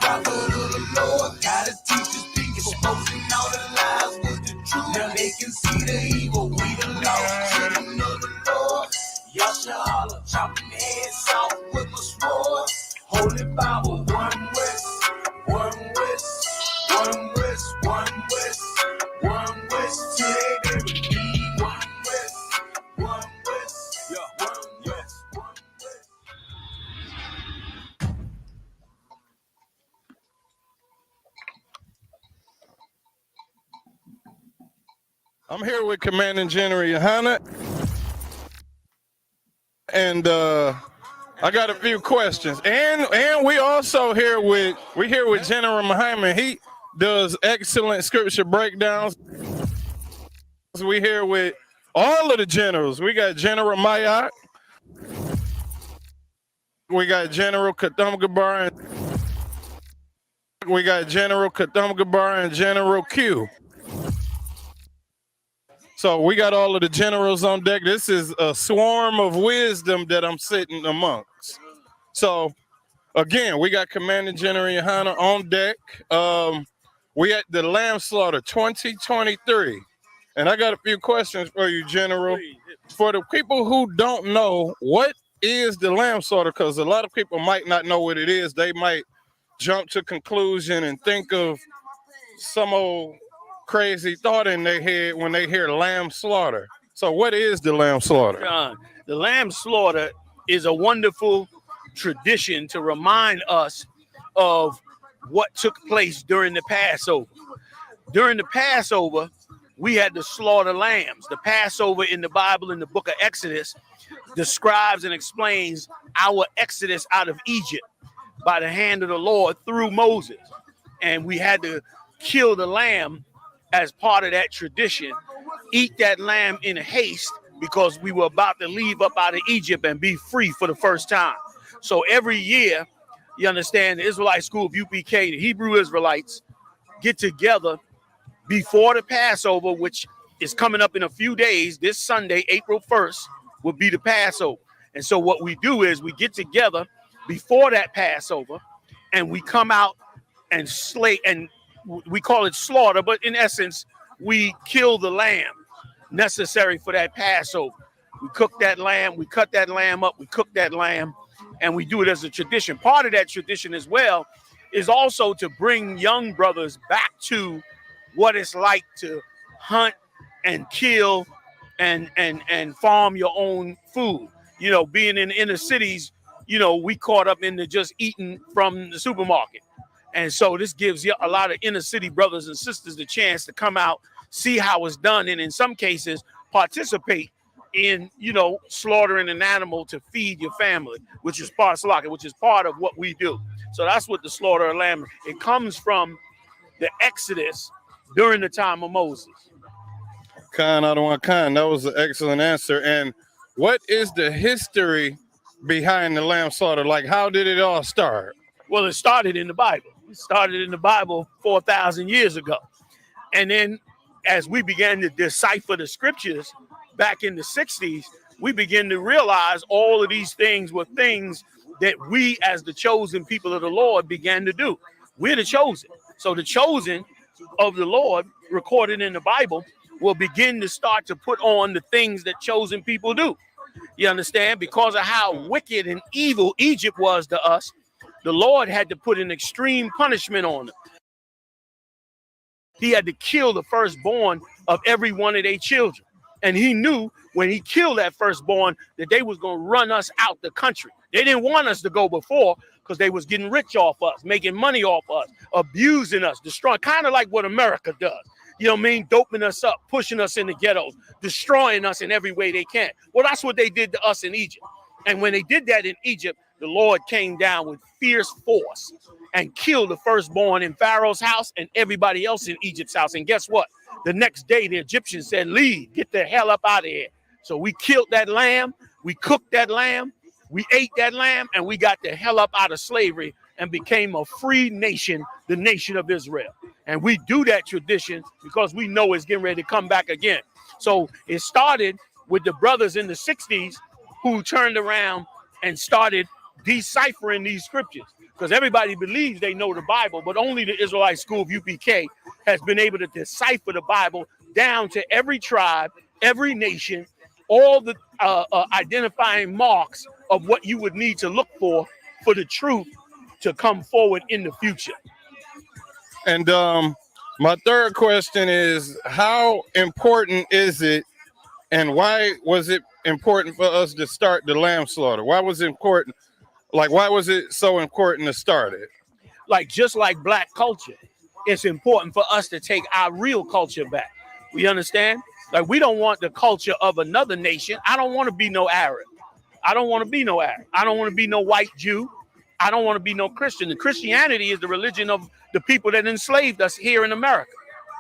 prophet of the Lord. Gotta teach his people, exposing all the lies with the truth. Now they can see the evil. We the lost children of the Lord. Y'all should holler, chopping heads off with my sword. Holy Bible, one West, one West, one West, one West, one West. Till they never leave. One West, one West, yeah, one West, one West. I'm here with Commanding General Yohana, and I got a few questions. And we also here with General Muhammad. He does excellent scripture breakdowns. We here with all of the generals. We got General Mayak, we got General Katham Gabar, we got General Katham Gabar and General Q. So we got all of the generals on deck. This is a swarm of wisdom that I'm sitting amongst. So again, we got Commander General Yohana on deck. We at the Lamb Slaughter 2023. And I got a few questions for you, General. For the people who don't know, what is the Lamb Slaughter? Because a lot of people might not know what it is. They might jump to conclusion and think of some old crazy thought in their head when they hear Lamb Slaughter. So what is the Lamb Slaughter? John, the Lamb Slaughter is a wonderful tradition to remind us of what took place during the Passover. During the Passover, we had to slaughter lambs. The Passover in the Bible, in the book of Exodus, describes and explains our exodus out of Egypt by the hand of the Lord through Moses. And we had to kill the lamb as part of that tradition, eat that lamb in haste because we were about to leave up out of Egypt and be free for the first time. So every year, you understand, the Israelite School of UPK, the Hebrew Israelites, get together before the Passover, which is coming up in a few days. This Sunday, April 1st, will be the Passover. And so what we do is we get together before that Passover and we come out and slay, and we call it slaughter, but in essence, we kill the lamb necessary for that Passover. We cook that lamb, we cut that lamb up, we cook that lamb, and we do it as a tradition. Part of that tradition as well is also to bring young brothers back to what it's like to hunt and kill and farm your own food. You know, being in inner cities, you know, we caught up into just eating from the supermarket. And so this gives you a lot of inner city brothers and sisters the chance to come out, see how it's done, and in some cases participate in, you know, slaughtering an animal to feed your family, which is part of Salaka, which is part of what we do. So that's what the slaughter of lamb, it comes from the Exodus during the time of Moses. Khan Adawan Khan, that was an excellent answer. And what is the history behind the Lamb Slaughter? Like, how did it all start? Well, it started in the Bible. It started in the Bible 4,000 years ago. And then as we began to decipher the scriptures back in the 60s, we began to realize all of these things were things that we as the chosen people of the Lord began to do. We're the chosen. So the chosen of the Lord recorded in the Bible will begin to start to put on the things that chosen people do. You understand? Because of how wicked and evil Egypt was to us, the Lord had to put an extreme punishment on them. He had to kill the firstborn of every one of their children. And he knew when he killed that firstborn that they was going to run us out the country. They didn't want us to go before because they was getting rich off us, making money off us, abusing us, destroying, kind of like what America does. You know what I mean? Doping us up, pushing us in the ghettos, destroying us in every way they can. Well, that's what they did to us in Egypt. And when they did that in Egypt, the Lord came down with fierce force and killed the firstborn in Pharaoh's house and everybody else in Egypt's house. And guess what? The next day, the Egyptians said, leave, get the hell up out of here. So we killed that lamb, we cooked that lamb, we ate that lamb, and we got the hell up out of slavery and became a free nation, the nation of Israel. And we do that tradition because we know it's getting ready to come back again. So it started with the brothers in the 60s who turned around and started deciphering these scriptures, because everybody believes they know the Bible, but only the Israelite School of UPK has been able to decipher the Bible down to every tribe, every nation, all the identifying marks of what you would need to look for the truth to come forward in the future. And my third question is, how important is it, and why was it important for us to start the lamb slaughter? Why was it important? Like, why was it so important to start it? Like, just like black culture, it's important for us to take our real culture back. We understand? Like, we don't want the culture of another nation. I don't want to be no Arab. I don't want to be no Arab. I don't want to be no white Jew. I don't want to be no Christian. The Christianity is the religion of the people that enslaved us here in America.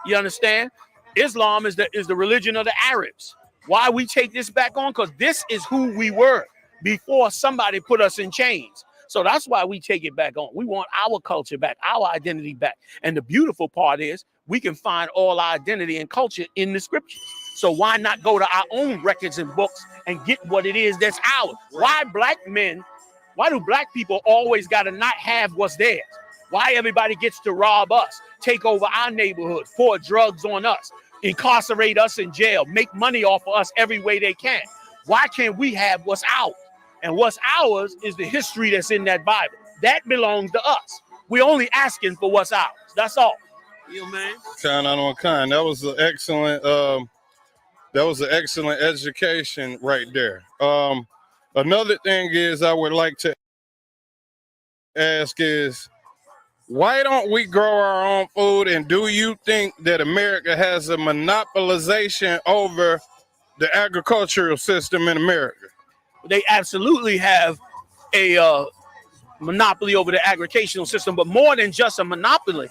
You understand? Islam is the religion of the Arabs. Why we take this back on? Because this is who we were before somebody put us in chains. So that's why we take it back on. We want our culture back, our identity back. And the beautiful part is we can find all our identity and culture in the scriptures. So why not go to our own records and books and get what it is that's ours? Why do black people always got to not have what's theirs? Why everybody gets to rob us, take over our neighborhood, pour drugs on us, incarcerate us in jail, make money off of us every way they can? Why can't we have what's ours? And what's ours is the history that's in that Bible. That belongs to us. We're only asking for what's ours. That's all. You know, man. Kind on kind. That was an excellent. That was an excellent education right there. Another thing is I would like to ask is, why don't we grow our own food? And do you think that America has a monopolization over the agricultural system in America? They absolutely have a monopoly over the agricultural system, but more than just a monopoly,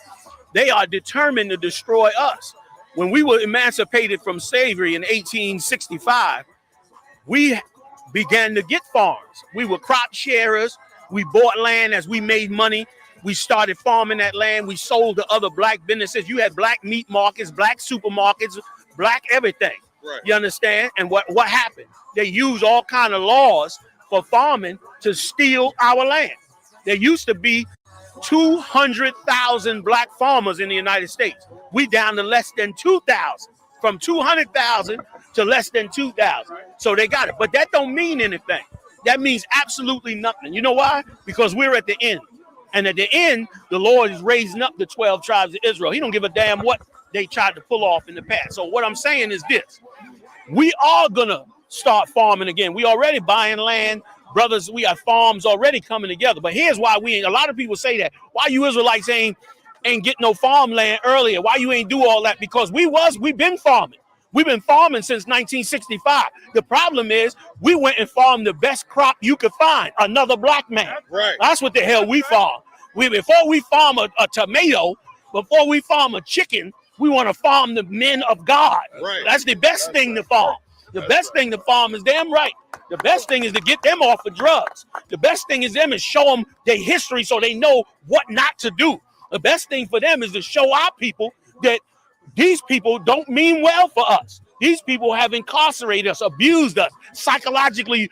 they are determined to destroy us. When we were emancipated from slavery in 1865, we began to get farms. We were crop sharers. We bought land as we made money. We started farming that land. We sold to other black businesses. You had black meat markets, black supermarkets, black everything. Right. You understand? And what happened? They used all kind of laws for farming to steal our land. There used to be 200,000 black farmers in the United States. We down to less than 2,000, from 200,000 to less than 2,000. So they got it. But that don't mean anything. That means absolutely nothing. You know why? Because we're at the end. And at the end, the Lord is raising up the 12 tribes of Israel. He don't give a damn what they tried to pull off in the past. So what I'm saying is this. We are going to start farming again. We already buying land. Brothers, we have farms already coming together. But here's why we ain't. A lot of people say that. Why you Israelites ain't get no farmland earlier? Why you ain't do all that? Because we've been farming. We've been farming since 1965. The problem is we went and farmed the best crop you could find, another black man. Right. That's what the hell we farm. Before we farm a tomato, before we farm a chicken, we want to farm the men of God. Right. That's the best thing to farm. The best thing to farm is damn right. The best thing is to get them off of drugs. The best thing is show them their history so they know what not to do. The best thing for them is to show our people that these people don't mean well for us. These people have incarcerated us, abused us, psychologically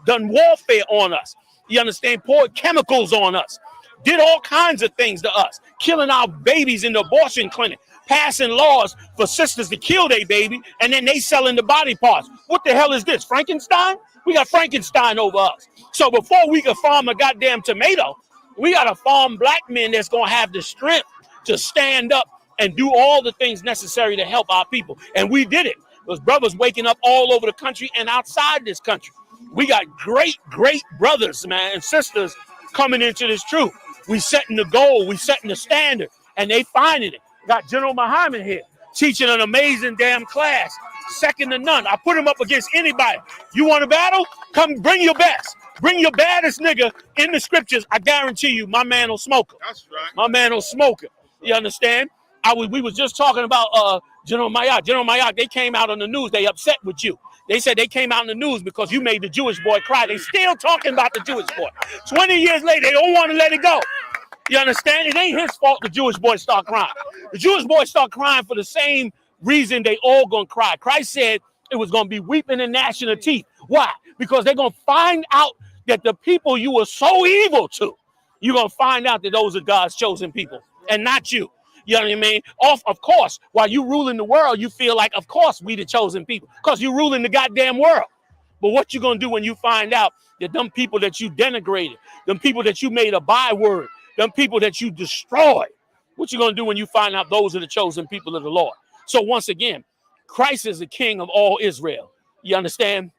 done warfare on us. You understand? Poured chemicals on us. Did all kinds of things to us. Killing our babies in the abortion clinic. Passing laws for sisters to kill their baby, and then they selling the body parts. What the hell is this, Frankenstein? We got Frankenstein over us. So before we can farm a goddamn tomato, we got to farm black men that's going to have the strength to stand up and do all the things necessary to help our people. And we did it. Those brothers waking up all over the country and outside this country. We got great, great brothers, man, and sisters coming into this truth. We setting the goal. We setting the standard, and they finding it. Got General Muhammad here teaching an amazing damn class, second to none. I put him up against anybody. You want a battle? Come bring your best. Bring your baddest nigga in the scriptures. I guarantee you, my man will smoke him. That's right. My man will smoke him. You understand? We was just talking about General Mayat. General Mayat, they came out on the news. They upset with you. They said they came out in the news because you made the Jewish boy cry. They still talking about the Jewish boy. 20 years later, they don't want to let it go. You understand? It ain't his fault the Jewish boy start crying. The Jewish boy start crying for the same reason they all gonna cry. Christ said it was gonna be weeping and gnashing of teeth. Why? Because they're gonna find out that the people you were so evil to, you're going to find out that those are God's chosen people and not you. You know what I mean? Of course, while you ruling the world, you feel like, of course, we the chosen people because you're ruling the goddamn world. But what you going to do when you find out that them people that you denigrated, them people that you made a byword, them people that you destroyed, what you going to do when you find out those are the chosen people of the Lord? So once again, Christ is the king of all Israel. You understand?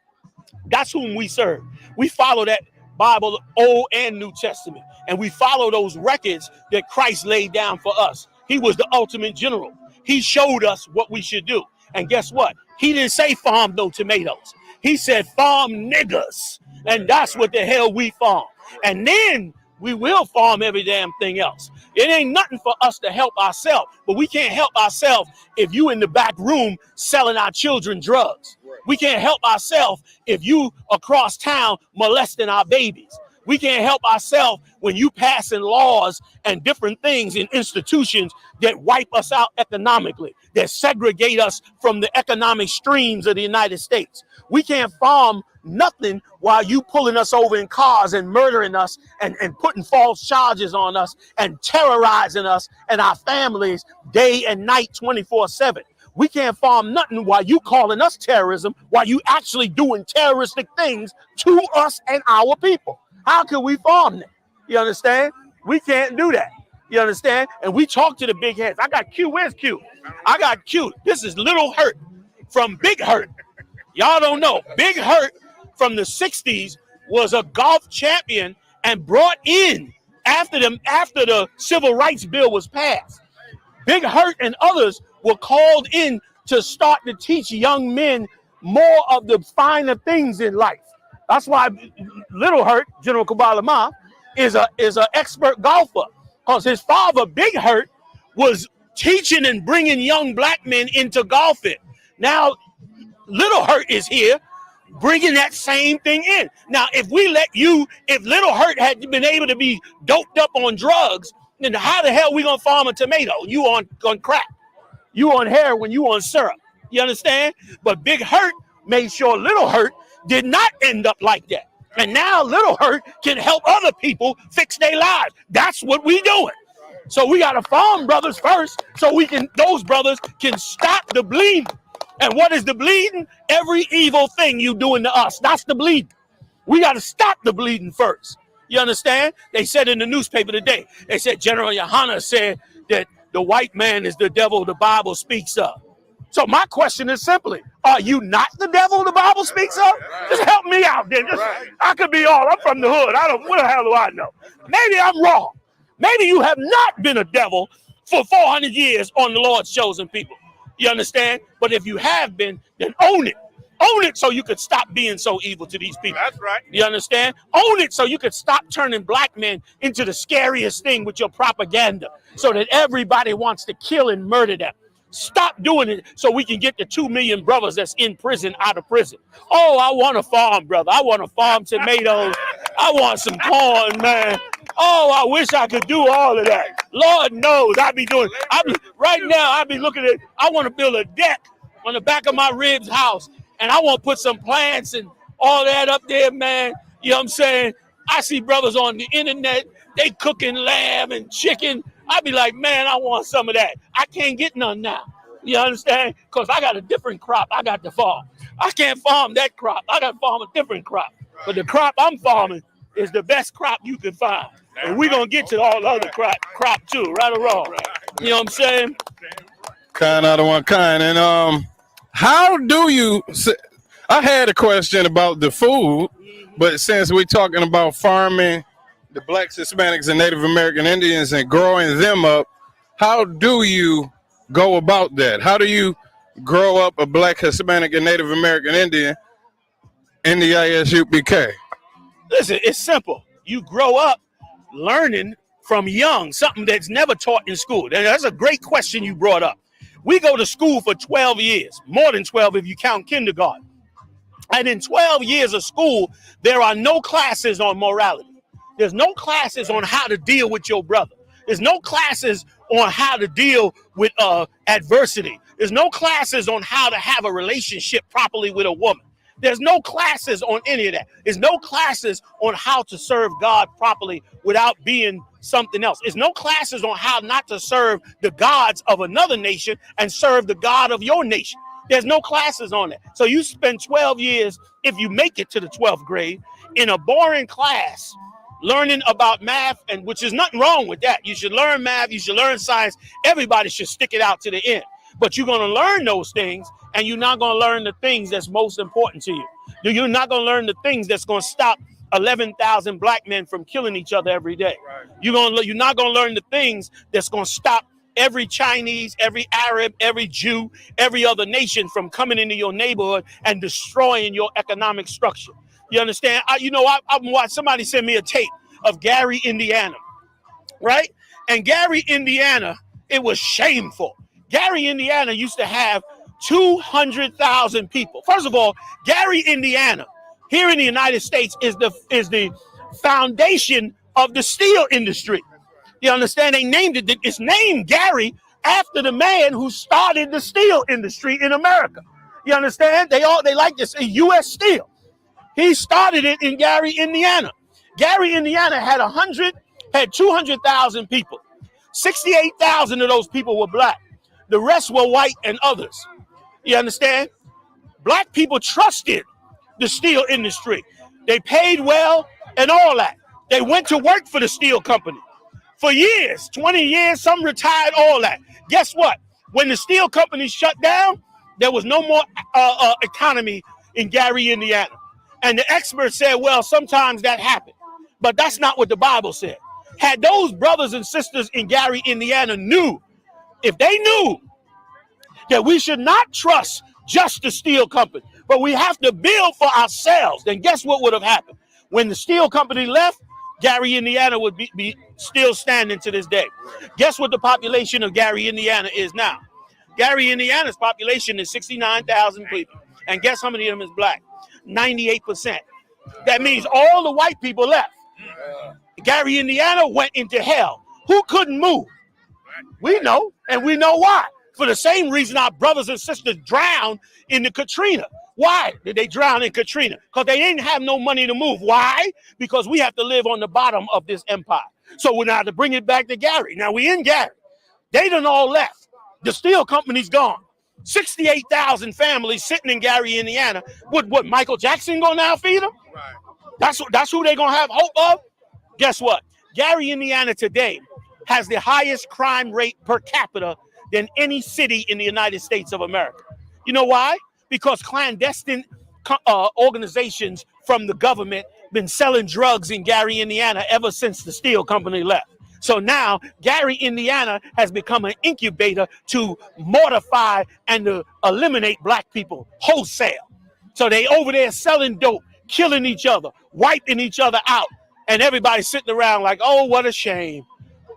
That's whom we serve. We follow that Bible, Old and New Testament, and we follow those records that Christ laid down for us. He was the ultimate general. He showed us what we should do. And guess what? He didn't say farm no tomatoes. He said farm niggas. And that's what the hell we farm. And then we will farm every damn thing else. It ain't nothing for us to help ourselves, but we can't help ourselves if you in the back room selling our children drugs. We can't help ourselves if you across town molesting our babies. We can't help ourselves when you passing laws and different things in institutions that wipe us out economically, that segregate us from the economic streams of the United States. We can't farm nothing while you pulling us over in cars and murdering us and putting false charges on us and terrorizing us and our families day and night 24/7. We can't farm nothing while you calling us terrorism, while you actually doing terroristic things to us and our people. How can we farm that? You understand? We can't do that. You understand? And we talk to the big heads. I got Q. Where's Q? I got Q. This is Little Hurt from Big Hurt. Y'all don't know. Big Hurt from the 60s was a golf champion and brought in after the Civil Rights Bill was passed. Big Hurt and others were called in to start to teach young men more of the finer things in life. That's why Little Hurt, General Kabbalah Ma, is an expert golfer, because his father, Big Hurt, was teaching and bringing young black men into golfing. Now, Little Hurt is here bringing that same thing in. Now, if Little Hurt had been able to be doped up on drugs, then how the hell we going to farm a tomato? You on crack. You on heroin, you on syrup. You understand? But Big Hurt made sure Little Hurt did not end up like that. And now Little Hurt can help other people fix their lives. That's what we doing. So we got to farm brothers first so those brothers can stop the bleeding. And what is the bleeding? Every evil thing you doing to us. That's the bleeding. We got to stop the bleeding first. You understand? They said in the newspaper today, they said General Yohana said that the white man is the devil the Bible speaks of. So my question is simply, are you not the devil the Bible speaks of? Just help me out then. I could be all, I'm from the hood. What the hell do I know? Maybe I'm wrong. Maybe you have not been a devil for 400 years on the Lord's chosen people. You understand? But if you have been, then own it. Own it so you could stop being so evil to these people. That's right. You understand? Own it so you could stop turning black men into the scariest thing with your propaganda so that everybody wants to kill and murder them. Stop doing it so we can get the 2 million brothers that's in prison out of prison. Oh, I want to farm, brother. I want to farm tomatoes. I want some corn, man. Oh, I wish I could do all of that. Lord knows I be looking at, I want to build a deck on the back of my ribs house, and I want to put some plants and all that up there, man. You know what I'm saying? I see brothers on the internet, they cooking lamb and chicken. I be like, man, I want some of that. I can't get none now. You understand? Because I got a different crop I got to farm. I can't farm that crop. I got to farm a different crop. But the crop I'm farming is the best crop you can find. And we're going to get to all the other crop too, right or wrong. You know what I'm saying? Kind out of one kind. And how do you, I had a question about the food, but since we're talking about farming the blacks, Hispanics, and Native American Indians and growing them up, how do you go about that? How do you grow up a black, Hispanic, and Native American Indian in the ISUPK? Listen, it's simple. You grow up learning from young, something that's never taught in school. That's a great question you brought up. We go to school for 12 years, more than 12 if you count kindergarten. And in 12 years of school, there are no classes on morality. There's no classes on how to deal with your brother. There's no classes on how to deal with adversity. There's no classes on how to have a relationship properly with a woman. There's no classes on any of that. There's no classes on how to serve God properly without being something else. There's no classes on how not to serve the gods of another nation and serve the God of your nation. There's no classes on it. So you spend 12 years, if you make it to the 12th grade, in a boring class, learning about math, and which is nothing wrong with that. You should learn math. You should learn science. Everybody should stick it out to the end. But you're going to learn those things, and you're not going to learn the things that's most important to you. You're not going to learn the things that's going to stop 11,000 black men from killing each other every day. You're not going to learn the things that's going to stop every Chinese, every Arab, every Jew, every other nation from coming into your neighborhood and destroying your economic structure. You understand? I watched somebody send me a tape of Gary, Indiana, right? And Gary, Indiana, it was shameful. Gary, Indiana used to have 200,000 people. First of all, Gary, Indiana, here in the United States, is the foundation of the steel industry. You understand? They named it. It's named Gary after the man who started the steel industry in America. You understand? They like this U.S. Steel. He started it in Gary, Indiana. Gary, Indiana had 200,000 people. 68,000 of those people were black. The rest were white and others. You understand? Black people trusted the steel industry. They paid well and all that. They went to work for the steel company for years, 20 years, some retired, all that. Guess what? When the steel company shut down, there was no more economy in Gary, Indiana. And the experts said, well, sometimes that happened. But that's not what the Bible said. Had those brothers and sisters in Gary, Indiana if they knew that we should not trust just the steel company, but we have to build for ourselves, then guess what would have happened? When the steel company left, Gary, Indiana would be still standing to this day. Guess what the population of Gary, Indiana is now? Gary, Indiana's population is 69,000 people. And guess how many of them is black? 98%. That means all the white people left. Gary, Indiana went into hell. Who couldn't move? We know, and we know why. For the same reason our brothers and sisters drowned in the Katrina. Why did they drown in Katrina? Because they didn't have no money to move. Why? Because we have to live on the bottom of this empire. So we're now to bring it back to Gary. Now we in Gary. They done all left. The steel company's gone. 68,000 families sitting in Gary, Indiana. What Michael Jackson gonna now feed them? Right. That's who they gonna have hope of? Guess what? Gary, Indiana today has the highest crime rate per capita than any city in the United States of America. You know why? Because clandestine organizations from the government been selling drugs in Gary, Indiana ever since the steel company left. So now Gary, Indiana has become an incubator to mortify and to eliminate black people wholesale. So they over there selling dope, killing each other, wiping each other out. And everybody's sitting around like, oh, what a shame.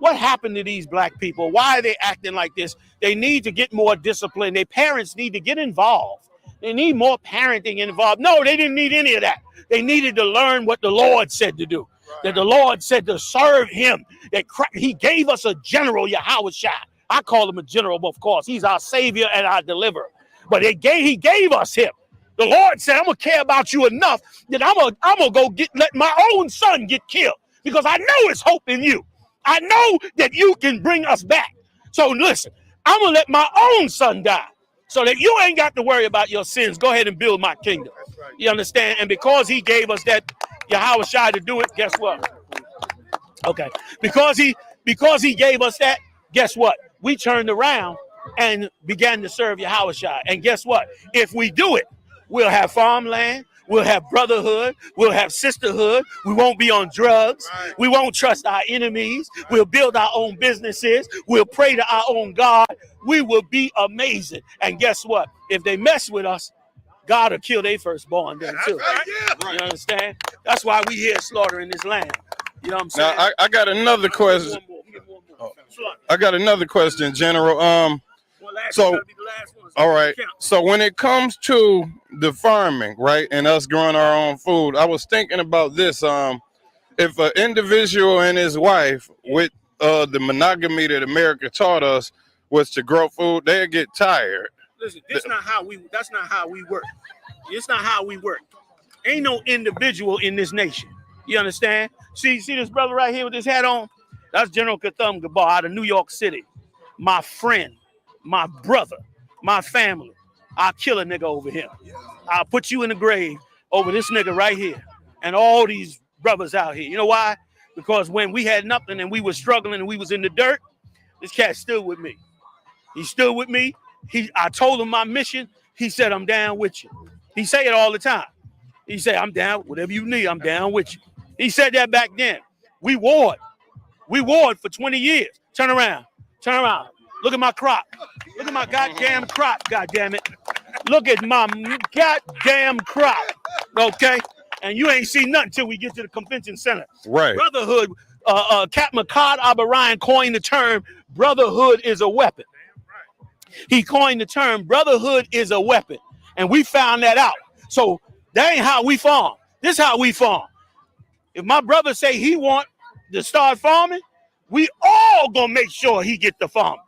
What happened to these black people? Why are they acting like this? They need to get more discipline. Their parents need to get involved. They need more parenting involved. No, they didn't need any of that. They needed to learn what the Lord said to do. Right. That the Lord said to serve him. That he gave us a general, Yahushua. I call him a general, of course. He's our savior and our deliverer. But he gave us him. The Lord said, I'm going to care about you enough that I'm going to go let my own son get killed because I know it's hope in you. I know that you can bring us back. So listen, I'm going to let my own son die so that you ain't got to worry about your sins. Go ahead and build my kingdom. Right. You understand? And because he gave us that Yahushua to do it, guess what? Okay. Because he gave us that, guess what? We turned around and began to serve Yahushua. And guess what? If we do it, we'll have farmland. We'll have brotherhood. We'll have sisterhood. We won't be on drugs. Right. We won't trust our enemies. Right. We'll build our own businesses. We'll pray to our own God. We will be amazing. And guess what? If they mess with us, God will kill their firstborn then too. Right. Yeah. You understand? That's why we here slaughtering this land. You know what I'm saying? Now, I got another question. I got another question, General. So, all right. So when it comes to the farming, right, and us growing our own food, I was thinking about this. If an individual and his wife, with the monogamy that America taught us, was to grow food, they'd get tired. Listen, that's not how we work. It's not how we work. Ain't no individual in this nation. You understand? See this brother right here with his hat on? That's General Katham Gabar out of New York City. My friend, my brother, my family. I'll kill a nigga over him. I'll put you in the grave over this nigga right here and all these brothers out here. You know why? Because when we had nothing and we were struggling and we was in the dirt, this cat stood with me. He stood with me. I told him my mission. He said, I'm down with you. He say it all the time. He said, I'm down. Whatever you need, I'm down with you. He said that back then. We warred. We warred for 20 years. Turn around. Turn around. Look at my crop. Look at my goddamn crop, goddamn it. Look at my goddamn crop. Okay? And you ain't seen nothing until we get to the convention center. Right. Brotherhood, Captain Makad Abarayan coined the term, brotherhood is a weapon. He coined the term, brotherhood is a weapon. And we found that out. So that ain't how we farm. This is how we farm. If my brother say he want to start farming, we all gonna make sure he get the farm.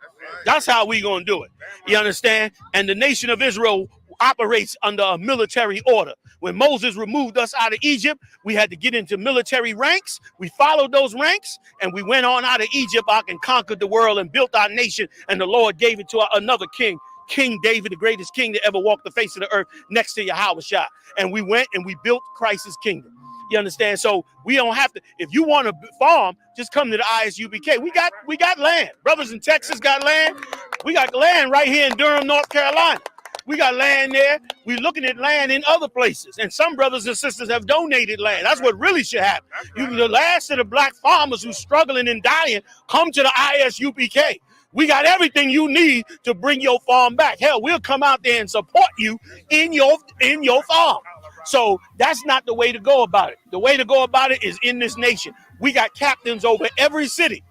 That's how we gonna do it. You understand? And the nation of Israel operates under a military order. When Moses removed us out of Egypt, we had to get into military ranks. We followed those ranks, and we went on out of Egypt and conquered the world and built our nation, and the Lord gave it to another king, King David, the greatest king to ever walk the face of the earth, next to Yahushua. And we went and we built Christ's kingdom. You understand? So we don't have to. If you want to farm, just come to the ISUBK. We got land. Brothers in Texas got land. We got land right here in Durham, North Carolina. We got land there. We're looking at land in other places. And some brothers and sisters have donated land. That's what really should happen. The last of the black farmers who's struggling and dying, come to the ISUBK. We got everything you need to bring your farm back. Hell, we'll come out there and support you in your farm. So that's not the way to go about it. The way to go about it is in this nation. We got captains over every city.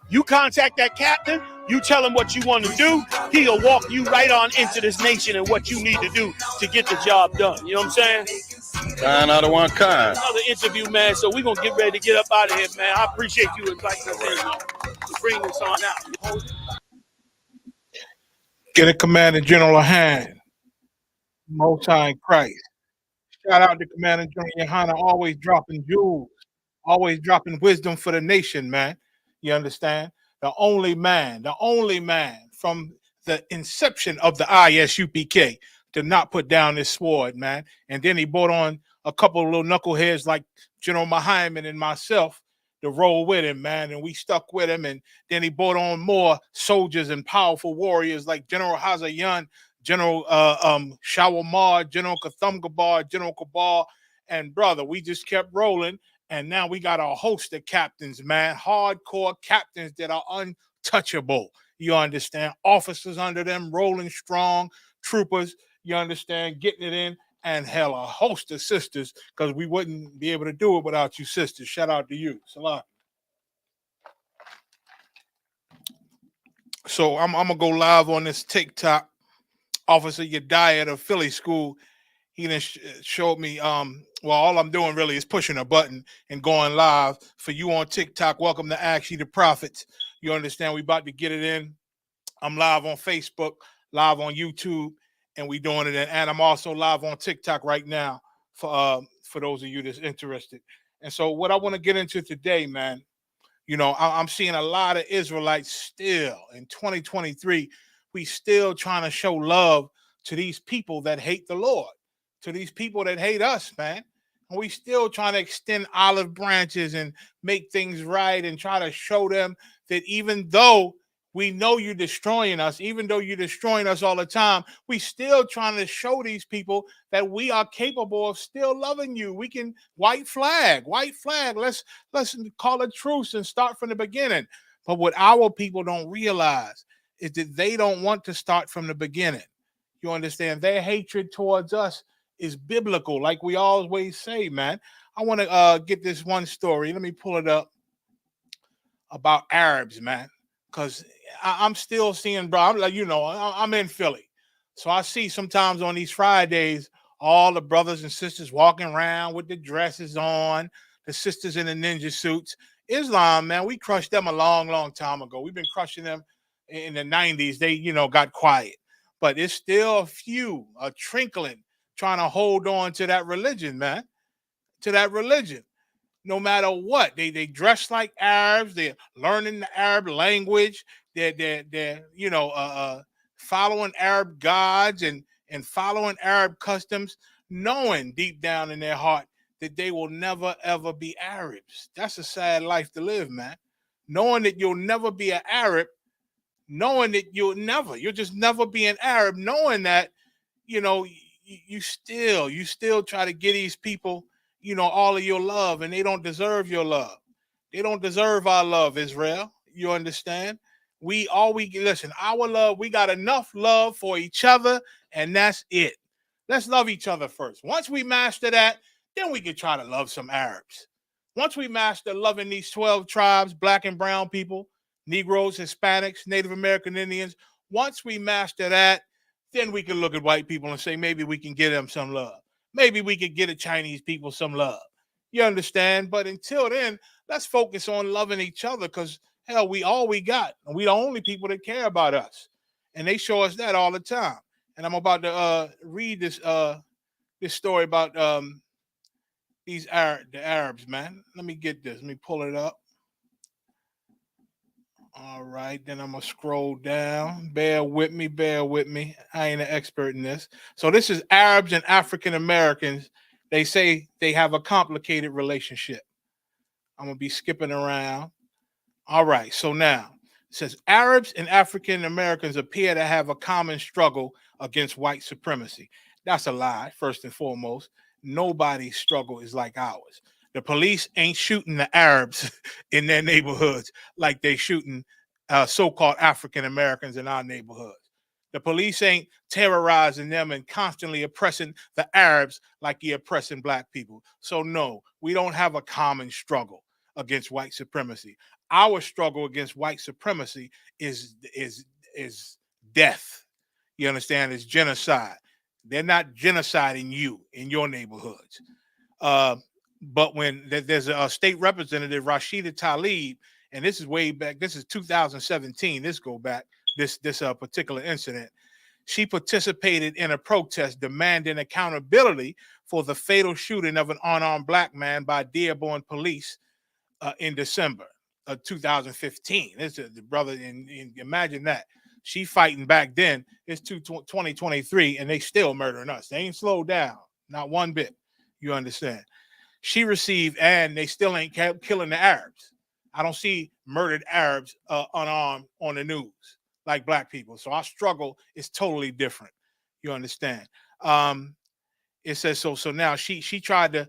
You contact that captain, you tell him what you want to do, he'll walk you right on into this nation and what you need to do to get the job done. You know what I'm saying? Kind out of one kind. Another interview, man. So we're going to get ready to get up out of here, man. I appreciate you inviting us in to bring this on out. Get a Commander General a hand. Most High in Christ. Shout out to Commander General Yohana, always dropping jewels, always dropping wisdom for the nation, man. You understand? The only man from the inception of the ISUPK to not put down this sword, man. And then he brought on a couple of little knuckleheads like General Muhammad and myself to roll with him, man. And we stuck with him. And then he brought on more soldiers and powerful warriors like General Hazayan, General Shawamar, General Katham General Kabar, and brother, we just kept rolling. And now we got a host of captains, man, hardcore captains that are untouchable. You understand? Officers under them rolling strong, troopers, you understand, getting it in, and hell, a host of sisters, because we wouldn't be able to do it without you sisters. Shout out to you. Salam. So I'm going to go live on this TikTok. Officer Yediah of Philly School, he done showed me, well, all I'm doing really is pushing a button and going live. For you on TikTok, welcome to Actually the Prophets. You understand, we about to get it in. I'm live on Facebook, live on YouTube, and we doing it. And I'm also live on TikTok right now for those of you that's interested. And so what I want to get into today, man, you know, I'm seeing a lot of Israelites still in 2023. We still trying to show love to these people that hate the Lord, to these people that hate us, man. And we still trying to extend olive branches and make things right and try to show them that even though we know you're destroying us, even though you're destroying us all the time, we still trying to show these people that we are capable of still loving you. We can white flag. Let's call a truce and start from the beginning. But what our people don't realize is that they don't want to start from the beginning. You understand? Their hatred towards us is biblical, like we always say, man. I want to get this one story. Let me pull it up about Arabs, man, because I'm still seeing, bro. I'm like, you know, I'm in Philly, so I see sometimes on these Fridays all the brothers and sisters walking around with the dresses on, the sisters in the ninja suits. Islam, man, we crushed them a long time ago. We've been crushing them in the 90s. They, you know, got quiet, but it's still a trickling trying to hold on to that religion, man, to that religion. No matter what, they dress like Arabs. They're learning the Arab language. They're following Arab gods and following Arab customs, knowing deep down in their heart that they will never ever be Arabs. That's a sad life to live, man. Knowing that you'll never be an Arab, knowing that you'll just never be an Arab, knowing that, you still try to get these people, all of your love, and they don't deserve your love. They don't deserve our love, Israel. You understand? Listen, our love, we got enough love for each other, and that's it. Let's love each other first. Once we master that, then we can try to love some Arabs. Once we master loving these 12 tribes, black and brown people, Negroes, Hispanics, Native American Indians, once we master that, then we can look at white people and say, maybe we can give them some love. Maybe we could get the Chinese people some love. You understand? But until then, let's focus on loving each other, because, hell, we all we got. And we the only people that care about us. And they show us that all the time. And I'm about to read this story about the Arabs, man. Let me get this. Let me pull it up. All right, then I'm gonna scroll down. Bear with me. I ain't an expert in this. So this is Arabs and African Americans. They say they have a complicated relationship. I'm gonna be skipping around. All right, so now it says Arabs and African Americans appear to have a common struggle against white supremacy. That's a lie, first and foremost. Nobody's struggle is like ours. The police ain't shooting the Arabs in their neighborhoods like they shooting so-called African Americans in our neighborhoods. The police ain't terrorizing them and constantly oppressing the Arabs like you're oppressing black people. So no, we don't have a common struggle against white supremacy. Our struggle against white supremacy is death. You understand? It's genocide. They're not genociding you in your neighborhoods. But when there's a state representative, Rashida Tlaib, and this is way back, this is 2017, this particular incident, she participated in a protest demanding accountability for the fatal shooting of an unarmed black man by Dearborn police in December of 2015. This is the brother, and imagine that. She fighting back then. It's 2023, and they still murdering us. They ain't slowed down, not one bit. You understand? She received, and they still ain't killing the Arabs. I don't see murdered Arabs unarmed on the news like black people. So our struggle is totally different. You understand? It says so. So now she tried to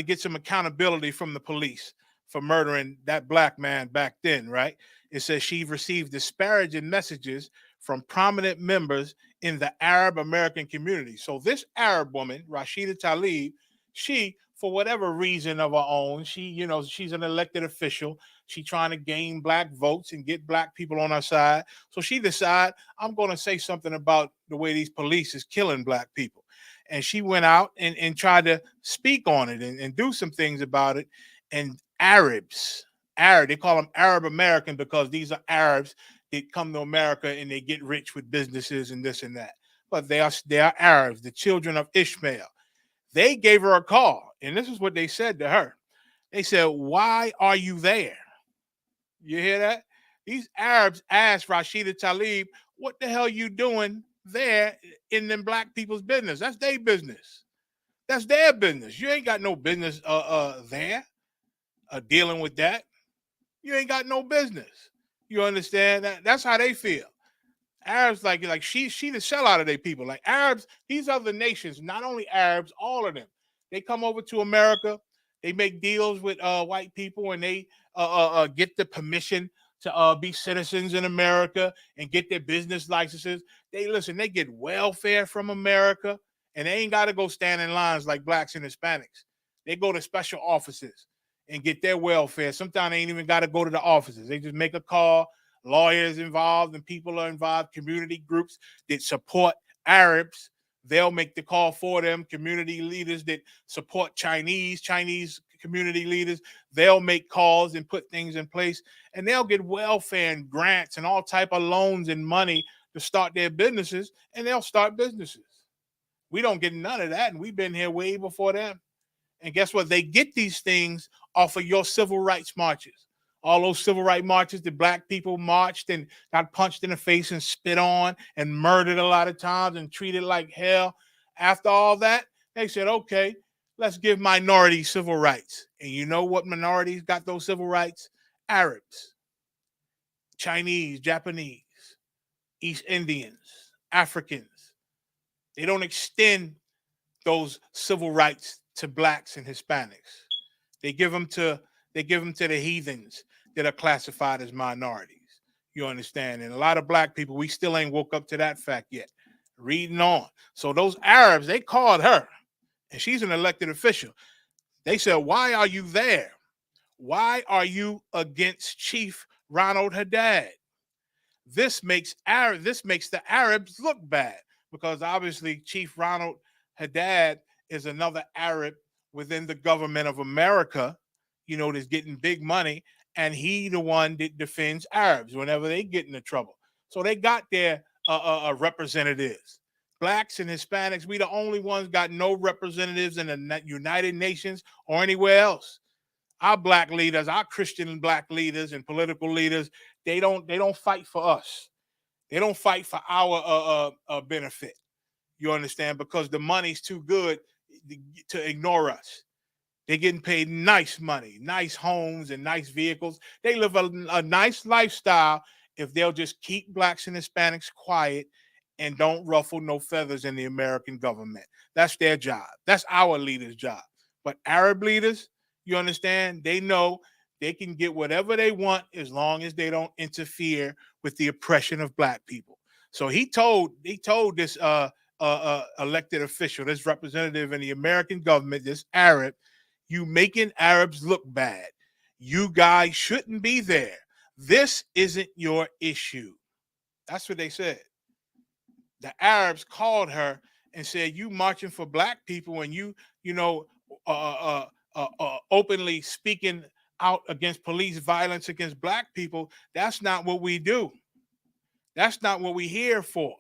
get some accountability from the police for murdering that black man back then, right? It says she received disparaging messages from prominent members in the Arab American community. So this Arab woman, Rashida Tlaib, she, for whatever reason of her own, she's an elected official. She's trying to gain black votes and get black people on her side. So she decided, I'm going to say something about the way these police is killing black people. And she went out and tried to speak on it and do some things about it. And Arabs, they call them Arab American because these are Arabs that come to America and they get rich with businesses and this and that. But they are Arabs, the children of Ishmael. They gave her a call, and this is what they said to her. They said, "Why are you there?" You hear that? These Arabs asked Rashida Tlaib, "What the hell you doing there in them black people's business? That's their business. That's their business. You ain't got no business there dealing with that. You ain't got no business." You understand that? That's how they feel. Arabs like she the sellout of their people. Like Arabs, these other nations, not only Arabs, all of them, they come over to America. They make deals with white people, and they get the permission to be citizens in America and get their business licenses. They get welfare from America, and they ain't got to go stand in lines like blacks and Hispanics. They go to special offices and get their welfare. Sometimes they ain't even got to go to the offices. They just make a call. Lawyers involved and people are involved, community groups that support Arabs, they'll make the call for them. Community leaders that support Chinese community leaders, they'll make calls and put things in place, and they'll get welfare and grants and all type of loans and money to start their businesses, and they'll start businesses. We don't get none of that, and we've been here way before them. And guess what? They get these things off of your civil rights marches. All those civil rights marches, the black people marched and got punched in the face and spit on and murdered a lot of times and treated like hell. After all that, they said, okay, let's give minorities civil rights. And you know what minorities got those civil rights? Arabs, Chinese, Japanese, East Indians, Africans. They don't extend those civil rights to blacks and Hispanics. They give them to the heathens that are classified as minorities. You understand? And a lot of black people, we still ain't woke up to that fact yet. Reading on. So those Arabs, they called her, and she's an elected official. They said, why are you there? Why are you against Chief Ronald Haddad? This makes the Arabs look bad, because obviously Chief Ronald Haddad is another Arab within the government of America, you know, that's getting big money, and he the one that defends Arabs whenever they get into trouble. So they got their representatives. Blacks and Hispanics, we the only ones got no representatives in the United Nations or anywhere else. Our black leaders, our Christian black leaders and political leaders, they don't fight for us. They don't fight for our benefit. You understand? Because the money's too good to ignore us. They're getting paid nice money, nice homes, and nice vehicles. They live a nice lifestyle if they'll just keep blacks and Hispanics quiet and don't ruffle no feathers in the American government. That's their job. That's our leaders' job. But Arab leaders, you understand, they know they can get whatever they want as long as they don't interfere with the oppression of black people. So he told this elected official, this representative in the American government, this Arab, you making Arabs look bad. You guys shouldn't be there. This isn't your issue. That's what they said. The Arabs called her and said, you marching for black people and you openly speaking out against police violence against black people. That's not what we do. That's not what we're here for.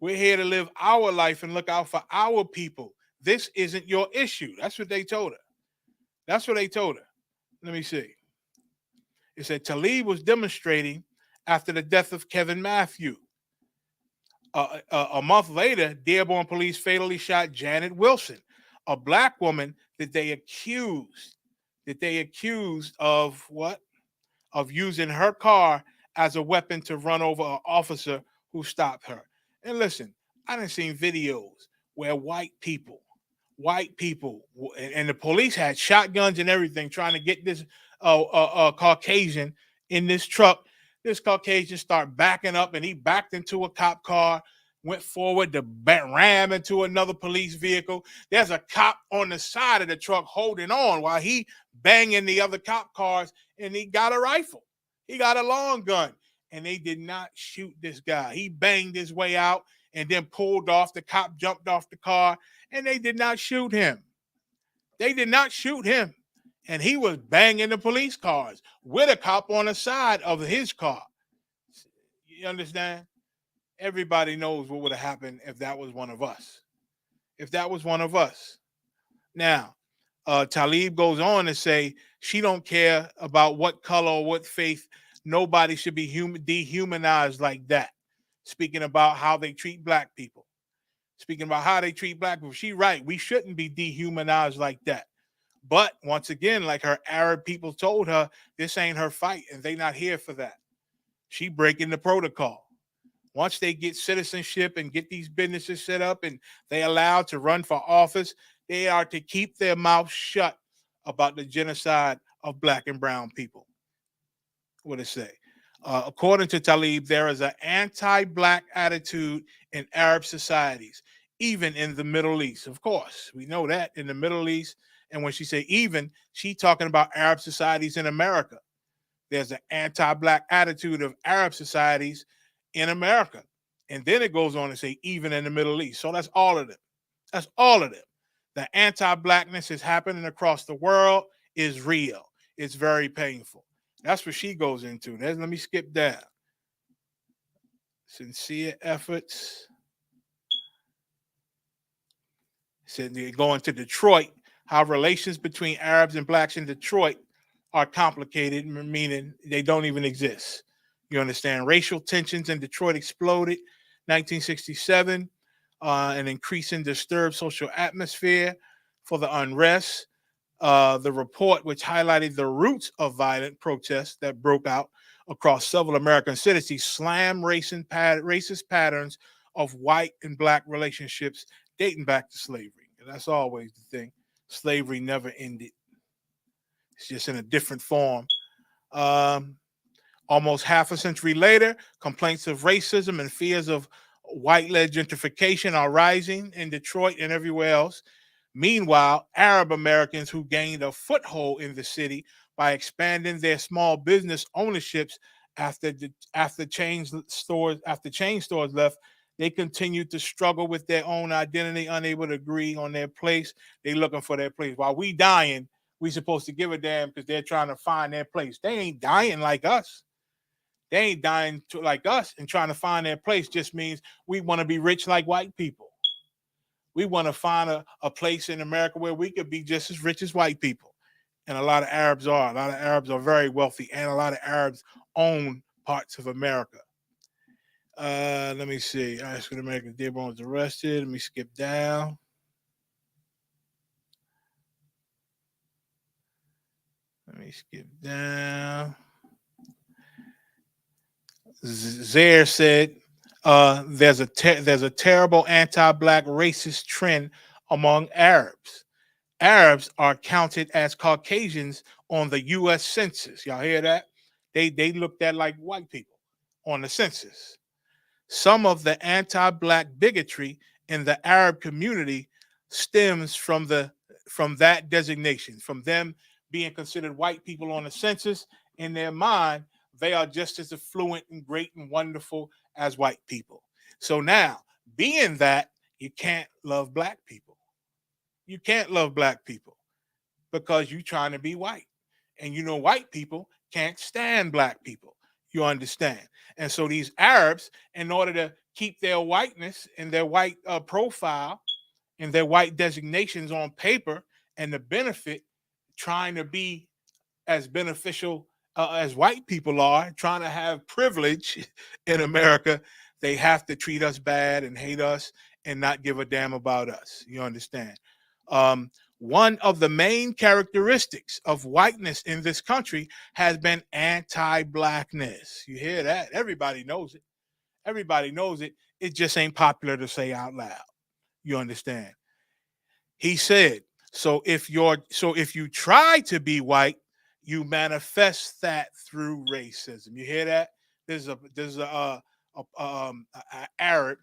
We're here to live our life and look out for our people. This isn't your issue. That's what they told her. That's what they told her. Let me see. It said Tlaib was demonstrating after the death of Kevin Matthews. A month later, Dearborn police fatally shot Janet Wilson, a black woman that they accused of what? Of using her car as a weapon to run over an officer who stopped her. And listen, I done seen videos where white people, and the police had shotguns and everything trying to get this Caucasian in this truck. This Caucasian start backing up, and he backed into a cop car, went forward to ram into another police vehicle. There's a cop on the side of the truck holding on while he banging the other cop cars, and he got a rifle. He got a long gun, and they did not shoot this guy. He banged his way out and then pulled off. The cop jumped off the car, and they did not shoot him. They did not shoot him. And he was banging the police cars with a cop on the side of his car. You understand? Everybody knows what would have happened if that was one of us. If that was one of us. Now, Tlaib goes on to say she don't care about what color or what faith. Nobody should be dehumanized like that. Speaking about how they treat black people. Speaking about how they treat black people. She right. We shouldn't be dehumanized like that. But once again, like her Arab people told her, this ain't her fight, and they not here for that. She breaking the protocol. Once they get citizenship and get these businesses set up and they allowed to run for office, they are to keep their mouth shut about the genocide of black and brown people. What it say? According to Tlaib, there is an anti-black attitude in Arab societies, even in the Middle East. Of course, we know that in the Middle East. And when she say even, she talking about Arab societies in America. There's an anti-black attitude of Arab societies in America. And then it goes on to say even in the Middle East. So that's all of them. That's all of them. The anti-blackness is happening across the world, is real. It's very painful. That's what she goes into. Let me skip down. Sincere efforts. Said they're going to Detroit, how relations between Arabs and blacks in Detroit are complicated, meaning they don't even exist. You understand? Racial tensions in Detroit exploded 1967, an increasing disturbed social atmosphere for the unrest. The report, which highlighted the roots of violent protests that broke out across several American cities, slammed racist patterns of white and black relationships dating back to slavery. And that's always the thing. Slavery never ended. It's just in a different form. Almost half a century later, complaints of racism and fears of white-led gentrification are rising in Detroit and everywhere else. Meanwhile, Arab Americans who gained a foothold in the city by expanding their small business ownerships after chain stores left, they continued to struggle with their own identity, unable to agree on their place. They looking for their place. While we dying, we supposed to give a damn because they're trying to find their place. They ain't dying like us. They ain't dying like us, and trying to find their place just means we want to be rich like white people. We want to find a place in America where we could be just as rich as white people. And a lot of Arabs are. A lot of Arabs are very wealthy, and a lot of Arabs own parts of America. Let me see. African American Dearborn was arrested. Let me skip down. Zaire said there's a terrible anti-black racist trend among Arabs. Arabs are counted as Caucasians on the U.S. Census. Y'all hear that? They looked at like white people on the census. Some of the anti-black bigotry in the Arab community stems from that designation, from them being considered white people on the census. In their mind, they are just as affluent and great and wonderful as white people. So now, being that, you can't love black people. You can't love black people because you're trying to be white. And you know white people can't stand black people. You understand? And so these Arabs, in order to keep their whiteness and their white profile and their white designations on paper and the benefit, trying to be as beneficial as white people are, trying to have privilege in America, they have to treat us bad and hate us and not give a damn about us. You understand? One of the main characteristics of whiteness in this country has been anti-blackness. You hear that? Everybody knows it. Everybody knows it. It just ain't popular to say out loud. You understand? He said, so if you try to be white, you manifest that through racism. You hear that? There's a Arab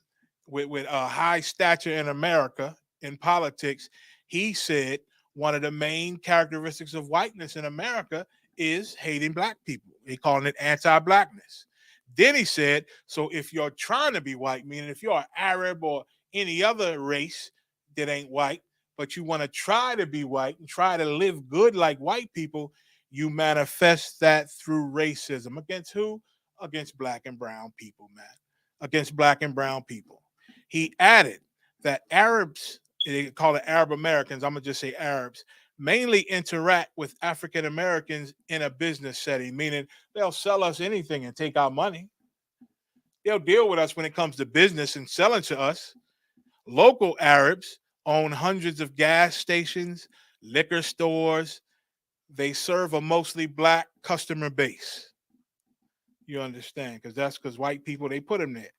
with a high stature in America in politics. He said one of the main characteristics of whiteness in America is hating black people. They calling it anti-blackness. Then he said, so if you're trying to be white, meaning if you're an Arab or any other race that ain't white, but you want to try to be white and try to live good like white people, you manifest that through racism. Against who? Against black and brown people, man. Against black and brown people. He added that Arabs, they call it Arab Americans, I'm going to just say Arabs, mainly interact with African Americans in a business setting, meaning they'll sell us anything and take our money. They'll deal with us when it comes to business and selling to us. Local Arabs own hundreds of gas stations, liquor stores. They serve a mostly black customer base. You understand? Because white people, they put them there.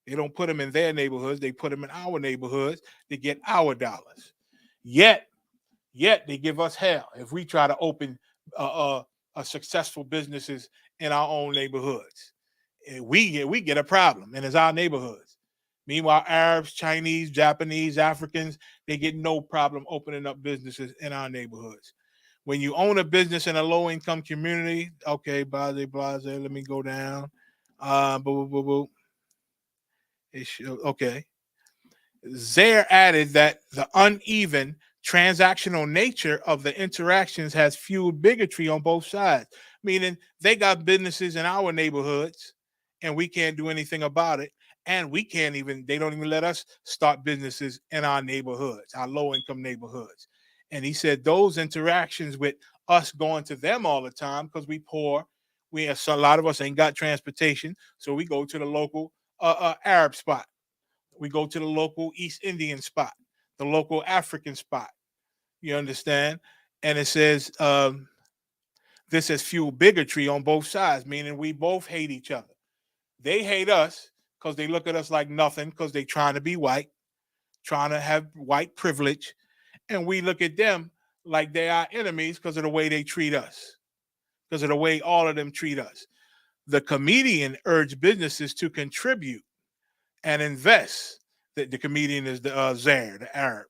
They don't put them in their neighborhoods. They put them in our neighborhoods to get our dollars. Yet they give us hell if we try to open successful businesses in our own neighborhoods. And we get a problem, and it's our neighborhoods. Meanwhile, Arabs, Chinese, Japanese, Africans, they get no problem opening up businesses in our neighborhoods. When you own a business in a low-income community, okay, blase, let me go down. Okay. Zaire added that the uneven transactional nature of the interactions has fueled bigotry on both sides, meaning they got businesses in our neighborhoods and we can't do anything about it. And we can't even, they don't even let us start businesses in our neighborhoods, our low income neighborhoods. And he said those interactions with us going to them all the time, because we poor, a lot of us ain't got transportation. So we go to the local Arab spot. We go to the local East Indian spot, the local African spot. You understand? And it says, this has fueled bigotry on both sides, meaning we both hate each other. They hate us because they look at us like nothing, because they trying to be white, trying to have white privilege. And we look at them like they are enemies because of the way they treat us, because of the way all of them treat us. The comedian urged businesses to contribute and invest. The comedian is the Zaire, the Arab.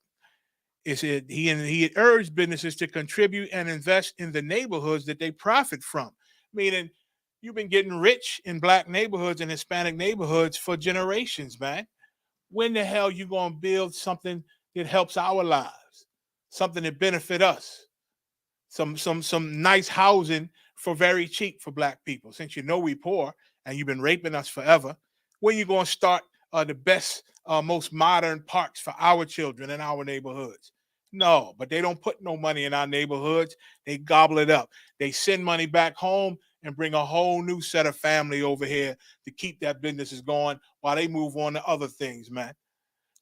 It said he urged businesses to contribute and invest in the neighborhoods that they profit from. Meaning, you've been getting rich in black neighborhoods and Hispanic neighborhoods for generations, man. When the hell you gonna build something that helps our lives, something that benefit us, some nice housing for very cheap for black people? Since you know we poor and you've been raping us forever, when you gonna start the best, most modern parks for our children in our neighborhoods? No, but they don't put no money in our neighborhoods. They gobble it up. They send money back home and bring a whole new set of family over here to keep that businesses going while they move on to other things, man.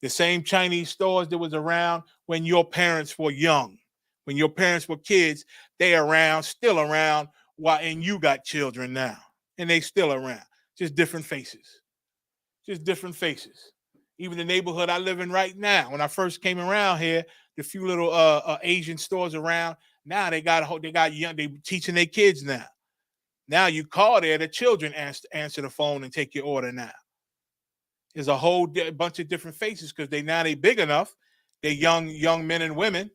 The same Chinese stores that was around when your parents were young, when your parents were kids, they around, still around, and you got children now, and they still around, just different faces. Just different faces. Even the neighborhood I live in right now, when I first came around here, the few little Asian stores around, now they got young, they teaching their kids now. Now you call there, the children answer the phone and take your order now. There's a whole bunch of different faces because they big enough. They young men and women.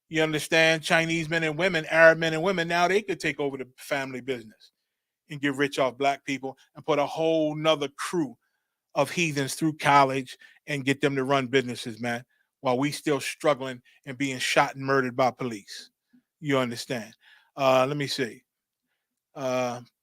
You understand? Chinese men and women, Arab men and women. Now they could take over the family business and get rich off black people and put a whole nother crew of heathens through college and get them to run businesses, man, while we still struggling and being shot and murdered by police. You understand? Let me see.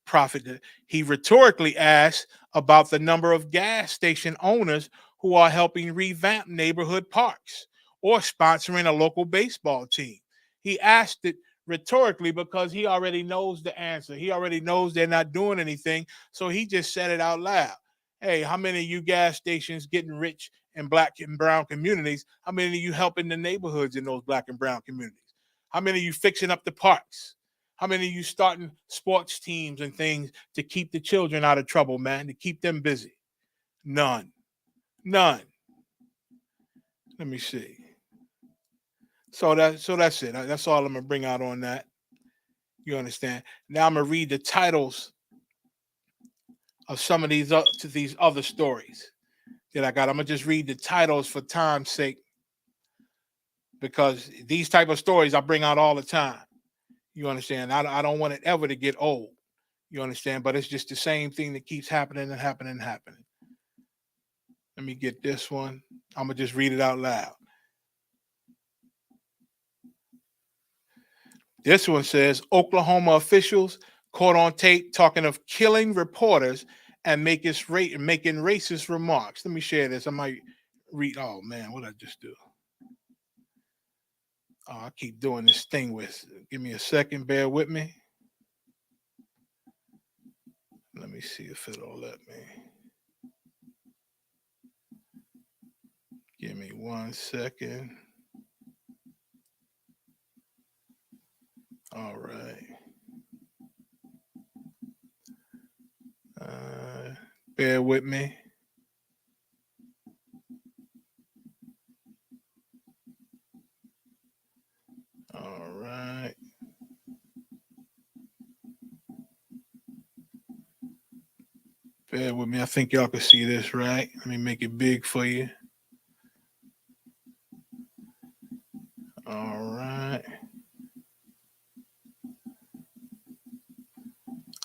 Prophet, he rhetorically asked about the number of gas station owners who are helping revamp neighborhood parks or sponsoring a local baseball team. He asked it rhetorically because he already knows the answer. He already knows they're not doing anything. So he just said it out loud. Hey, how many of you gas stations getting rich in black and brown communities? How many of you helping the neighborhoods in those black and brown communities? How many of you fixing up the parks? How many of you starting sports teams and things to keep the children out of trouble, man, to keep them busy? None. Let me see. So that's it. That's all I'm gonna bring out on that. You understand? Now I'm gonna read the titles of some of these other stories that I got. I'm gonna just read the titles for time's sake, because these type of stories I bring out all the time. You understand? I don't want it ever to get old. You understand? But it's just the same thing that keeps happening and happening and happening. Let me get this one. I'm gonna just read it out loud. This one says Oklahoma officials caught on tape talking of killing reporters and making racist remarks. Let me share this. I might read. Oh man, what did I just do? Oh, I keep doing this thing with. Give me a second. Bear with me. Let me see if it'll let me. Give me 1 second. All right. Bear with me. All right. Bear with me. I think y'all can see this, right? Let me make it big for you. All right.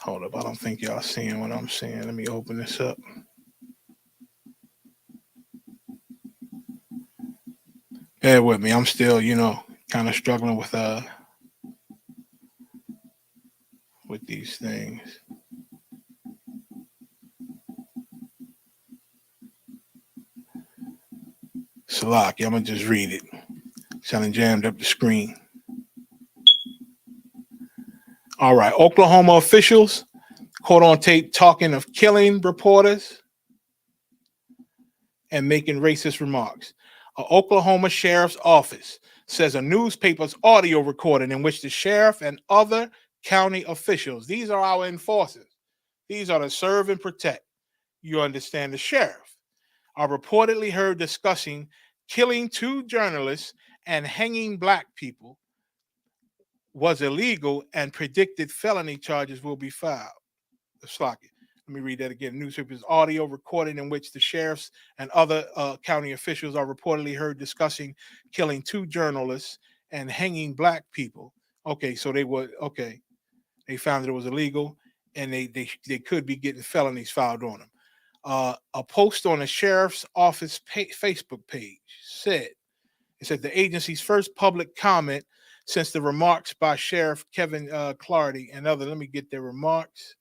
Hold up. I don't think y'all seeing what I'm seeing. Let me open this up. Bear with me. I'm still, kind of struggling with these things. Salaki. I'm gonna just read it. Sounding jammed up the screen. All right. Oklahoma officials caught on tape talking of killing reporters and making racist remarks. An Oklahoma sheriff's office says a newspaper's audio recording in which the sheriff and other county officials, these are our enforcers, these are to serve and protect, you understand, the sheriff, are reportedly heard discussing killing 2 journalists and hanging black people was illegal and predicted felony charges will be filed. Let me read that again. Newspaper's audio recording in which the sheriffs and other county officials are reportedly heard discussing killing 2 journalists and hanging black people. Okay, so they found that it was illegal and they could be getting felonies filed on them. A post on the sheriff's office Facebook page said the agency's first public comment since the remarks by Sheriff Kevin Clardy and others. Let me get their remarks.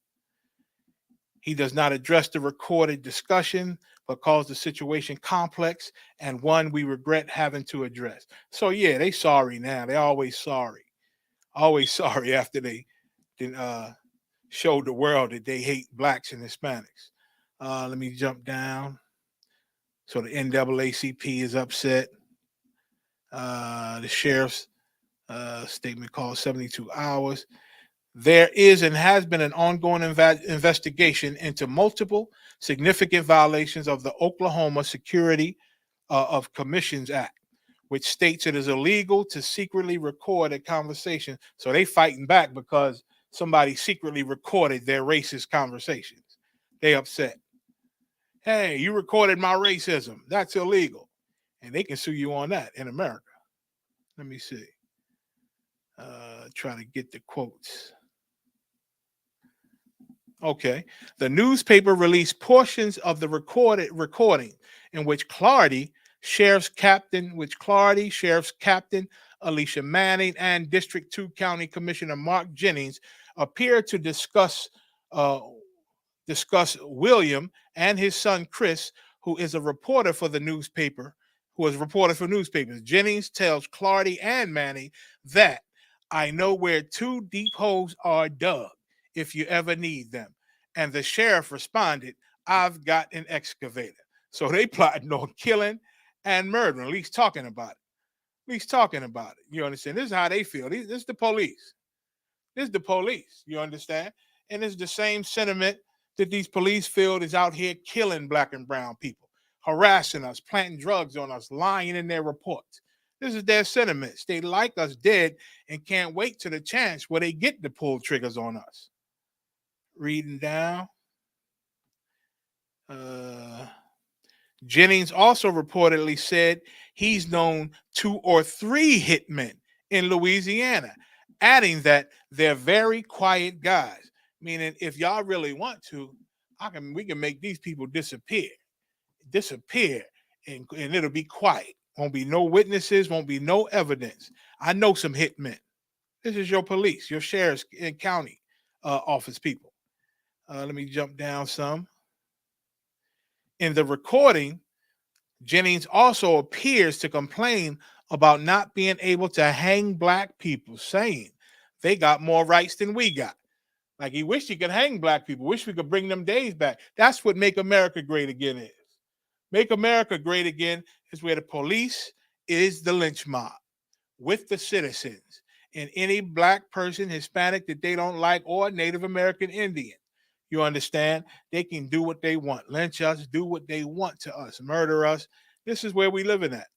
He does not address the recorded discussion, but calls the situation complex and one we regret having to address. So yeah, they sorry now. They're always sorry. Always sorry after they showed the world that they hate blacks and Hispanics. Let me jump down. So the NAACP is upset. The sheriff's statement called 72 hours. There is and has been an ongoing investigation into multiple significant violations of the Oklahoma Security of Commissions Act, which states it is illegal to secretly record a conversation. So they fighting back because somebody secretly recorded their racist conversations. They upset. Hey, you recorded my racism. That's illegal. And they can sue you on that in America. Let me see. Try to get the quotes. Okay. The newspaper released portions of the recording in which Clardy, Sheriff's Captain Alicia Manning, and District 2 County Commissioner Mark Jennings appear to discuss William and his son Chris, who is a reporter for the newspaper, who is a reporter for newspapers. Jennings tells Clardy and Manning that I know where 2 deep holes are dug if you ever need them. And the sheriff responded, I've got an excavator. So they plotting on killing and murdering, at least talking about it. You understand? This is how they feel. This is the police. You understand? And it's the same sentiment that these police feel is out here killing black and brown people, harassing us, planting drugs on us, lying in their reports. This is their sentiments. They like us dead and can't wait to the chance where they get to pull triggers on us. Reading down. Jennings also reportedly said he's known 2 or 3 hitmen in Louisiana, adding that they're very quiet guys. Meaning, if y'all really want to, we can make these people disappear, and it'll be quiet. Won't be no witnesses, won't be no evidence. I know some hitmen. This is your police, your sheriff's and county office people. Let me jump down some. In the recording, Jennings also appears to complain about not being able to hang black people, saying they got more rights than we got. Like he wished he could hang black people, wish we could bring them days back. That's what Make America Great Again is. Make America Great Again is where the police is the lynch mob with the citizens and any black person, Hispanic that they don't like, or Native American Indian. You understand? They can do what they want. Lynch us, do what they want to us, murder us. This is where we living at.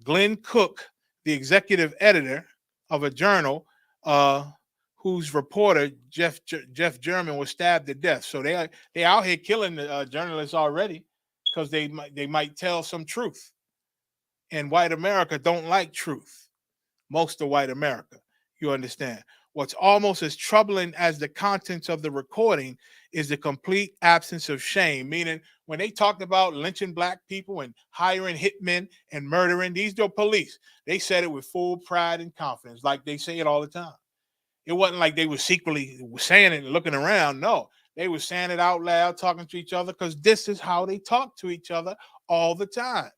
Glenn Cook, the executive editor of a journal, whose reporter, Jeff German, was stabbed to death. So they out here killing the journalists already because they might tell some truth. And white America don't like truth. Most of white America, you understand. What's almost as troubling as the contents of the recording is the complete absence of shame. Meaning, when they talked about lynching black people and hiring hitmen and murdering, these are police. They said it with full pride and confidence, like they say it all the time. It wasn't like they were secretly saying it and looking around. No, they were saying it out loud, talking to each other, because this is how they talk to each other all the time.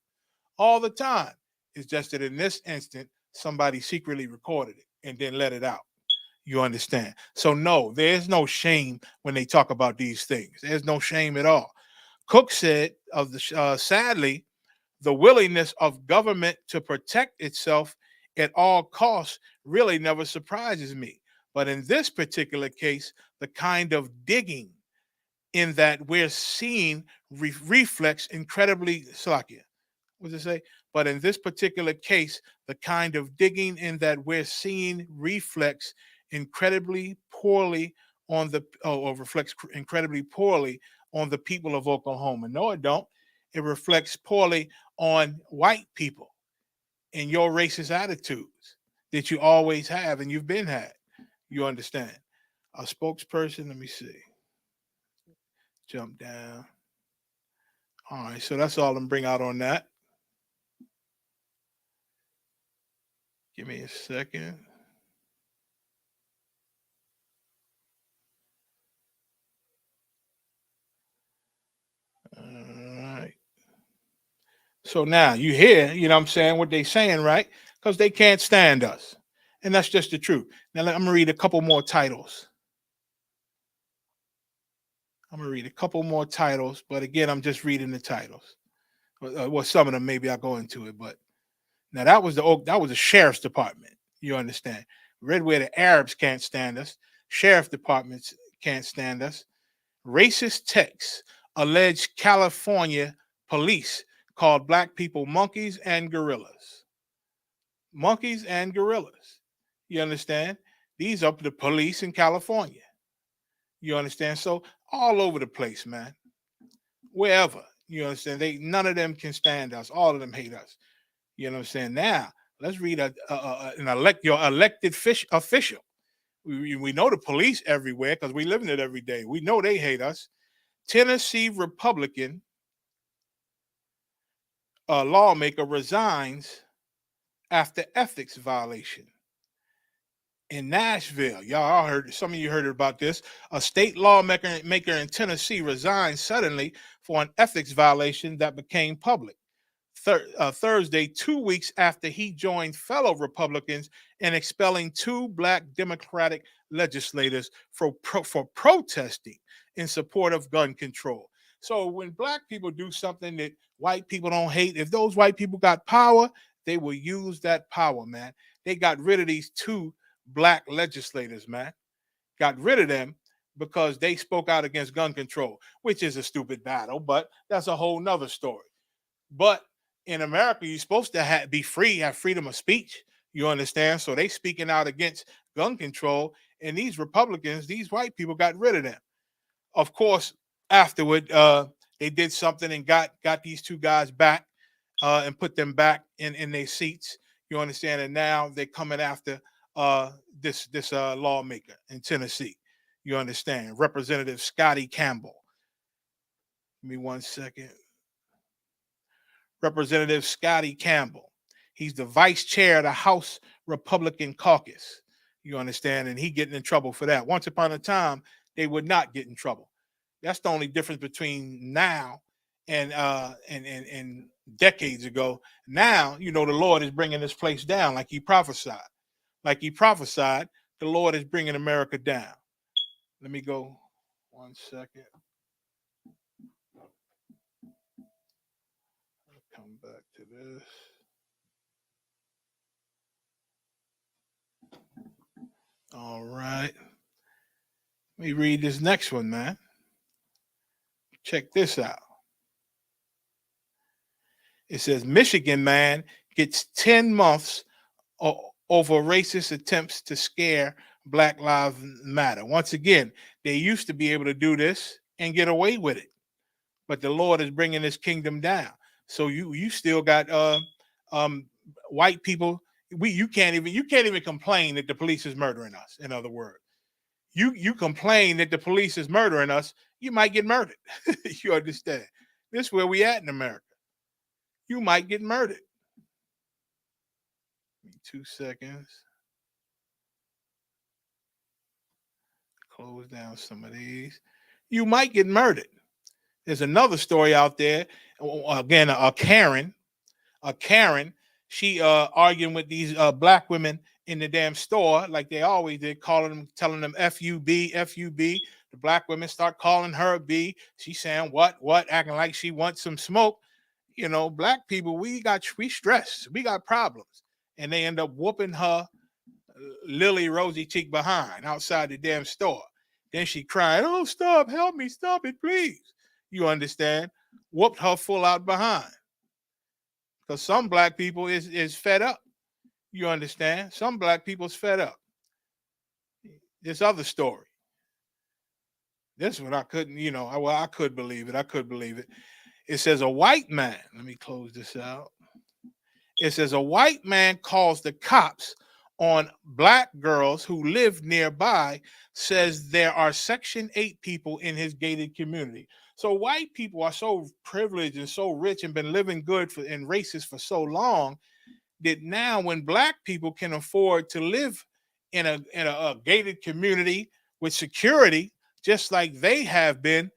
All the time. It's just that in this instant, somebody secretly recorded it and then let it out. You understand? So no, there's no shame when they talk about these things. There's no shame at all. Cook said of the sadly, the willingness of government to protect itself at all costs really never surprises me. But in this particular case, the kind of digging in that we're seeing reflects incredibly Salakia. What does it say? But in this particular case, the kind of digging in that we're seeing reflects incredibly poorly on the or reflects incredibly poorly on the people of Oklahoma. No, it don't. It reflects poorly on white people and your racist attitudes that you always have and you've been had. You understand? A spokesperson, let me see. Jump down. All right, so that's all I'm bring out on that. Give me a second. All right. So now you hear, you know what I'm saying, what they saying, right? Because they can't stand us. And that's just the truth. Now I'm going to read a couple more titles. But again, I'm just reading the titles. Well, some of them maybe I'll go into it, but now that was the sheriff's department. You understand? Read where the Arabs can't stand us. Sheriff departments can't stand us. Racist texts allege California police called black people monkeys and gorillas. Monkeys and gorillas. You understand? These are the police in California. You understand? So all over the place, man. Wherever. You understand? None of them can stand us. All of them hate us. You know what I'm saying? Now, let's read your elected official. We know the police everywhere because we live in it every day. We know they hate us. Tennessee Republican lawmaker resigns after ethics violation. In Nashville, y'all heard, some of you heard about this. A state lawmaker in Tennessee resigned suddenly for an ethics violation that became public. Thursday, 2 weeks after he joined fellow Republicans in expelling two black Democratic legislators for protesting in support of gun control. So when black people do something that white people don't hate, if those white people got power, they will use that power, man. They got rid of these two black legislators, man. Got rid of them because they spoke out against gun control, which is a stupid battle, but that's a whole nother story. But in America, you're supposed to be free, have freedom of speech. You understand? So they speaking out against gun control, and these Republicans, these white people got rid of them. Of course, afterward, they did something and got these two guys back and put them back in their seats. You understand? And now they're coming after this lawmaker in Tennessee. You understand? Representative Scotty Campbell. Give me 1 second. Representative Scotty Campbell. He's the vice chair of the House Republican Caucus. You understand? And he getting in trouble for that. Once upon a time, they would not get in trouble. That's the only difference between now and decades ago. Now, you know, the Lord is bringing this place down like he prophesied. Like he prophesied, the Lord is bringing America down. Let me go 1 second. Come back to this. All right. Let me read this next one, man. Check this out. It says Michigan man gets 10 months over racist attempts to scare Black Lives Matter. Once again, they used to be able to do this and get away with it. But the Lord is bringing his kingdom down. So you still got white people. You can't even complain that the police is murdering us. In other words, you complain that the police is murdering us, you might get murdered. You understand? This is where we at in America. You might get murdered. 2 seconds. Close down some of these. You might get murdered. There's another story out there. Again, a Karen, she arguing with these black women in the damn store like they always did, calling them, telling them FUB, FUB. The black women start calling her a B. She's saying what, acting like she wants some smoke. You know, black people, we stressed, we got problems, and they end up whooping her lily rosy cheek behind outside the damn store. Then she cried, "Oh, stop, help me, stop it, please." You understand? Whooped her full out behind. Because some black people is fed up. You understand? Some black people's fed up. This other story. This one I couldn't, I could believe it. I could believe it. It says a white man, let me close this out. It says a white man calls the cops on black girls who live nearby, says there are Section 8 people in his gated community. So white people are so privileged and so rich and been living good and racist for so long that now when black people can afford to live in a gated community with security, just like they have been,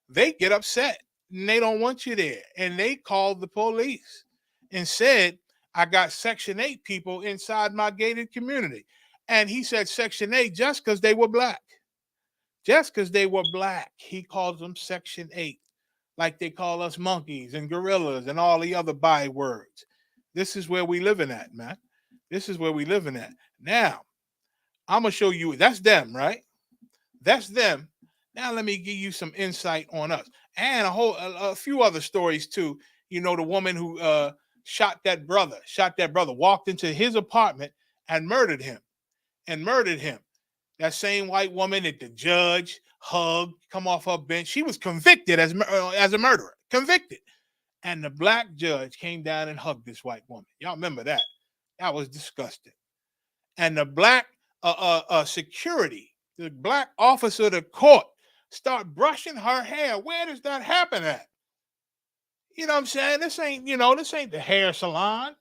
they get upset and they don't want you there. And they called the police and said, I got Section 8 people inside my gated community. And he said Section 8 just because they were black. Just because they were black, he calls them Section 8, like they call us monkeys and gorillas and all the other bywords. This is where we living at, man. This is where we living at. Now, I'm going to show you, that's them, right? That's them. Now let me give you some insight on us. And a few other stories too. You know, the woman who shot that brother, walked into his apartment and murdered him. That same white woman that the judge hugged, come off her bench, she was convicted as a murderer, convicted. And the black judge came down and hugged this white woman. Y'all remember that? That was disgusting. And the black security, the black officer of the court, start brushing her hair. Where does that happen at? You know what I'm saying? This ain't the hair salon.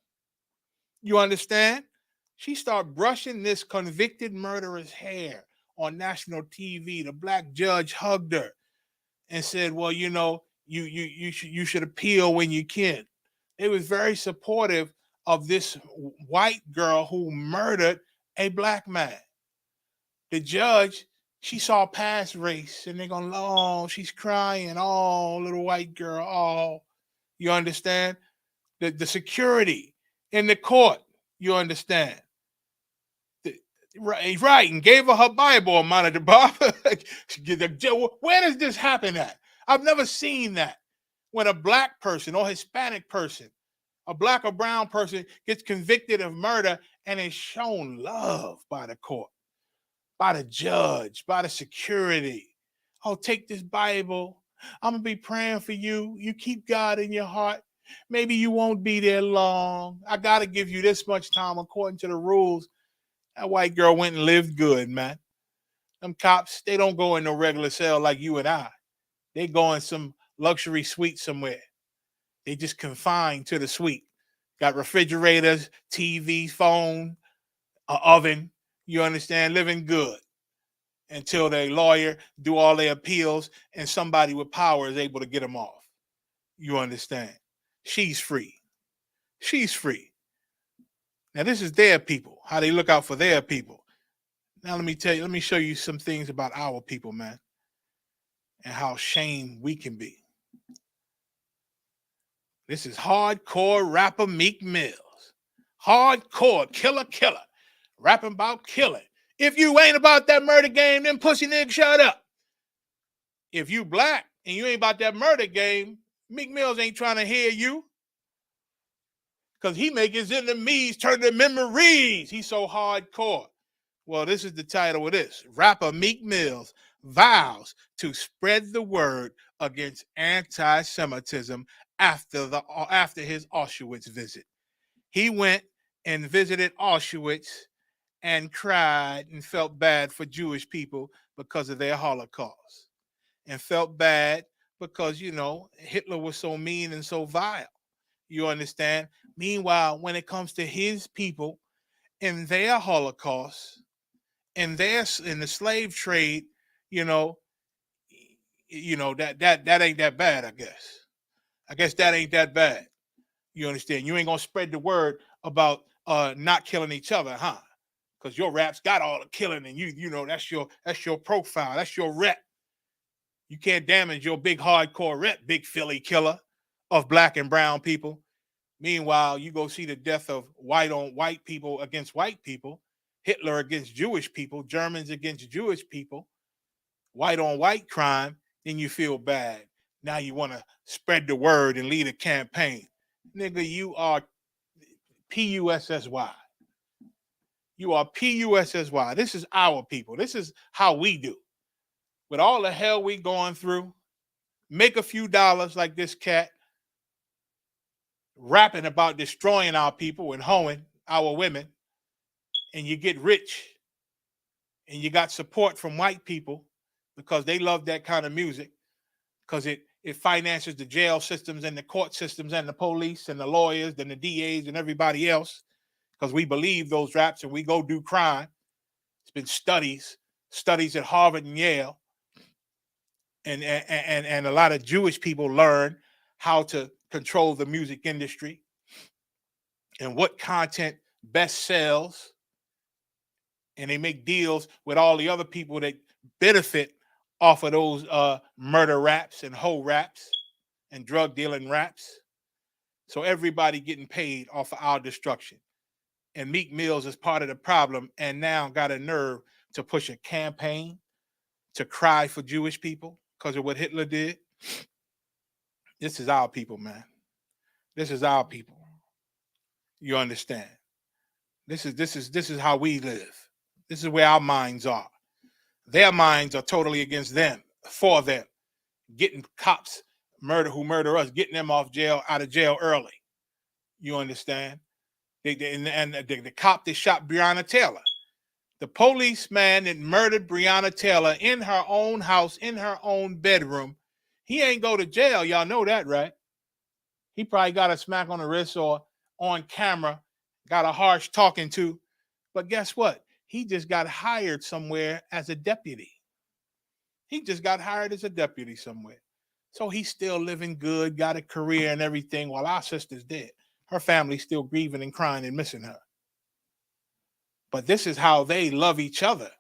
You understand? She started brushing this convicted murderer's hair on national TV. The black judge hugged her and said, well, you should appeal when you can. They was very supportive of this white girl who murdered a black man. The judge, she saw past race and they're going, oh, she's crying. Oh, little white girl. Oh, you understand? The security in the court, you understand? Right, and gave her Bible, Monitor Bob. Where does this happen at? I've never seen that. When a black person or Hispanic person, a black or brown person gets convicted of murder and is shown love by the court, by the judge, by the security. Oh, take this Bible. I'm going to be praying for you. You keep God in your heart. Maybe you won't be there long. I got to give you this much time according to the rules. That white girl went and lived good, man. Them cops, they don't go in no regular cell like you and I. They go in some luxury suite somewhere. They just confined to the suite. Got refrigerators, TV, phone, an oven. You understand? Living good until their lawyer do all their appeals and somebody with power is able to get them off. You understand? She's free. She's free. Now, this is their people, how they look out for their people. Now, let me show you some things about our people, man, and how ashamed we can be. This is hardcore rapper Meek Mills. Hardcore killer, rapping about killing. If you ain't about that murder game, then pussy nigga, shut up. If you black and you ain't about that murder game, Meek Mills ain't trying to hear you. Because he make his enemies turn to memories. He's so hardcore. Well, this is the title of this. Rapper Meek Mills vows to spread the word against anti-Semitism after his Auschwitz visit. He went and visited Auschwitz and cried and felt bad for Jewish people because of their Holocaust. And felt bad because, Hitler was so mean and so vile. You understand? Meanwhile, when it comes to his people in their Holocaust, in the slave trade, you know, that ain't that bad, I guess. I guess that ain't that bad. You understand? You ain't gonna spread the word about not killing each other, huh? Because your raps got all the killing, and you know that's your profile, that's your rep. You can't damage your big hardcore rep, big Philly killer of black and brown people. Meanwhile, you go see the death of white on white people against white people, Hitler against Jewish people, Germans against Jewish people, white on white crime, then you feel bad. Now you want to spread the word and lead a campaign. Nigga, you are PUSSY. You are PUSSY. This is our people. This is how we do. With all the hell we going through, make a few dollars like this cat, rapping about destroying our people and hoeing our women, and you get rich, and you got support from white people because they love that kind of music, because it finances the jail systems and the court systems and the police and the lawyers and the DAs and everybody else, because we believe those raps and we go do crime. It's been studies at Harvard and Yale, and a lot of Jewish people learn how to control the music industry and what content best sells, and they make deals with all the other people that benefit off of those murder raps and hoe raps and drug dealing raps. So everybody getting paid off of our destruction. And Meek Mills is part of the problem, and now got a nerve to push a campaign to cry for Jewish people because of what Hitler did. This is our people, man. This is our people. You understand? This is how we live. This is where our minds are. Their minds are totally against them, for them, getting cops who murder us, getting them out of jail early. You understand? The cop that shot Breonna Taylor, the policeman that murdered Breonna Taylor in her own house, in her own bedroom, he ain't go to jail. Y'all know that, right? He probably got a smack on the wrist or on camera, got a harsh talking to. But guess what? He just got hired somewhere as a deputy. He just got hired as a deputy somewhere. So he's still living good, got a career and everything, while our sister's dead. Her family's still grieving and crying and missing her. But this is how they love each other.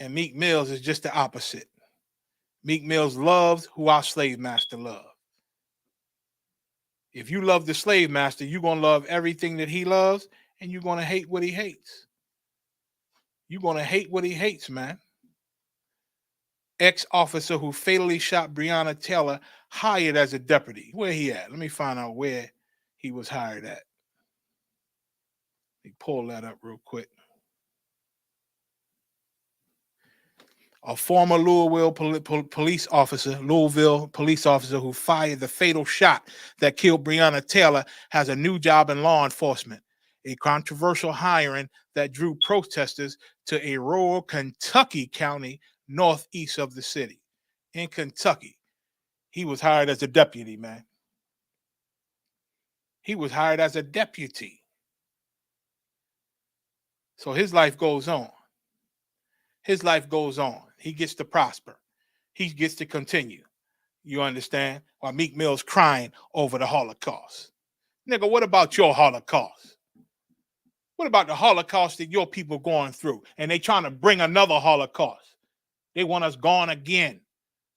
And Meek Mills is just the opposite. Meek Mills loves who our slave master loved. If you love the slave master, you're going to love everything that he loves, and you're going to hate what he hates. You're going to hate what he hates, man. Ex-officer who fatally shot Breonna Taylor, hired as a deputy. Where he at? Let me find out where he was hired at. Let me pull that up real quick. A former Louisville police officer who fired the fatal shot that killed Breonna Taylor has a new job in law enforcement, a controversial hiring that drew protesters to a rural Kentucky county northeast of the city. In Kentucky, he was hired as a deputy, man. He was hired as a deputy. So his life goes on. His life goes on. He gets to prosper. He gets to continue. You understand? While Meek Mill's crying over the Holocaust. Nigga, what about your Holocaust? What about the Holocaust that your people going through? And they trying to bring another Holocaust. They want us gone again.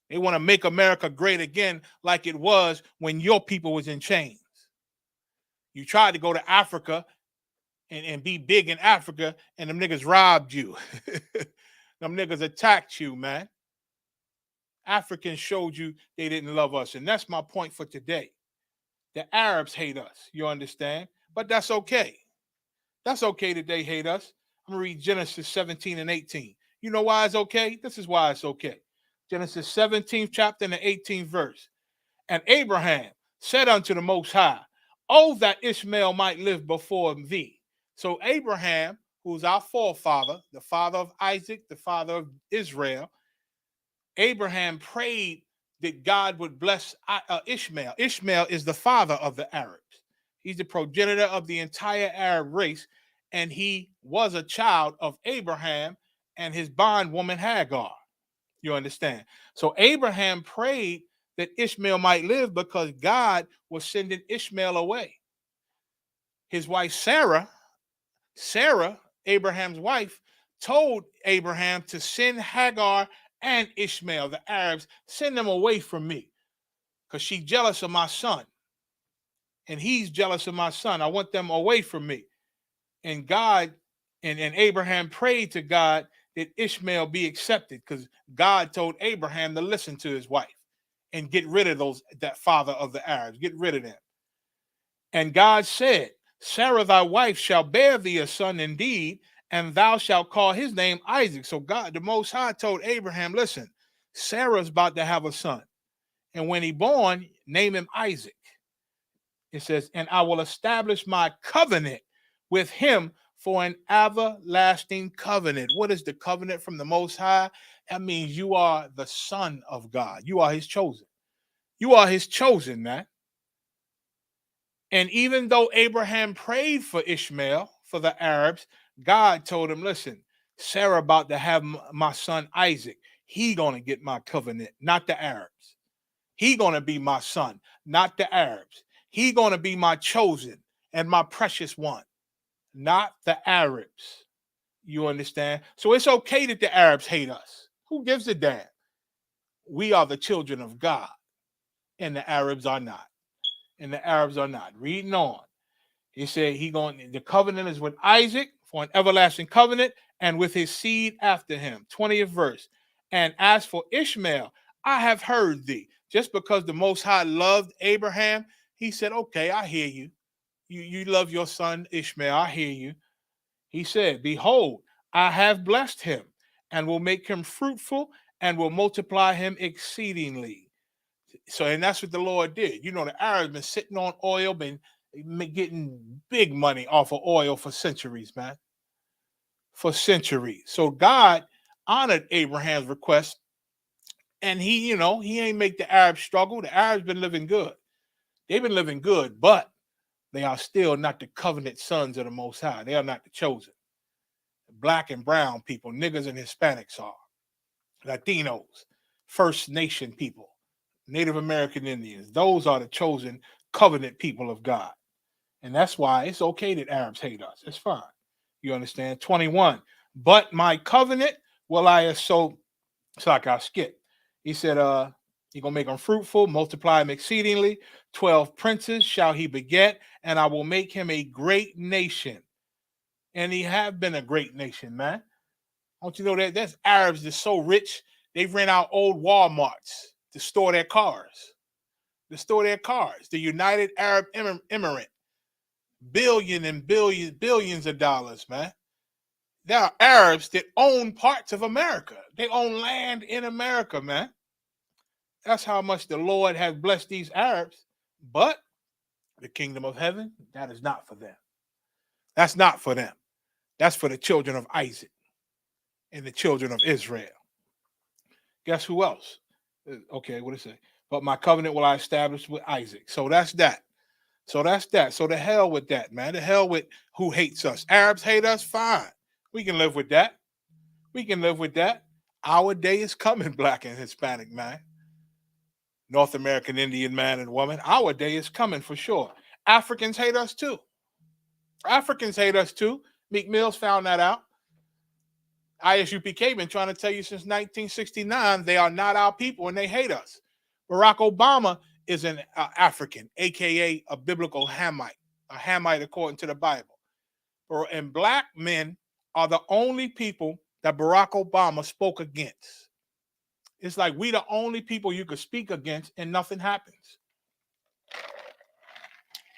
They want to make America great again like it was when your people was in chains. You tried to go to Africa and be big in Africa, and them niggas robbed you. Them niggas attacked you, man. Africans showed you they didn't love us. And that's my point for today. The Arabs hate us, you understand? But that's okay. That's okay that they hate us. I'm going to read Genesis 17 and 18. You know why it's okay? This is why it's okay. Genesis 17th chapter and the 18th verse. And Abraham said unto the Most High, oh, that Ishmael might live before thee. So Abraham, who's our forefather, the father of Isaac, the father of Israel, Abraham prayed that God would bless Ishmael. Ishmael is the father of the Arabs. He's the progenitor of the entire Arab race, and he was a child of Abraham and his bondwoman Hagar. You understand? So Abraham prayed that Ishmael might live because God was sending Ishmael away. His wife Sarah, Abraham's wife, told Abraham to send Hagar and Ishmael, the Arabs, send them away from me because she's jealous of my son. And he's jealous of my son. I want them away from me. And God and Abraham prayed to God that Ishmael be accepted because God told Abraham to listen to his wife and get rid of that father of the Arabs, get rid of them. And God said, Sarah thy wife shall bear thee a son indeed, and thou shalt call his name Isaac. So God, the Most High, told Abraham, listen, Sarah's about to have a son. And when he born, name him Isaac. It says, and I will establish my covenant with him for an everlasting covenant. What is the covenant from the Most High? That means you are the son of God. You are his chosen. You are his chosen, man. And even though Abraham prayed for Ishmael, for the Arabs, God told him, listen, Sarah about to have my son Isaac. He going to get my covenant, not the Arabs. He going to be my son, not the Arabs. He going to be my chosen and my precious one, not the Arabs. You understand? So it's okay that the Arabs hate us. Who gives a damn? We are the children of God, and the Arabs are not. And the Arabs are not. Reading on. He said the covenant is with Isaac for an everlasting covenant and with his seed after him. 20th verse. And as for Ishmael, I have heard thee. Just because the Most High loved Abraham, he said, okay, I hear you. You love your son Ishmael. I hear you. He said, behold, I have blessed him and will make him fruitful and will multiply him exceedingly. So, and that's what the Lord did. You know, the Arabs been sitting on oil, been getting big money off of oil for centuries, man. For centuries. So God honored Abraham's request, and he ain't make the Arabs struggle. The Arabs been living good. They've been living good, but they are still not the covenant sons of the Most High. They are not the chosen. Black and brown people, niggas and Hispanics are. Latinos, First Nation people, Native American Indians. Those are the chosen covenant people of God. And that's why it's okay that Arabs hate us. It's fine. You understand? 21. But my covenant will I so it's like I skip. He said, you're going to make them fruitful, multiply them exceedingly. 12 princes shall he beget, and I will make him a great nation. And he have been a great nation, man. Don't you know that there's Arabs that's so rich, they rent out old Walmarts to store their cars. The United Arab Emirate. Billions of dollars, man. There are Arabs that own parts of America. They own land in America, man. That's how much the Lord has blessed these Arabs. But the kingdom of heaven, that is not for them. That's not for them. That's for the children of Isaac and the children of Israel. Guess who else? Okay, what does it say? But my covenant will I establish with Isaac. So that's that. So the hell with that, man. The hell with who hates us. Arabs hate us, fine. We can live with that. Our day is coming, Black and Hispanic, man. North American Indian man and woman. Our day is coming for sure. Africans hate us too. Meek Mills found that out. ISUPK been trying to tell you since 1969 they are not our people and they hate us. Barack Obama is an African, aka a biblical Hamite, a Hamite according to the Bible. And Black men are the only people that Barack Obama spoke against. It's like we the only people you could speak against and nothing happens.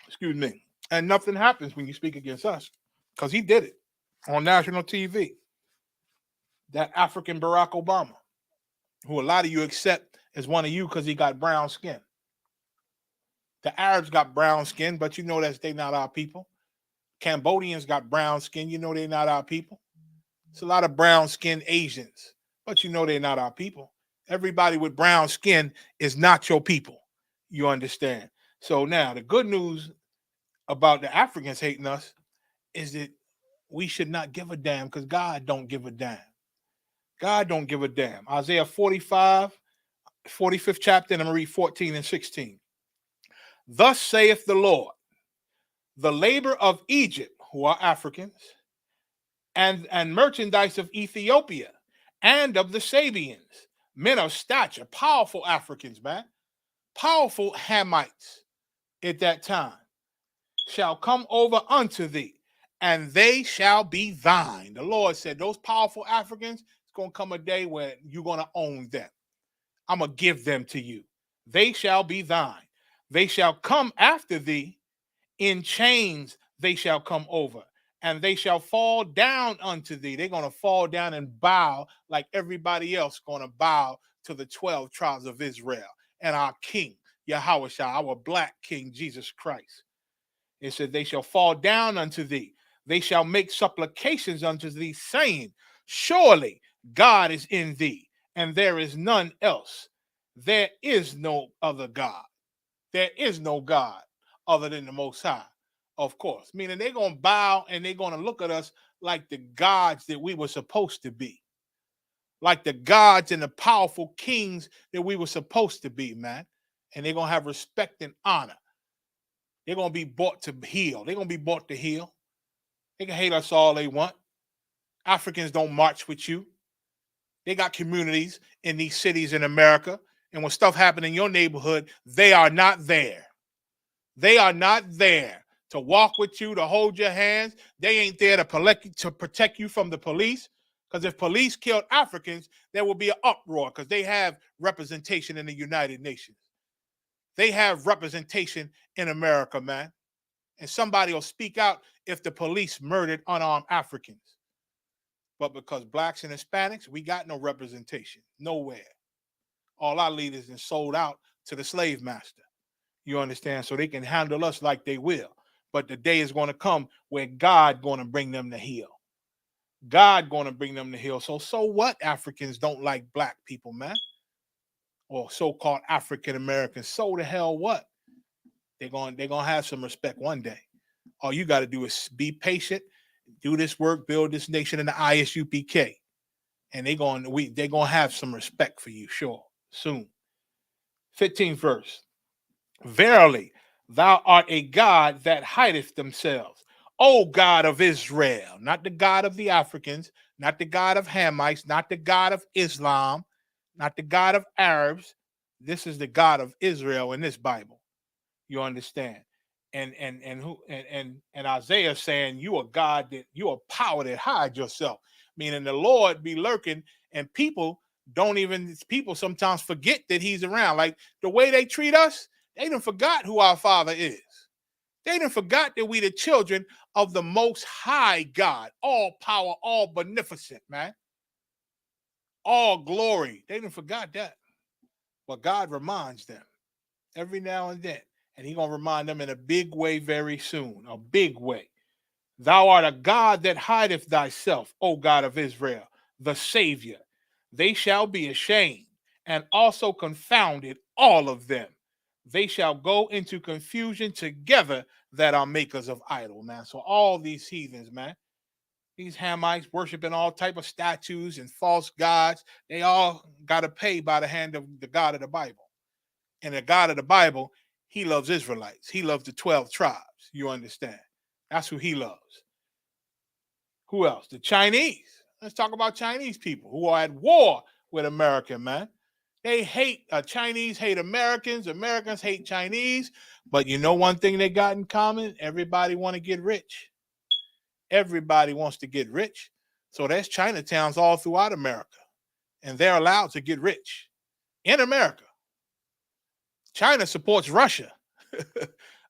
Excuse me. And nothing happens when you speak against us because he did it on national TV. That African Barack Obama, who a lot of you accept as one of you because he got brown skin. The Arabs got brown skin, but you know they not our people. Cambodians got brown skin, you know they're not our people. It's a lot of brown skinned Asians, but you know they're not our people. Everybody with brown skin is not your people. You understand? So now the good news about the Africans hating us is that we should not give a damn because God don't give a damn. God don't give a damn. Isaiah 45, 45th chapter, and I'm going to read 14 and 16. Thus saith the Lord, the labor of Egypt, who are Africans, and merchandise of Ethiopia, and of the Sabians, men of stature, powerful Africans, man, powerful Hamites at that time, shall come over unto thee, and they shall be thine. The Lord said, those powerful Africans, it's going to come a day where you're going to own them. I'm going to give them to you. They shall be thine. They shall come after thee. In chains they shall come over, and they shall fall down unto thee. They're going to fall down and bow like everybody else going to bow to the 12 tribes of Israel and our King, Yahushua, our black King, Jesus Christ. It said, they shall fall down unto thee. They shall make supplications unto thee, saying, surely God is in thee, and there is none else. There is no other God. There is no God other than the Most High, of course. Meaning they're going to bow and they're going to look at us like the gods that we were supposed to be. Like the gods and the powerful kings that we were supposed to be, man. And they're going to have respect and honor. They're going to be brought to heel. They're going to be brought to heel. They can hate us all they want. Africans don't march with you. They got communities in these cities in America. And when stuff happens in your neighborhood, they are not there. They are not there to walk with you, to hold your hands. They ain't there to protect you from the police. Because if police killed Africans, there will be an uproar because they have representation in the United Nations. They have representation in America, man. And somebody will speak out if the police murdered unarmed Africans. But because blacks and Hispanics, we got no representation. Nowhere. All our leaders are sold out to the slave master. You understand? So they can handle us like they will. But the day is going to come where God going to bring them to heel. God going to bring them to heel. So what? Africans don't like black people, man. Or so-called African Americans. So the hell what? They're going to have some respect one day. All you got to do is be patient, do this work, build this nation in the ISUPK. And they're going to have some respect for you, sure, soon. 15th verse. Verily, thou art a God that hideth themselves. O God of Israel, not the God of the Africans, not the God of Hamites, not the God of Islam, not the God of Arabs. This is the God of Israel in this Bible. You understand? And Isaiah saying you are God, that you are power that hide yourself. Meaning the Lord be lurking, and people sometimes forget that he's around. Like the way they treat us, they done forgot who our Father is. They done forgot that we the children of the Most High God, all power, all beneficent, man. All glory. They done forgot that. But God reminds them every now and then. And he's going to remind them in a big way very soon. A big way. Thou art a God that hideth thyself, O God of Israel, the Savior. They shall be ashamed and also confounded, all of them. They shall go into confusion together that are makers of idol, man. So all these heathens, man, these Hamites worshiping all type of statues and false gods, they all got to pay by the hand of the God of the Bible. And the God of the Bible, he loves Israelites. He loves the 12 tribes. You understand? That's who he loves. Who else? The Chinese. Let's talk about Chinese people who are at war with America, man. They hate, Chinese hate Americans. Americans hate Chinese. But you know one thing they got in common? Everybody want to get rich. Everybody wants to get rich. So there's Chinatowns all throughout America. And they're allowed to get rich in America. China supports Russia.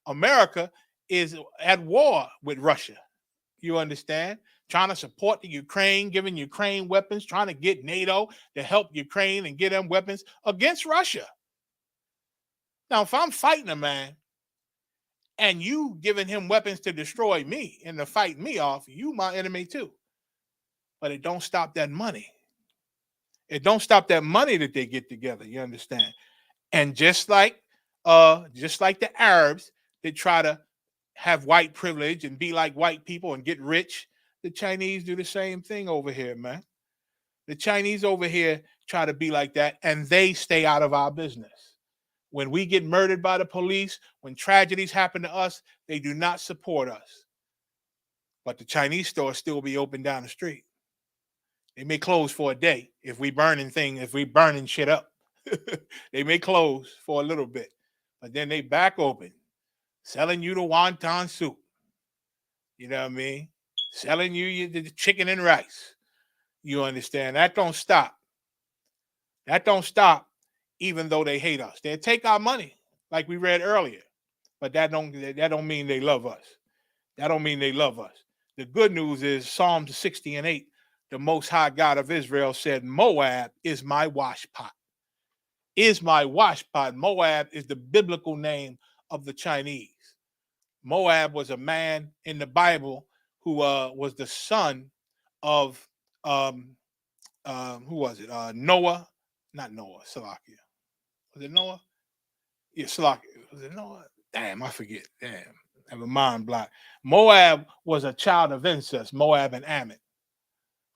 America is at war with Russia. You understand? Trying to support the Ukraine, giving Ukraine weapons, trying to get NATO to help Ukraine and get them weapons against Russia. Now, if I'm fighting a man and you giving him weapons to destroy me and to fight me off, you my enemy too. But it don't stop that money. It don't stop that money that they get together. You understand? And just like the Arabs, they try to have white privilege and be like white people and get rich. The Chinese do the same thing over here, man. The Chinese over here try to be like that, and they stay out of our business. When we get murdered by the police, when tragedies happen to us, they do not support us. But the Chinese stores still be open down the street. They may close for a day if we burning shit up. They may close for a little bit, but then they back open, selling you the wonton soup. You know what I mean? Selling you the chicken and rice. You understand? That don't stop. That don't stop, even though they hate us. They take our money, like we read earlier, but that don't mean they love us. That don't mean they love us. The good news is Psalms 60 and 8, the Most High God of Israel said, Moab is my washpot. Is my washpot. Moab is the biblical name of the Chinese. Moab was a man in the Bible who was the son of who was it? Noah, not Noah, Salakia. Was it Noah? Yeah, Salakia. Was it Noah? Damn, I forget. Damn, I have a mind block. Moab was a child of incest. Moab and Ammon.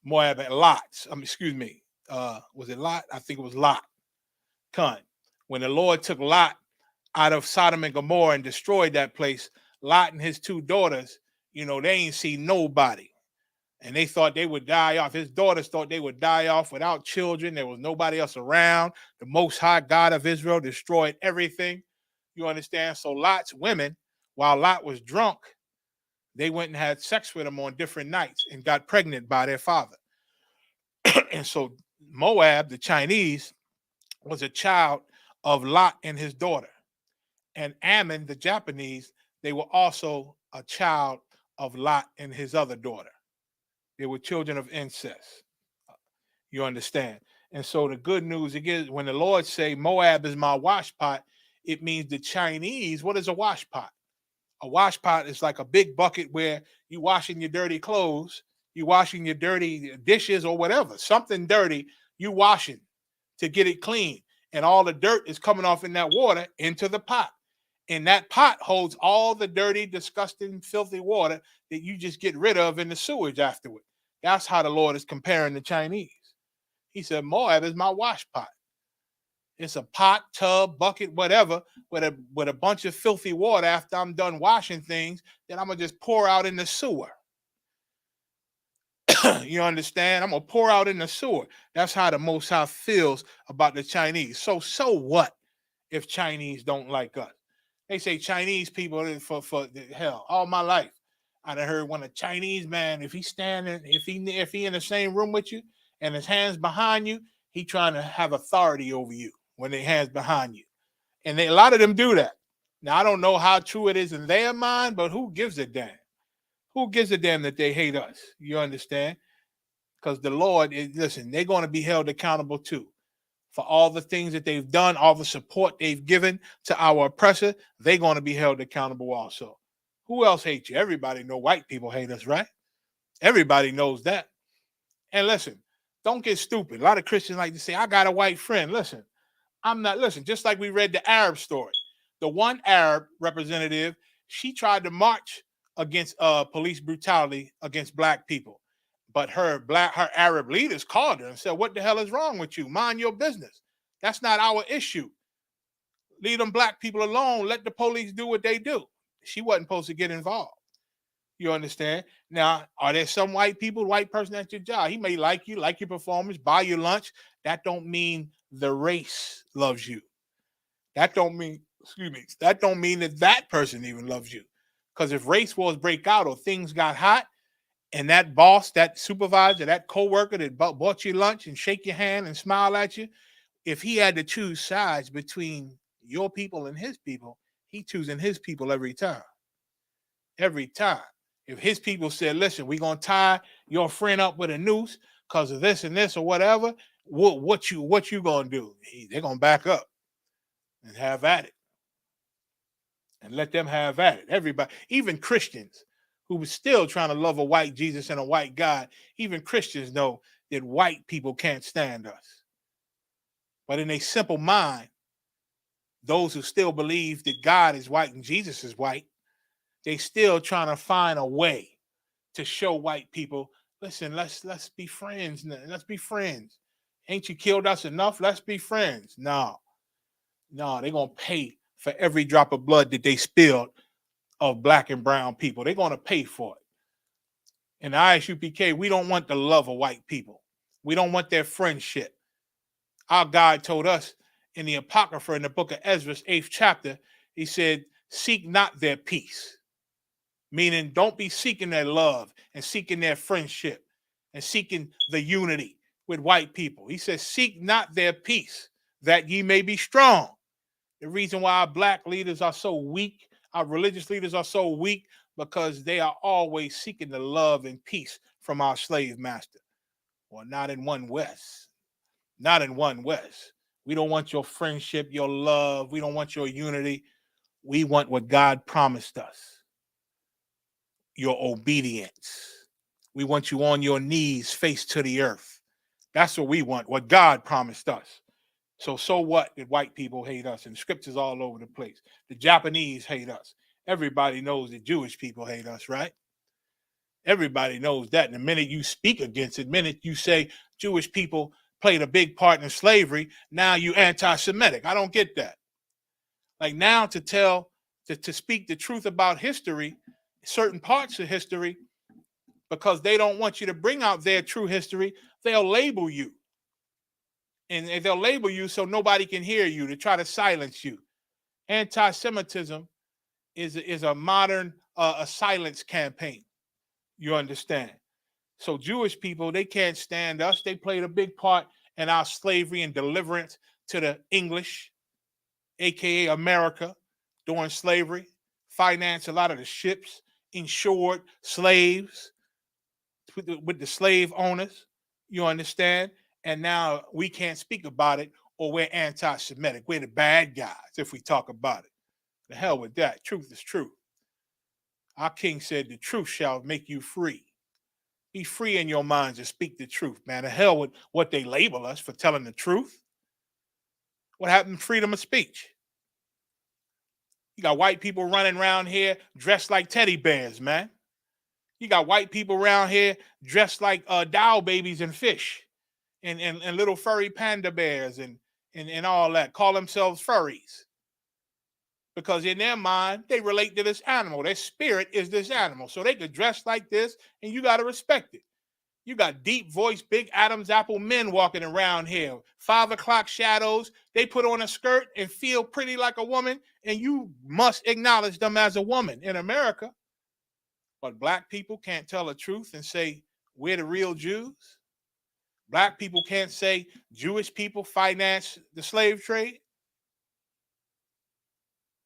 Moab and Lot. Excuse me. Was it Lot? I think it was Lot. When the Lord took Lot out of Sodom and Gomorrah and destroyed that place, Lot and his two daughters, they ain't see nobody. And they thought they would die off. His daughters thought they would die off without children. There was nobody else around. The Most High God of Israel destroyed everything. You understand? So Lot's women, while Lot was drunk, they went and had sex with him on different nights and got pregnant by their father. And so Moab, the Chinese, was a child of Lot and his daughter. And Ammon, the Japanese, they were also a child of Lot and his other daughter. They were children of incest. You understand? And so the good news again, when the Lord say Moab is my washpot, it means the Chinese. What is a washpot? A washpot is like a big bucket where you washing your dirty clothes, you washing your dirty dishes or whatever, something dirty, you washing to get it clean. And all the dirt is coming off in that water into the pot. And that pot holds all the dirty, disgusting, filthy water that you just get rid of in the sewage afterward. That's how the Lord is comparing the Chinese. He said, Moab is my wash pot. It's a pot, tub, bucket, whatever, with a bunch of filthy water after I'm done washing things that I'm going to just pour out in the sewer. You understand? I'm going to pour out in the sewer. That's how the Most High feels about the Chinese. So what if Chinese don't like us? They say Chinese people for hell. All my life, I heard when a Chinese man, if he in the same room with you and his hands behind you, he trying to have authority over you when their hands behind you. And a lot of them do that. Now, I don't know how true it is in their mind, but who gives a damn? Who gives a damn that they hate us? You understand? Because the Lord, listen, they're going to be held accountable too. For all the things that they've done, all the support they've given to our oppressor, they're going to be held accountable also. Who else hates you? Everybody know white people hate us, right? Everybody knows that. And listen, don't get stupid. A lot of Christians like to say, I got a white friend. Listen, just like we read the Arab story. The one Arab representative, she tried to march against police brutality against black people. But her Arab leaders called her and said, what the hell is wrong with you? Mind your business. That's not our issue. Leave them black people alone. Let the police do what they do. She wasn't supposed to get involved. You understand? Now, are there some white person at your job? He may like you, like your performance, buy you lunch. That don't mean the race loves you. That don't mean that person even loves you. Because if race wars break out or things got hot, and that boss, that supervisor, that coworker that bought you lunch and shake your hand and smile at you, if he had to choose sides between your people and his people, he choosing his people every time. Every time. If his people said, listen, we're going to tie your friend up with a noose because of this and this or whatever, what you going to do? They're going to back up and have at it. And let them have at it. Everybody, even Christians, who was still trying to love a white Jesus and a white God, even Christians know that white people can't stand us. But in a simple mind, those who still believe that God is white and Jesus is white, they still trying to find a way to show white people, Listen, let's be friends. Let's be friends. Ain't you killed us enough? Let's be friends. No, they're gonna pay for every drop of blood that they spilled of black and brown people. They're gonna pay for it. In the ISUPK, we don't want the love of white people. We don't want their friendship. Our God told us in the Apocrypha in the book of Ezra, 8th chapter, he said, seek not their peace. Meaning, don't be seeking their love and seeking their friendship and seeking the unity with white people. He says, seek not their peace, that ye may be strong. The reason why our black leaders are so weak, our religious leaders are so weak, because they are always seeking the love and peace from our slave master. Well, not in one West. Not in one West. We don't want your friendship, your love. We don't want your unity. We want what God promised us. Your obedience. We want you on your knees, face to the earth. That's what we want, what God promised us. So what did white people hate us? And scriptures all over the place. The Japanese hate us. Everybody knows that Jewish people hate us, right? Everybody knows that. And the minute you speak against it, the minute you say Jewish people played a big part in slavery, now you anti-Semitic. I don't get that. Like now to speak the truth about history, certain parts of history, because they don't want you to bring out their true history, they'll label you. And they'll label you so nobody can hear you, to try to silence you. Anti-Semitism is a modern a silence campaign. You understand? So Jewish people, they can't stand us. They played a big part in our slavery and deliverance to the English, aka America, during slavery. Financed a lot of the ships, insured slaves with the slave owners. You understand? And now we can't speak about it, or we're anti-Semitic. We're the bad guys if we talk about it. The hell with that. Truth is truth. Our king said the truth shall make you free. Be free in your minds to speak the truth, man. The hell with what they label us for telling the truth. What happened to freedom of speech? You got white people running around here dressed like teddy bears, man. You got white people around here dressed like doll babies and fish and little furry panda bears and all that. Call themselves furries. Because in their mind, they relate to this animal. Their spirit is this animal. So they could dress like this, and you got to respect it. You got deep voice, big Adam's apple men walking around here. 5 o'clock shadows. They put on a skirt and feel pretty like a woman, and you must acknowledge them as a woman in America. But black people can't tell the truth and say, we're the real Jews. Black people can't say Jewish people finance the slave trade.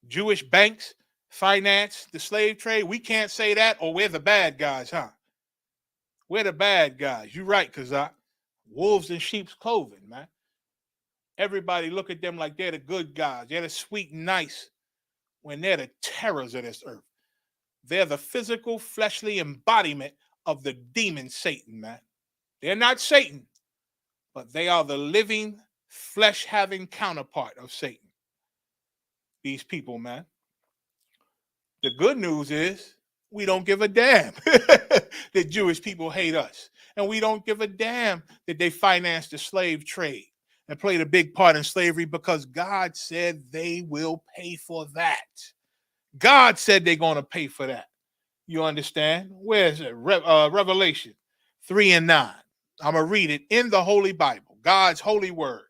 Jewish banks finance the slave trade. We can't say that, or we're the bad guys, huh? We're the bad guys. You're right, Kazak. Wolves in sheep's clothing, man. Everybody look at them like they're the good guys. They're the sweet and nice, when they're the terrors of this earth. They're the physical, fleshly embodiment of the demon Satan, man. They're not Satan, but they are the living, flesh-having counterpart of Satan. These people, man. The good news is we don't give a damn that Jewish people hate us. And we don't give a damn that they financed the slave trade and played a big part in slavery, because God said they will pay for that. God said they're going to pay for that. You understand? Where's it? Revelation 3:9. I'm going to read it in the Holy Bible. God's holy word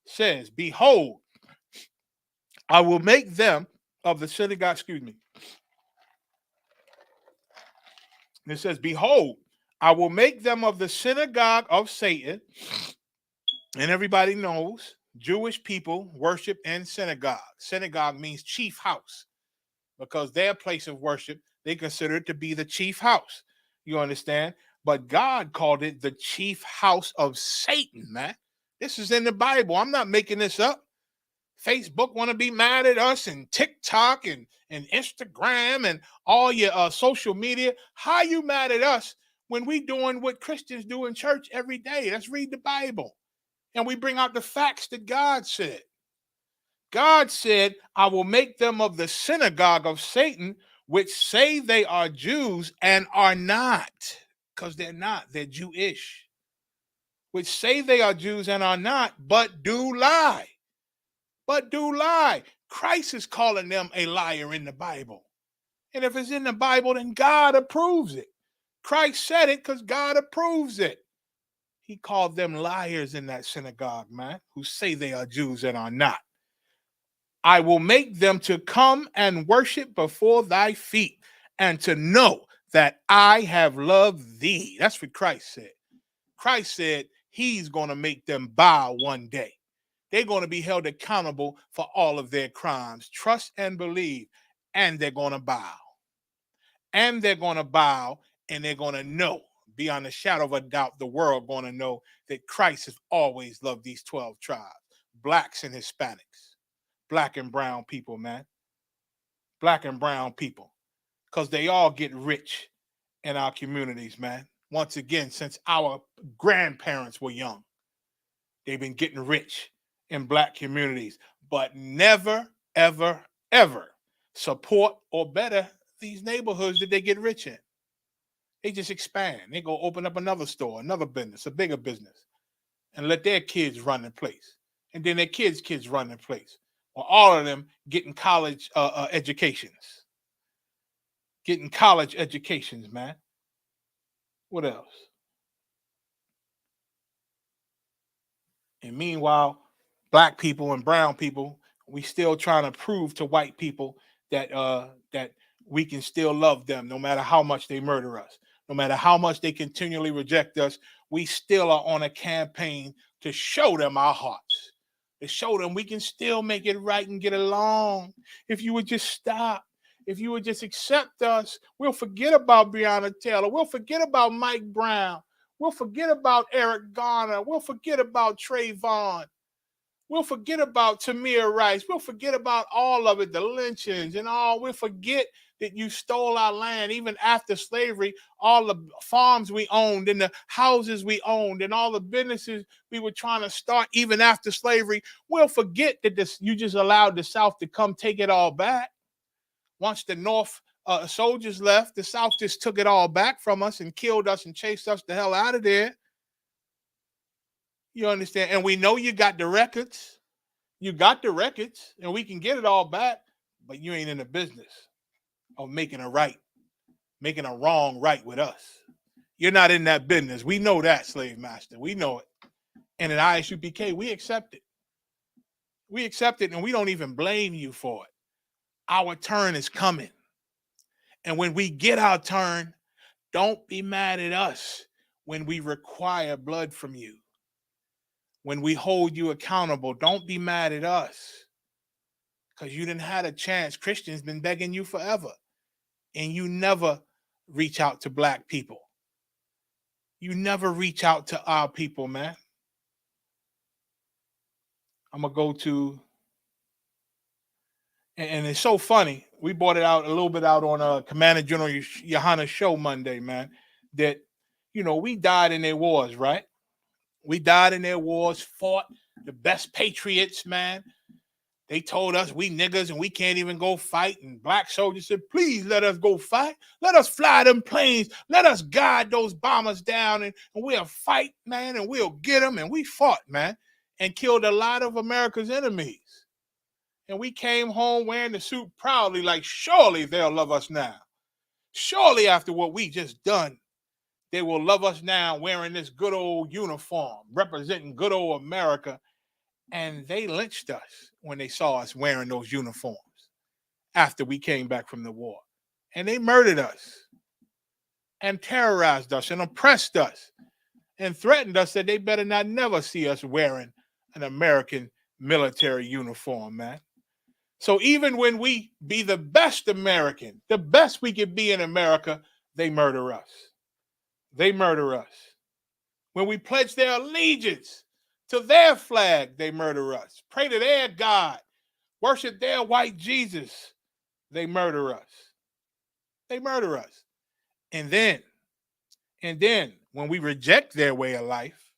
says, behold, I will make them of the synagogue, It says, behold, I will make them of the synagogue of Satan. And everybody knows Jewish people worship in synagogue. Synagogue means chief house, because their place of worship, they consider it to be the chief house. You understand? But God called it the chief house of Satan, man. This is in the Bible. I'm not making this up. Facebook want to be mad at us, and TikTok and Instagram and all your social media. How you mad at us when we doing what Christians do in church every day? Let's read the Bible. And we bring out the facts that God said. God said, I will make them of the synagogue of Satan, which say they are Jews and are not. because they're not. They're Jewish, which say they are Jews and are not, but do lie. But do lie. Christ is calling them a liar in the Bible. And if it's in the Bible, then God approves it. Christ said it because God approves it. He called them liars in that synagogue, man, who say they are Jews and are not. I will make them to come and worship before thy feet and to know that I have loved thee. That's what Christ said. Christ said he's going to make them bow one day. They're going to be held accountable for all of their crimes. Trust and believe, and they're going to bow. And they're going to bow, and they're going to know, beyond a shadow of a doubt, the world going to know that Christ has always loved these 12 tribes, blacks and Hispanics, black and brown people, man. Black and brown people, because they all get rich in our communities, man. Once again, since our grandparents were young, they've been getting rich in black communities, but never, ever, ever support or better these neighborhoods that they get rich in. They just expand. They go open up another store, another business, a bigger business, and let their kids run the place. And then their kids' run the place. Or all of them getting college educations. Getting college educations, man. What else? And meanwhile, black people and brown people, we still trying to prove to white people that that we can still love them no matter how much they murder us, no matter how much they continually reject us. We still are on a campaign to show them our hearts, to show them we can still make it right and get along. If you would just stop, if you would just accept us, we'll forget about Breonna Taylor. We'll forget about Mike Brown. We'll forget about Eric Garner. We'll forget about Trayvon. We'll forget about Tamir Rice. We'll forget about all of it, the lynchings and all. We'll forget that you stole our land even after slavery, all the farms we owned and the houses we owned and all the businesses we were trying to start even after slavery. We'll forget that you just allowed the South to come take it all back. Once the North soldiers left, the South just took it all back from us and killed us and chased us the hell out of there. You understand? And we know you got the records. You got the records, and we can get it all back, but you ain't in the business of making a right, making a wrong right with us. You're not in that business. We know that, slave master. We know it. And at ISUPK, we accept it. We accept it, and we don't even blame you for it. Our turn is coming. And when we get our turn, don't be mad at us when we require blood from you. When we hold you accountable, don't be mad at us because you didn't have a chance. Christians been begging you forever, and you never reach out to black people. You never reach out to our people, man. I'm going to go to, and it's so funny. We brought it out a little bit out on Commander General Yohana's show Monday, man, that, you know, we died in their wars, right? We died in their wars, fought the best patriots, man. They told us we niggas and we can't even go fight. And black soldiers said, please let us go fight. Let us fly them planes. Let us guide those bombers down and we'll fight, man, and we'll get them. And we fought, man, and killed a lot of America's enemies. And we came home wearing the suit proudly, like surely they'll love us now. Surely after what we just done, they will love us now wearing this good old uniform, representing good old America. And they lynched us when they saw us wearing those uniforms after we came back from the war. And they murdered us and terrorized us and oppressed us and threatened us that they better not never see us wearing an American military uniform, man. So even when we be the best American, the best we could be in America, they murder us. They murder us. When we pledge their allegiance to their flag, they murder us. Pray to their God. Worship their white Jesus. They murder us. They murder us. And then, when we reject their way of life,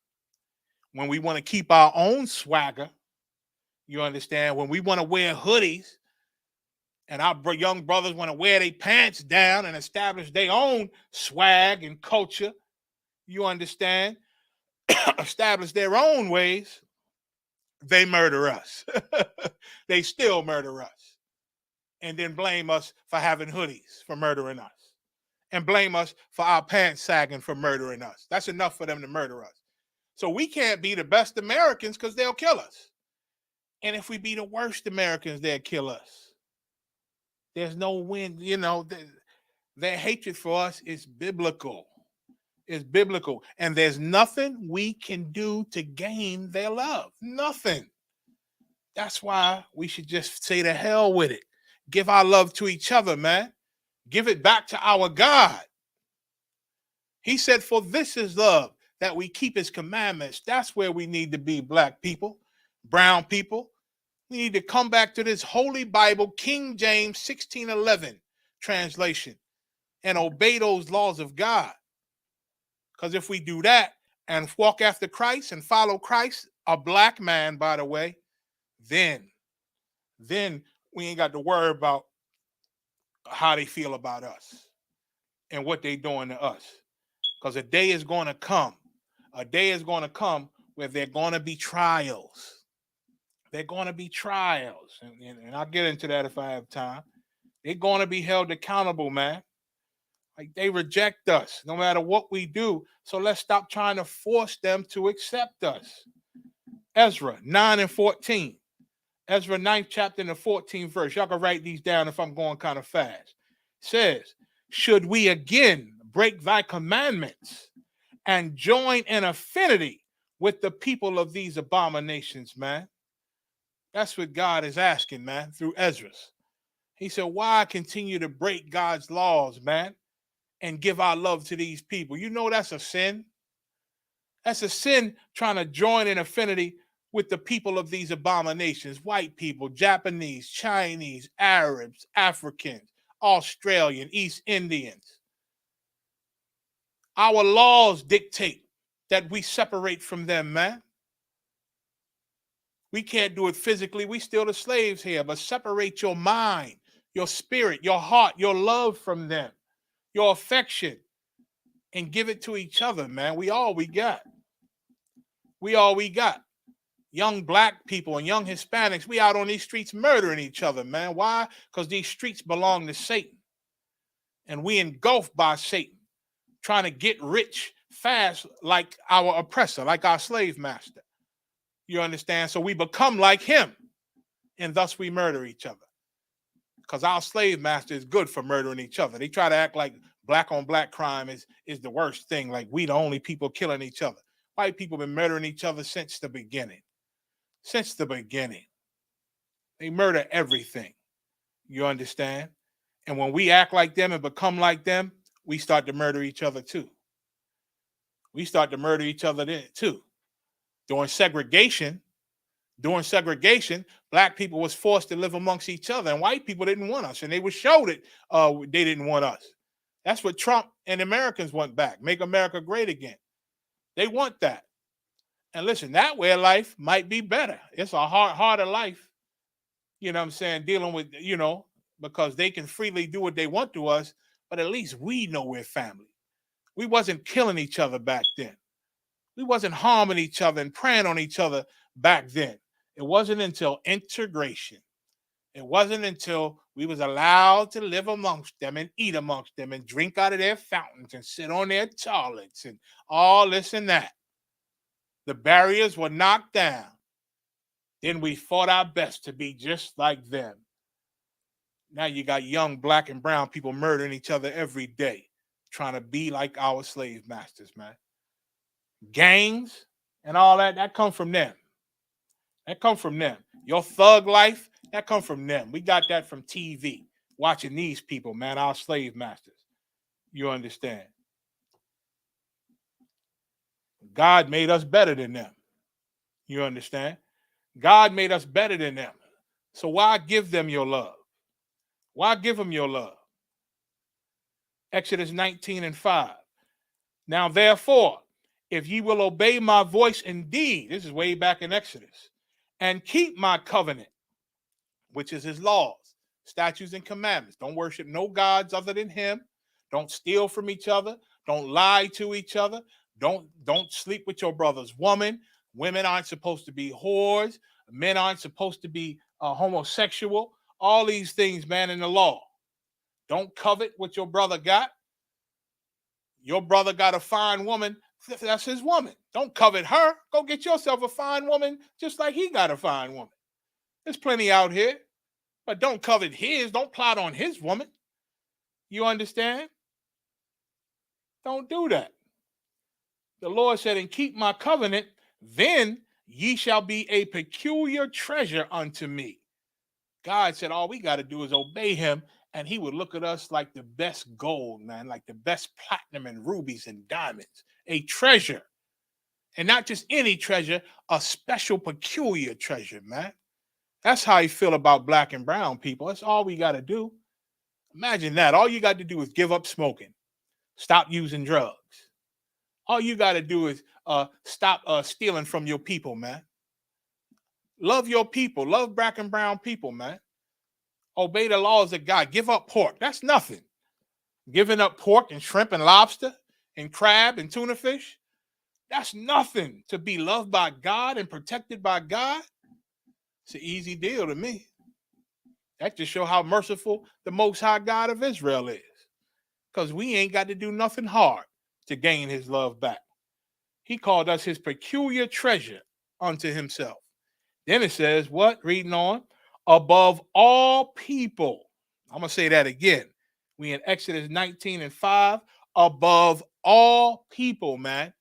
when we want to keep our own swagger, you understand, when we want to wear hoodies and our young brothers want to wear their pants down and establish their own swag and culture you understand, establish their own ways, they murder us. They still murder us. And then blame us for having hoodies, for murdering us. And blame us for our pants sagging for murdering us. That's enough for them to murder us. So we can't be the best Americans because they'll kill us. And if we be the worst Americans, they'll kill us. There's no win. You know, their hatred for us is biblical. It's biblical. And there's nothing we can do to gain their love. Nothing. That's why we should just say to hell with it. Give our love to each other, man. Give it back to our God. He said, for this is love, that we keep his commandments. That's where we need to be, black people, brown people. We need to come back to this holy Bible, King James 1611 translation, and obey those laws of God. Because if we do that and walk after Christ and follow Christ, a black man, by the way, then we ain't got to worry about how they feel about us and what they doing to us. Because a day is going to come. A day is going to come where there are going to be trials. They're going to be trials. And I'll get into that if I have time. They're going to be held accountable, man. Like, they reject us no matter what we do. So let's stop trying to force them to accept us. Ezra 9 and 14. Ezra 9th chapter and the 14th verse. Y'all can write these down if I'm going kind of fast. Says, should we again break thy commandments and join in affinity with the people of these abominations, man? That's what God is asking, man, through Ezra. He said, why continue to break God's laws, man, and give our love to these people? You know that's a sin. That's a sin, trying to join in affinity with the people of these abominations. White people, Japanese, Chinese, Arabs, Africans, Australian, East Indians. Our laws dictate that we separate from them, man. We can't do it physically. We still the slaves here, but separate your mind, your spirit, your heart, your love from them, your affection, and give it to each other, man. We all we got. We all we got. Young black people and young Hispanics, we out on these streets murdering each other, man. Why? Because these streets belong to Satan. And we engulfed by Satan, trying to get rich fast like our oppressor, like our slave master. You understand? So we become like him, and thus we murder each other. Because our slave master is good for murdering each other. They try to act like black on black crime is the worst thing, like we the only people killing each other. White people been murdering each other since the beginning. Since the beginning. They murder everything. You understand? And when we act like them and become like them, we start to murder each other too. We start to murder each other then too. During segregation, black people was forced to live amongst each other, and white people didn't want us, and they were showed it. They didn't want us. That's what Trump and Americans want back. Make America great again. They want that. And listen, that way of life might be better. It's a harder life, you know what I'm saying, dealing with, because they can freely do what they want to us, but at least we know we're family. We wasn't killing each other back then. We wasn't harming each other and preying on each other back then. It wasn't until integration. It wasn't until we was allowed to live amongst them and eat amongst them and drink out of their fountains and sit on their toilets and all this and that. The barriers were knocked down. Then we fought our best to be just like them. Now you got young black and brown people murdering each other every day, trying to be like our slave masters, man. Gangs and all that come from them. That come from them. Your thug life, that come from them. We got that from TV, watching these people, man, our slave masters. You understand? God made us better than them. You understand? God made us better than them. So why give them your love? Why give them your love? Exodus 19 and 5. Now, therefore, if ye will obey my voice indeed, this is way back in Exodus, and keep my covenant, which is his laws, statutes, and commandments. Don't worship no gods other than him. Don't steal from each other. Don't lie to each other. Don't sleep with your brother's woman. Women aren't supposed to be whores. Men aren't supposed to be homosexual. All these things, man, in the law. Don't covet what your brother got. Your brother got a fine woman. That's his woman. Don't covet her. Go get yourself a fine woman just like he got a fine woman. There's plenty out here. But don't covet his. Don't plot on his woman. You understand? Don't do that. The Lord said, and keep my covenant, then ye shall be a peculiar treasure unto me. God said, all we got to do is obey him, and he would look at us like the best gold, man, like the best platinum and rubies and diamonds, a treasure. And not just any treasure, a special, peculiar treasure, man. That's how you feel about black and brown people. That's all we got to do. Imagine that. All you got to do is give up smoking, stop using drugs. All you got to do is stop stealing from your people, man. Love your people. Love black and brown people, man. Obey the laws of God. Give up pork. That's nothing. Giving up pork and shrimp and lobster and crab and tuna fish, that's nothing to be loved by God and protected by God. It's an easy deal to me. That just shows how merciful the Most High God of Israel is. Because we ain't got to do nothing hard to gain his love back. He called us his peculiar treasure unto himself. Then it says, what? Reading on. Above all people. I'm going to say that again. We in Exodus 19:5. Above all people, man.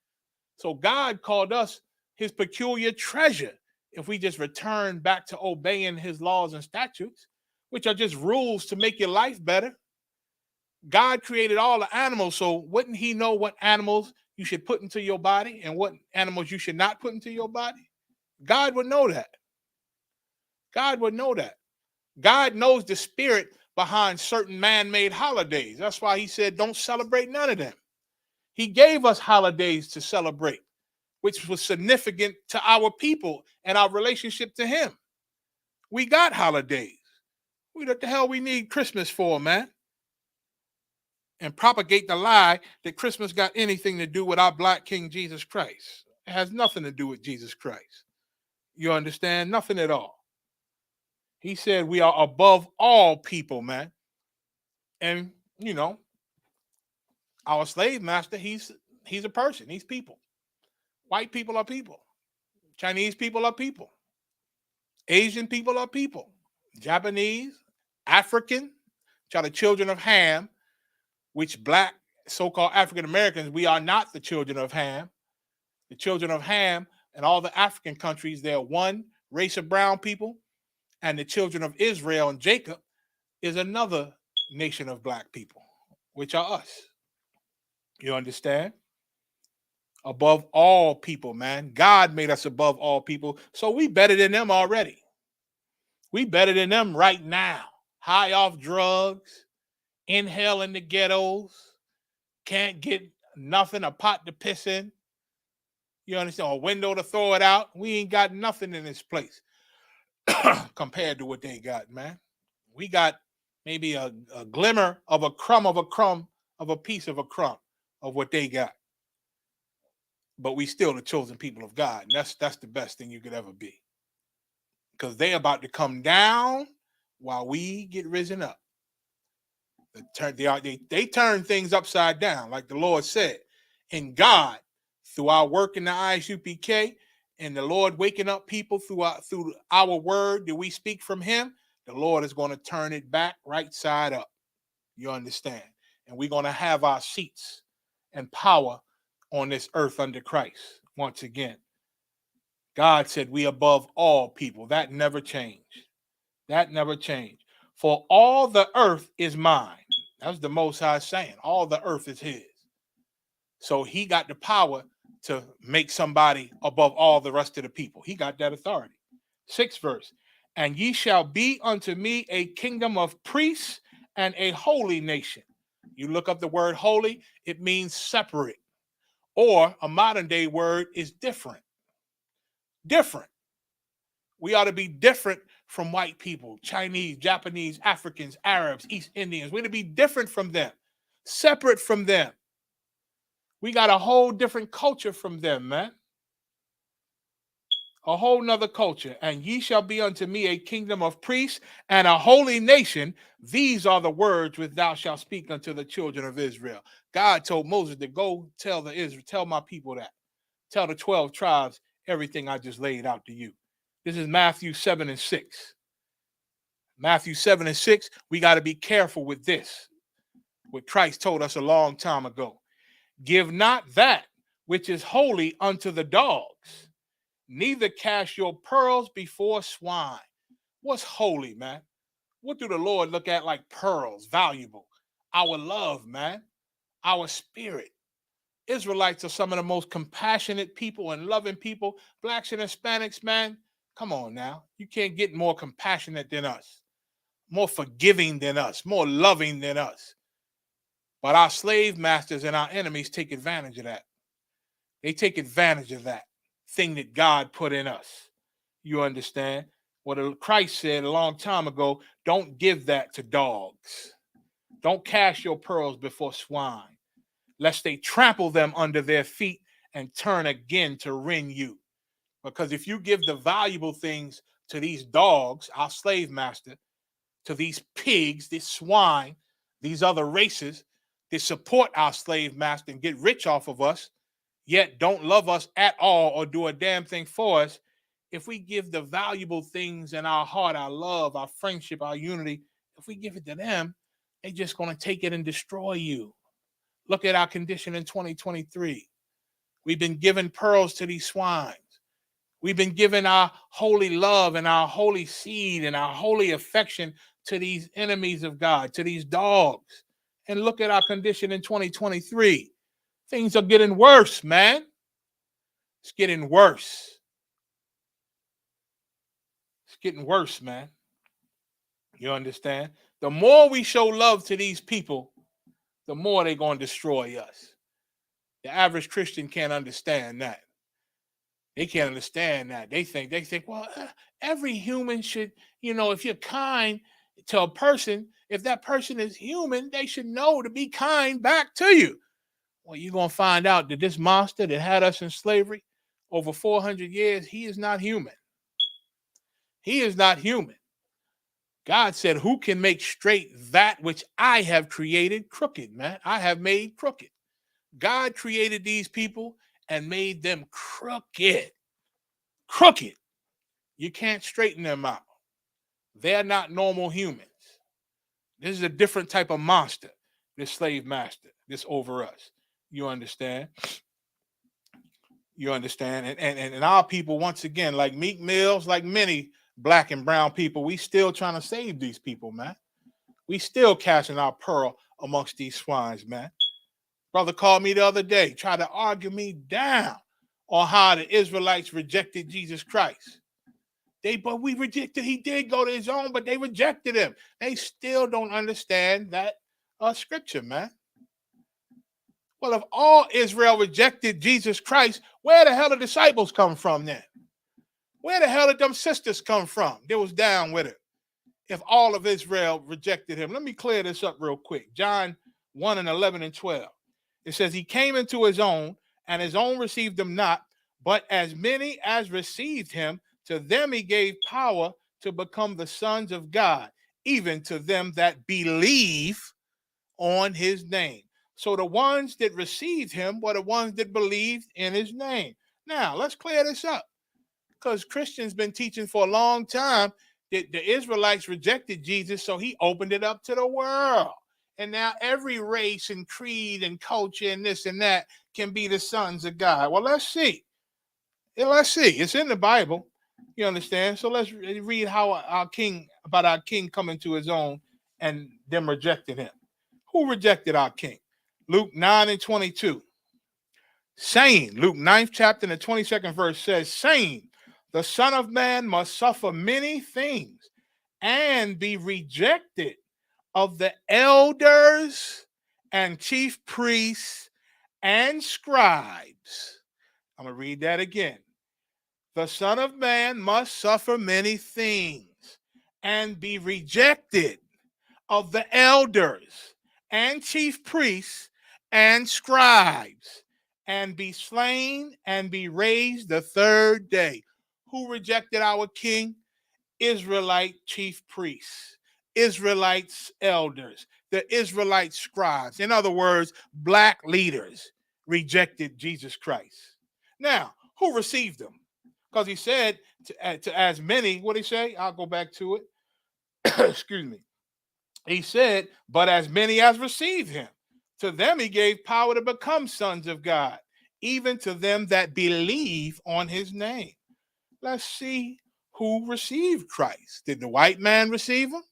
So God called us his peculiar treasure if we just return back to obeying his laws and statutes, which are just rules to make your life better. God created all the animals, so wouldn't he know what animals you should put into your body and what animals you should not put into your body? God would know that. God would know that. God knows the spirit behind certain man-made holidays. That's why he said, don't celebrate none of them. He gave us holidays to celebrate, which was significant to our people and our relationship to him. We got holidays. What the hell we need Christmas for, man? And propagate the lie that Christmas got anything to do with our black King Jesus Christ. It has nothing to do with Jesus Christ. You understand? Nothing at all. He said we are above all people, man. And, you know, our slave master, he's a person. He's people. White people are people. Chinese people are people. Asian people are people. Japanese, African, which are the children of Ham, which black so-called African Americans, we are not the children of Ham. The children of Ham and all the African countries, they're one race of brown people, and the children of Israel and Jacob is another nation of black people, which are us. You understand? Above all people, man. God made us above all people, so we better than them already. We better than them right now. High off drugs, in hell in the ghettos, can't get nothing, a pot to piss in. You understand? A window to throw it out. We ain't got nothing in this place compared to what they got, man. We got maybe a glimmer of a crumb of a crumb of a piece of a crumb of what they got. But we still the chosen people of God. And that's the best thing you could ever be. Because they about to come down while we get risen up. They turn things upside down, like the Lord said. And God, through our work in the ISUPK, and the Lord waking up people through our word that we speak from him, the Lord is going to turn it back right side up. You understand? And we're going to have our seats and power on this earth under Christ once again. God said we above all people. That never changed. That never changed. For all the earth is mine. That's the Most High saying. All the earth is his. So he got the power to make somebody above all the rest of the people. He got that authority. 6th verse. And ye shall be unto me a kingdom of priests and a holy nation. You look up the word holy, it means separate. Or a modern day word is different. Different. We ought to be different from white people, Chinese, Japanese, Africans, Arabs, East Indians. We're to be different from them, separate from them. We got a whole different culture from them, man. A whole nother culture. And ye shall be unto me a kingdom of priests and a holy nation. These are the words which thou shalt speak unto the children of Israel. God told Moses to go tell my people that. Tell the 12 tribes everything I just laid out to you. This is Matthew 7 and 6. Matthew 7 and 6, we got to be careful with this. What Christ told us a long time ago. Give not that which is holy unto the dogs, neither cast your pearls before swine. What's holy, man? What do the Lord look at like pearls, valuable? Our love, man. Our spirit. Israelites are some of the most compassionate people and loving people. Blacks and Hispanics, man. Come on now. You can't get more compassionate than us. More forgiving than us. More loving than us. But our slave masters and our enemies take advantage of that. They take advantage of that thing that God put in us. You understand? What Christ said a long time ago, don't give that to dogs. Don't cast your pearls before swine, lest they trample them under their feet and turn again to rend you. Because if you give the valuable things to these dogs, our slave master, to these pigs, this swine, these other races that support our slave master and get rich off of us, yet don't love us at all or do a damn thing for us, if we give the valuable things in our heart, our love, our friendship, our unity, if we give it to them, they're just going to take it and destroy you. Look at our condition in 2023. We've been giving pearls to these swines. We've been giving our holy love and our holy seed and our holy affection to these enemies of God, to these dogs. And look at our condition in 2023. Things are getting worse, man. It's getting worse. It's getting worse, man. You understand? The more we show love to these people, the more they're going to destroy us. The average Christian can't understand that. They can't understand that. They think, well, every human should, if you're kind to a person, if that person is human, they should know to be kind back to you. Well, you're going to find out that this monster that had us in slavery over 400 years, he is not human. He is not human. God said, who can make straight that which I have created crooked, man? I have made crooked. God created these people and made them crooked. Crooked. You can't straighten them out. They're not normal humans. This is a different type of monster, this slave master, this over us. You understand? You understand? And our people, once again, like Meek Mills, like many black and brown people, we still trying to save these people, man. We still casting our pearl amongst these swines, man. Brother called me the other day, tried to argue me down on how the Israelites rejected Jesus Christ. But we rejected, he did go to his own, but they rejected him. They still don't understand that scripture, man. Well, if all Israel rejected Jesus Christ, where the hell the disciples come from then? Where the hell did them sisters come from? They was down with it. If all of Israel rejected him. Let me clear this up real quick. John 1 and 11 and 12. It says, he came into his own, and his own received him not. But as many as received him, to them he gave power to become the sons of God, even to them that believe on his name. So the ones that received him were the ones that believed in his name. Now, let's clear this up. Because Christians been teaching for a long time that the Israelites rejected Jesus, so he opened it up to the world. And now every race and creed and culture and this and that can be the sons of God. Well, let's see. Let's see. It's in the Bible. You understand? So let's read how our king coming to his own and them rejected him. Who rejected our king? Luke 9 and 22. Saying, Luke 9th chapter and the 22nd verse says, saying, the Son of Man must suffer many things and be rejected of the elders and chief priests and scribes. I'm going to read that again. The Son of Man must suffer many things and be rejected of the elders and chief priests and scribes and be slain and be raised the third day. Who rejected our king? Israelite chief priests, Israelites elders, the Israelite scribes. In other words, black leaders rejected Jesus Christ. Now, who received him? Because he said to as many, what did he say? I'll go back to it. Excuse me. He said, but as many as received him, to them he gave power to become sons of God, even to them that believe on his name. Let's see who received Christ. Did the white man receive him?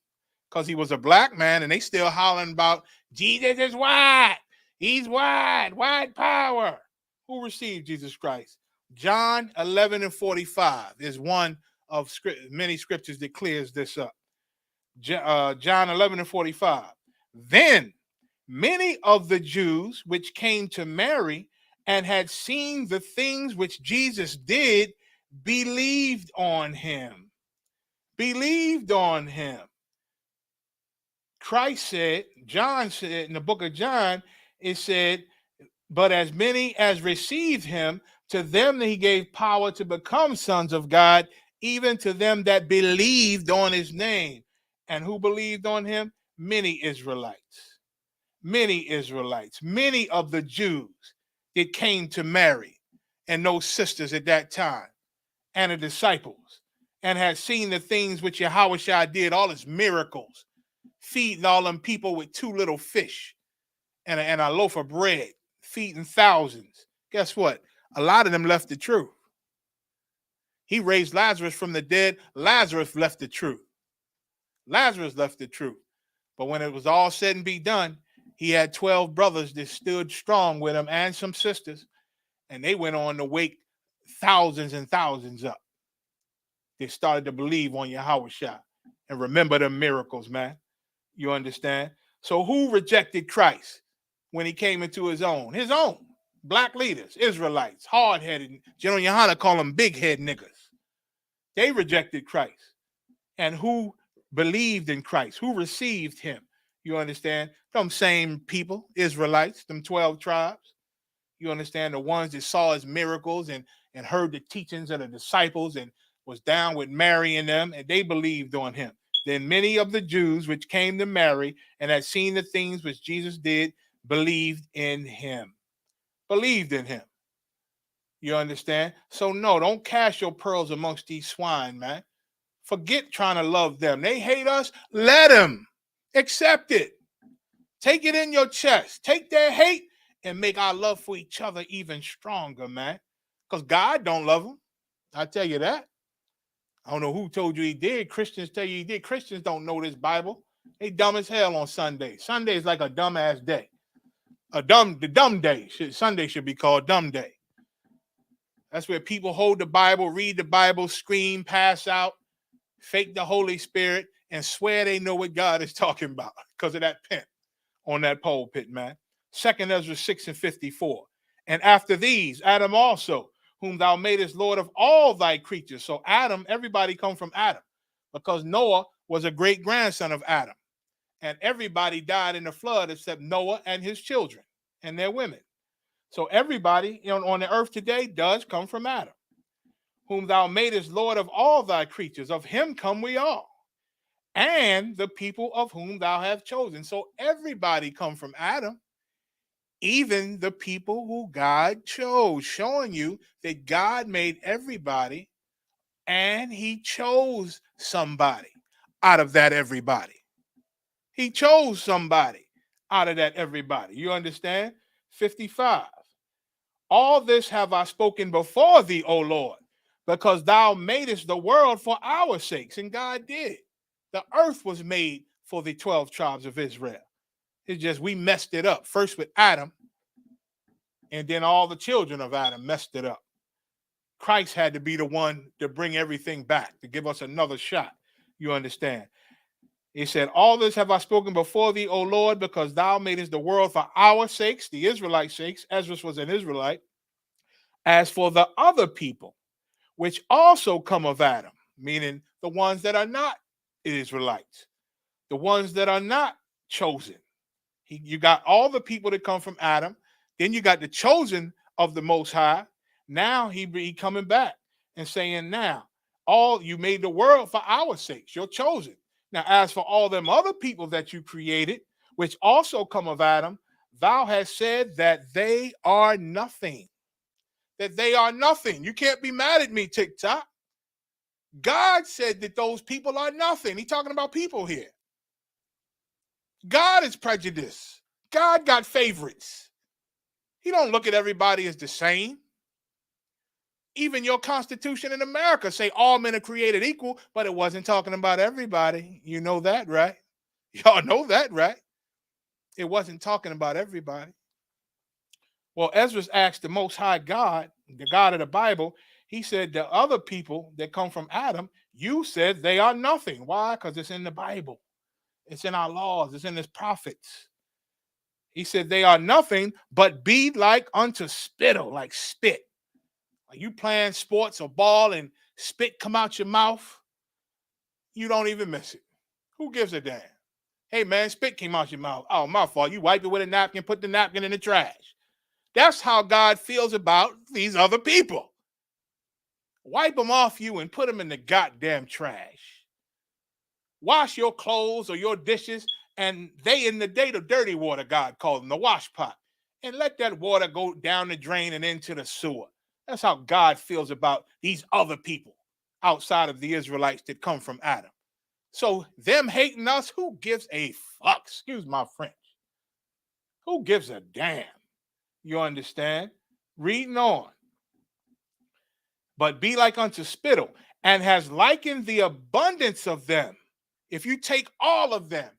Because he was a black man and they still hollering about Jesus is white. He's white, white power. Who received Jesus Christ? John 11:45 is one of many scriptures that clears this up. John 11:45. Then many of the Jews which came to Mary and had seen the things which Jesus did believed on him. Believed on him. Christ said, John said in the book of John, it said, but as many as received him, to them that he gave power to become sons of God, even to them that believed on his name. And who believed on him? Many Israelites. Many Israelites. Many of the Jews that came to Mary and those sisters at that time and the disciples and had seen the things which Yahushua did, all his miracles, feeding all them people with 2 little fish and a loaf of bread, feeding thousands. Guess what? A lot of them left the truth. He raised Lazarus from the dead. Lazarus left the truth. Lazarus left the truth. But when it was all said and be done, he had 12 brothers that stood strong with him and some sisters, and they went on to wake thousands and thousands up. They started to believe on Yahushua and remember the miracles, man. You understand? So who rejected Christ when he came into his own? His own. Black leaders, Israelites, hard-headed. General Yohana call them big-head niggas. They rejected Christ. And who believed in Christ? Who received him? You understand? Them same people, Israelites, them 12 tribes. You understand? The ones that saw his miracles and heard the teachings of the disciples and was down with Mary and them, and they believed on him. Then many of the Jews which came to Mary and had seen the things which Jesus did believed in him. Believed in him. You understand? So no, don't cast your pearls amongst these swine, man. Forget trying to love them. They hate us. Let them. Accept it. Take it in your chest. Take their hate and make our love for each other even stronger, man. Because God don't love them. I tell you that. I don't know who told you he did. Christians tell you he did. Christians don't know this Bible. They dumb as hell on Sunday. Sunday is like a dumbass day. The dumb day. Sunday should be called dumb day. That's where people hold the Bible, read the Bible, scream, pass out, fake the Holy Spirit, and swear they know what God is talking about because of that pen on that pulpit, man. 2nd Ezra 6:54. And after these, Adam also, whom thou madest Lord of all thy creatures. So Adam, everybody come from Adam because Noah was a great grandson of Adam. And everybody died in the flood except Noah and his children and their women. So everybody on the earth today does come from Adam. Whom thou madest Lord of all thy creatures, of him come we all. And the people of whom thou hast chosen. So everybody come from Adam, even the people who God chose, showing you that God made everybody and he chose somebody out of that everybody. He chose somebody out of that everybody. You understand? 55. All this have I spoken before thee, O Lord, because thou madest the world for our sakes. And God did. The earth was made for the 12 tribes of Israel. It's just we messed it up. First with Adam, and then all the children of Adam messed it up. Christ had to be the one to bring everything back, to give us another shot. You understand? He said, all this have I spoken before thee, O Lord, because thou madest the world for our sakes, the Israelite sakes. Ezra was an Israelite. As for the other people, which also come of Adam, meaning the ones that are not Israelites, the ones that are not chosen. You got all the people that come from Adam. Then you got the chosen of the Most High. Now he coming back and saying, now, all you made the world for our sakes, you're chosen. Now, as for all them other people that you created, which also come of Adam, thou hast said that they are nothing. That they are nothing. You can't be mad at me, TikTok. God said that those people are nothing. He's talking about people here. God is prejudiced. God got favorites. He don't look at everybody as the same. Even your Constitution in America say all men are created equal, but it wasn't talking about everybody. You know that, right? Y'all know that, right? It wasn't talking about everybody. Well, Ezra asked the Most High God, the God of the Bible, he said, the other people that come from Adam, you said they are nothing. Why? Because it's in the Bible. It's in our laws. It's in his prophets. He said they are nothing, but be like unto spittle, like spit. Like you playing sports or ball and spit come out your mouth, you don't even miss it. Who gives a damn? Hey, man, spit came out your mouth. Oh, my fault. You wipe it with a napkin, put the napkin in the trash. That's how God feels about these other people. Wipe them off you and put them in the goddamn trash. Wash your clothes or your dishes, and they in the dirty water, God called them, the wash pot. And let that water go down the drain and into the sewer. That's how God feels about these other people outside of the Israelites that come from Adam. So them hating us, who gives a fuck? Excuse my French. Who gives a damn? You understand? Reading on. But be like unto spittle, and has likened the abundance of them. If you take all of them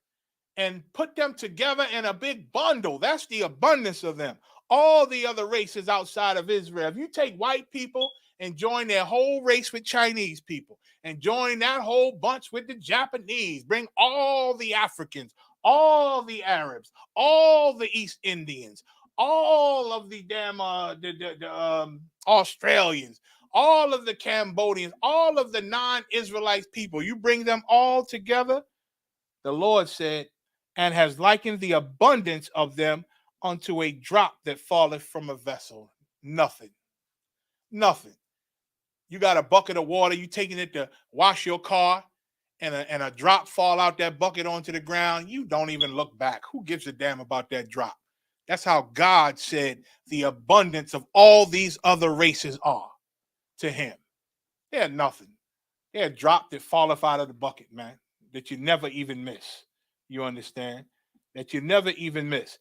and put them together in a big bundle, that's the abundance of them. All the other races outside of Israel. If you take white people and join their whole race with Chinese people and join that whole bunch with the Japanese, bring all the Africans, all the Arabs, all the East Indians, all of the damn Australians, all of the Cambodians, all of the non-Israelite people, you bring them all together, the Lord said, and has likened the abundance of them unto a drop that falleth from a vessel. Nothing. Nothing. You got a bucket of water, you taking it to wash your car, and a drop fall out that bucket onto the ground. You don't even look back. Who gives a damn about that drop? That's how God said the abundance of all these other races are to him. They're nothing. They're a drop that falleth out of the bucket, man, that you never even miss. You understand? That you never even miss.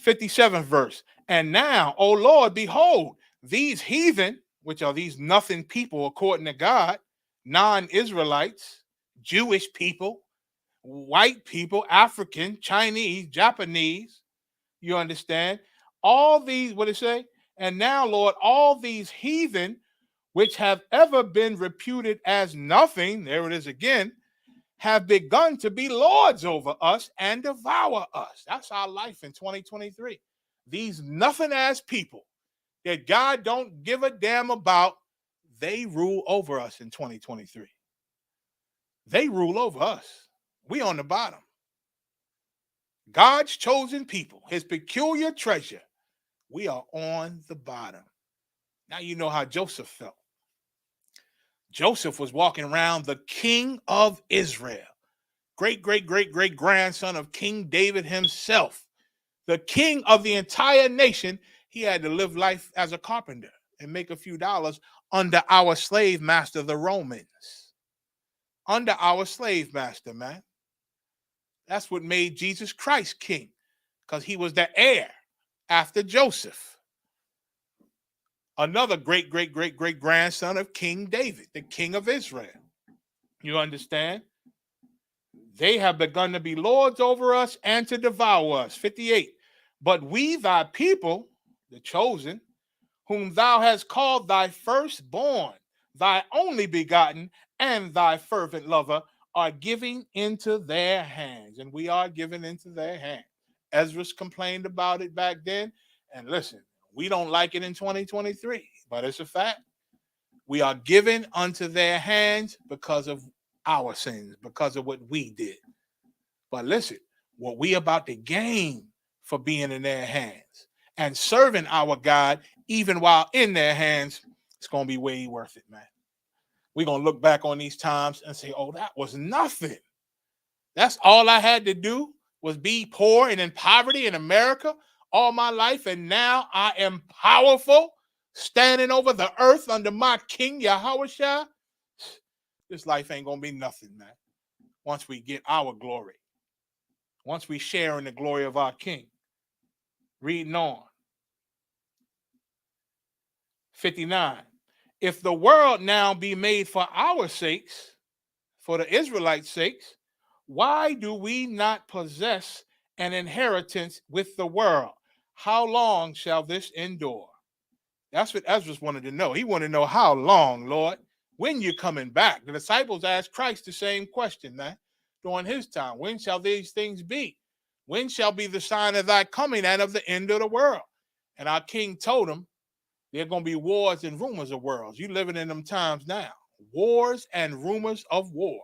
57th verse. And now, O Lord, behold, these heathen, which are these nothing people according to God, non-Israelites, Jewish people, white people, African, Chinese, Japanese, you understand? All these, what it say? And now, Lord, all these heathen, which have ever been reputed as nothing, there it is again, have begun to be lords over us and devour us. That's our life in 2023. These nothing ass people that God don't give a damn about, they rule over us in 2023. They rule over us. We on the bottom. God's chosen people, his peculiar treasure, we are on the bottom. Now you know how Joseph felt. Joseph was walking around the king of Israel, great grandson of King David himself, the king of the entire nation. He had to live life as a carpenter and make a few dollars under our slave master, the Romans. Under our slave master, man. That's what made Jesus Christ king, because he was the heir after Joseph. Another great grandson of King David, the king of Israel. You understand? They have begun to be lords over us and to devour us. 58. But we, thy people, the chosen, whom thou hast called thy firstborn, thy only begotten, and thy fervent lover, are giving into their hands. And we are given into their hands. Ezra's complained about it back then. And listen, we don't like it in 2023, but it's a fact. We are given unto their hands because of our sins, because of what we did. But listen, what we about to gain for being in their hands and serving our God even while in their hands, it's going to be way worth it, man. We're going to look back on these times and say, oh, that was nothing. That's all I had to do was be poor and in poverty in America all my life. And now I am powerful, standing over the earth under my King Yahushua. This life ain't going to be nothing, man. Once we get our glory, once we share in the glory of our King. Reading on. 59. If the world now be made for our sakes, for the Israelites' sakes, why do we not possess an inheritance with the world? How long shall this endure? That's what Ezra wanted to know. He wanted to know how long, Lord, when you coming back. The disciples asked Christ the same question, man, during his time. When shall these things be? When shall be the sign of thy coming and of the end of the world? And our King told him, there are going to be wars and rumors of wars. You living in them times now. Wars and rumors of wars.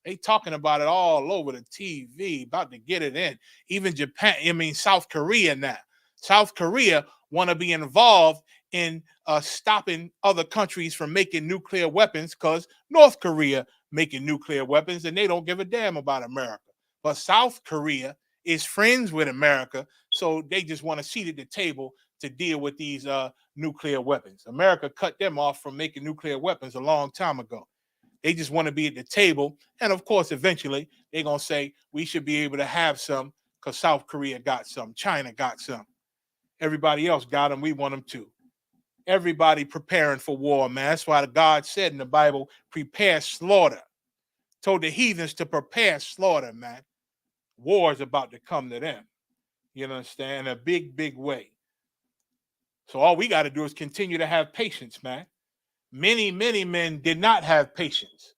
They talking about it all over the TV, about to get it in. Even Japan, South Korea now. South Korea want to be involved in stopping other countries from making nuclear weapons because North Korea making nuclear weapons and they don't give a damn about America. But South Korea is friends with America, so they just want a seat at the table to deal with these nuclear weapons. America cut them off from making nuclear weapons a long time ago. They just want to be at the table. And of course, eventually, they're going to say we should be able to have some because South Korea got some. China got some. Everybody else got them. We want them too. Everybody preparing for war, man. That's why God said in the Bible, prepare slaughter. Told the heathens to prepare slaughter, man. War is about to come to them. You understand? In a big, big way. So all we got to do is continue to have patience, man. Many, many men did not have patience.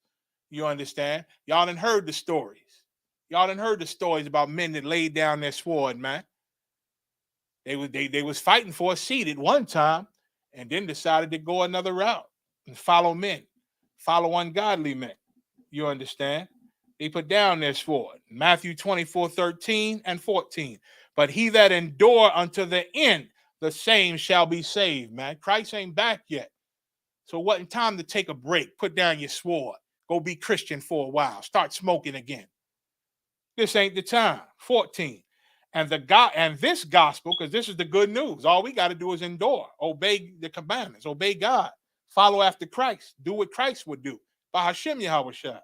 You understand? Y'all done heard the stories. Y'all done heard the stories about men that laid down their sword, man. They was fighting for a seat at one time and then decided to go another route and follow men, follow ungodly men. You understand? They put down their sword. Matthew 24:13 and 14. But he that endure unto the end, the same shall be saved, man. Christ ain't back yet. So what time to take a break? Put down your sword. Go be Christian for a while. Start smoking again. This ain't the time. 14. And this gospel, because this is the good news. All we got to do is endure, obey the commandments, obey God, follow after Christ, do what Christ would do. By Hashem Yahushua.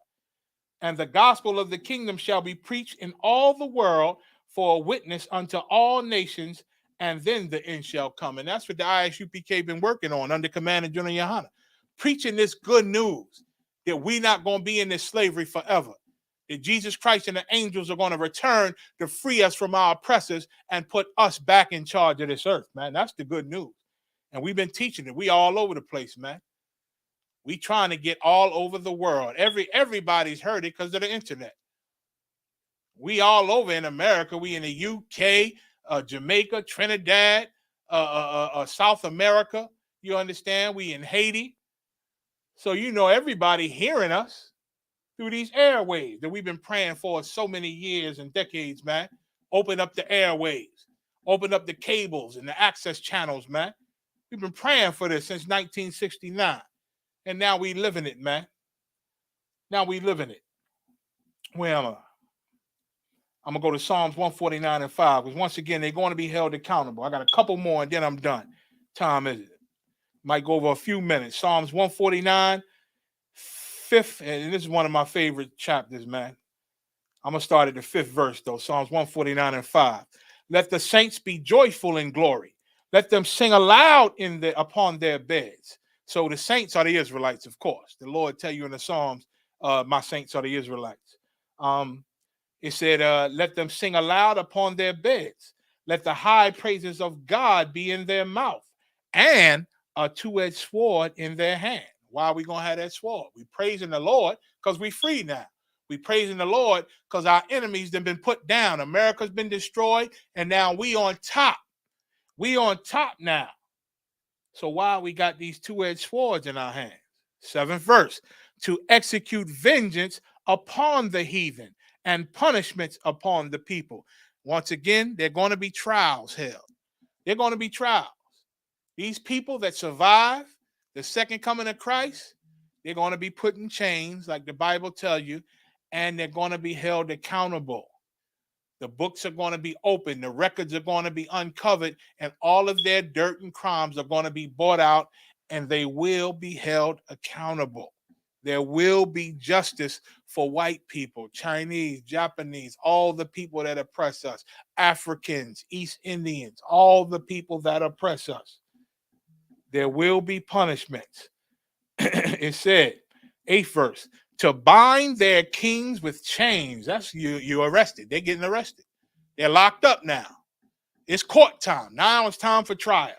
And the gospel of the kingdom shall be preached in all the world for a witness unto all nations, and then the end shall come. And that's what the ISUPK been working on under Commander General Yohana. Preaching this good news that we're not going to be in this slavery forever. That Jesus Christ and the angels are going to return to free us from our oppressors and put us back in charge of this earth, man. That's the good news. And we've been teaching it. We all over the place, man. We trying to get all over the world. Everybody's heard it because of the internet. We all over in America. We in the UK, Jamaica, Trinidad, South America. You understand? We in Haiti. So you know everybody hearing us through these airwaves that we've been praying for so many years and decades, man. Open up the airwaves. Open up the cables and the access channels, man. We've been praying for this since 1969. And now we living it, man. Now we living it. Where am I? I'm going to go to Psalms 149 and 5. Because once again, they're going to be held accountable. I got a couple more and then I'm done. Time is it? Might go over a few minutes. Psalms 149, 5th, and this is one of my favorite chapters, man. I'm going to start at the 5th verse, though. Psalms 149 and 5. Let the saints be joyful in glory. Let them sing aloud upon their beds. So the saints are the Israelites, of course. The Lord tell you in the Psalms, my saints are the Israelites. It said, let them sing aloud upon their beds. Let the high praises of God be in their mouth, and a two-edged sword in their hand. Why are we going to have that sword? We praising the Lord because we free now. We praising the Lord because our enemies have been put down. America's been destroyed, and now we on top. We on top now. So why we got these two-edged swords in our hands? 7th verse. To execute vengeance upon the heathen and punishments upon the people. Once again, there are going to be trials held. They're going to be trials. These people that survive the second coming of Christ, they're going to be put in chains, like the Bible tells you, and they're going to be held accountable. The books are going to be open, the records are going to be uncovered, and all of their dirt and crimes are going to be brought out, and they will be held accountable. There will be justice for white people, Chinese, Japanese, all the people that oppress us, Africans, East Indians, all the people that oppress us. There will be punishments. It said, 8th verse, to bind their kings with chains. That's you're arrested. They're getting arrested. They're locked up now. It's court time. Now it's time for trials.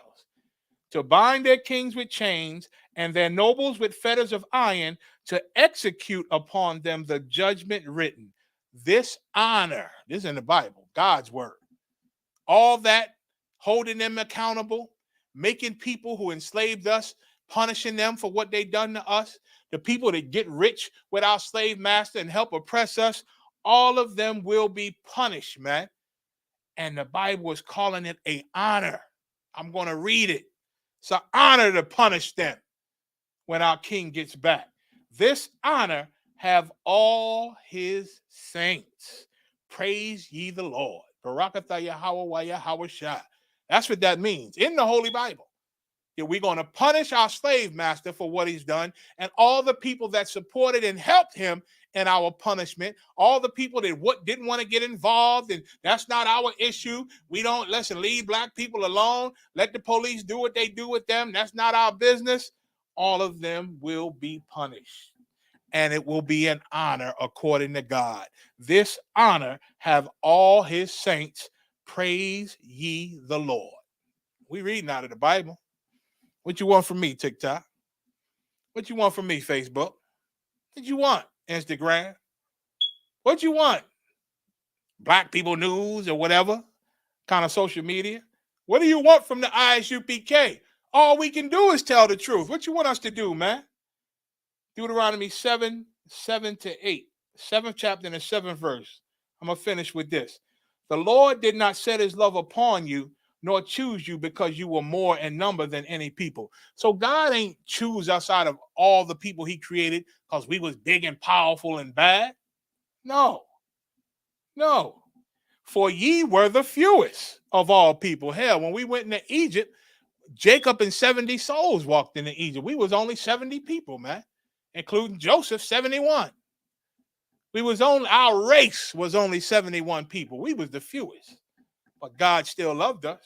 To bind their kings with chains and their nobles with fetters of iron, to execute upon them the judgment written. This honor, this is in the Bible, God's word. All that, holding them accountable, making people who enslaved us, punishing them for what they done to us, the people that get rich with our slave master and help oppress us, all of them will be punished, man. And the Bible is calling it an honor. I'm going to read it. It's an honor to punish them when our king gets back. This honor have all his saints. Praise ye the Lord. Barakatah Yahweh wa Yahweh Shai. That's what that means in the Holy Bible. That we're going to punish our slave master for what he's done, and all the people that supported and helped him in our punishment, all the people that didn't want to get involved, and that's not our issue. We don't leave black people alone. Let the police do what they do with them. That's not our business. All of them will be punished, and it will be an honor according to God. This honor have all his saints. Praise ye the Lord. We reading out of the Bible. What you want from me, TikTok? What you want from me, Facebook? What you want, Instagram? What you want? Black People News or whatever kind of social media? What do you want from the ISUPK? All we can do is tell the truth. What you want us to do, man? Deuteronomy 7:7-8, 7th chapter and the 7th verse. I'm going to finish with this. The Lord did not set his love upon you, nor choose you because you were more in number than any people. So God ain't choose us out of all the people he created because we was big and powerful and bad. No. For ye were the fewest of all people. Hell, when we went into Egypt, Jacob and 70 souls walked into Egypt. We was only 70 people, man, including Joseph, 71. Our race was only 71 people. We was the fewest. But God still loved us.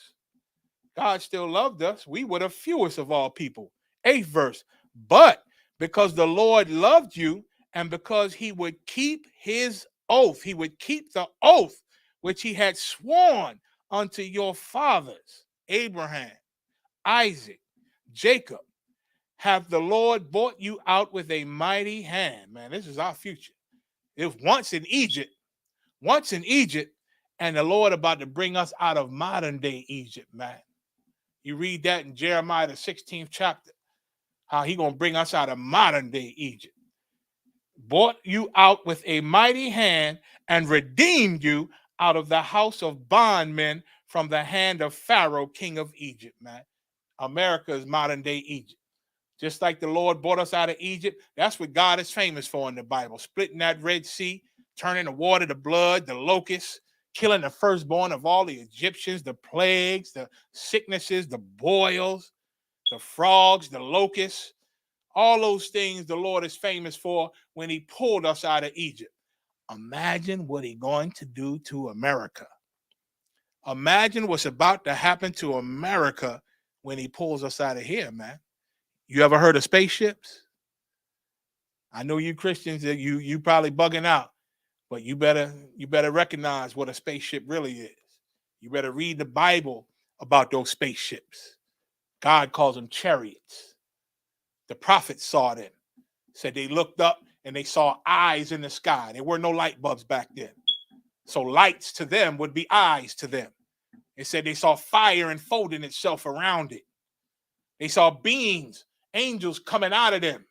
God still loved us. We were the fewest of all people. 8th verse. But because the Lord loved you, and because he would keep his oath, he would keep the oath which he had sworn unto your fathers, Abraham, Isaac, Jacob, hath the Lord brought you out with a mighty hand. Man, this is our future. If once in Egypt, and the Lord about to bring us out of modern day Egypt, man. You read that in Jeremiah, the 16th chapter, how he going to bring us out of modern day Egypt. Brought you out with a mighty hand and redeemed you out of the house of bondmen from the hand of Pharaoh, king of Egypt, man. America is modern day Egypt. Just like the Lord brought us out of Egypt, that's what God is famous for in the Bible. Splitting that Red Sea, turning the water to blood, the locusts, killing the firstborn of all the Egyptians, the plagues, the sicknesses, the boils, the frogs, the locusts, all those things the Lord is famous for when he pulled us out of Egypt. Imagine what he's going to do to America. Imagine what's about to happen to America when he pulls us out of here, man. You ever heard of spaceships? I know you Christians, you probably bugging out. But you better recognize what a spaceship really is. You better read the Bible about those spaceships. God calls them chariots. The prophets saw them. Said they looked up and they saw eyes in the sky. There were no light bulbs back then. So lights to them would be eyes to them. It said they saw fire enfolding itself around it. They saw beings, angels coming out of them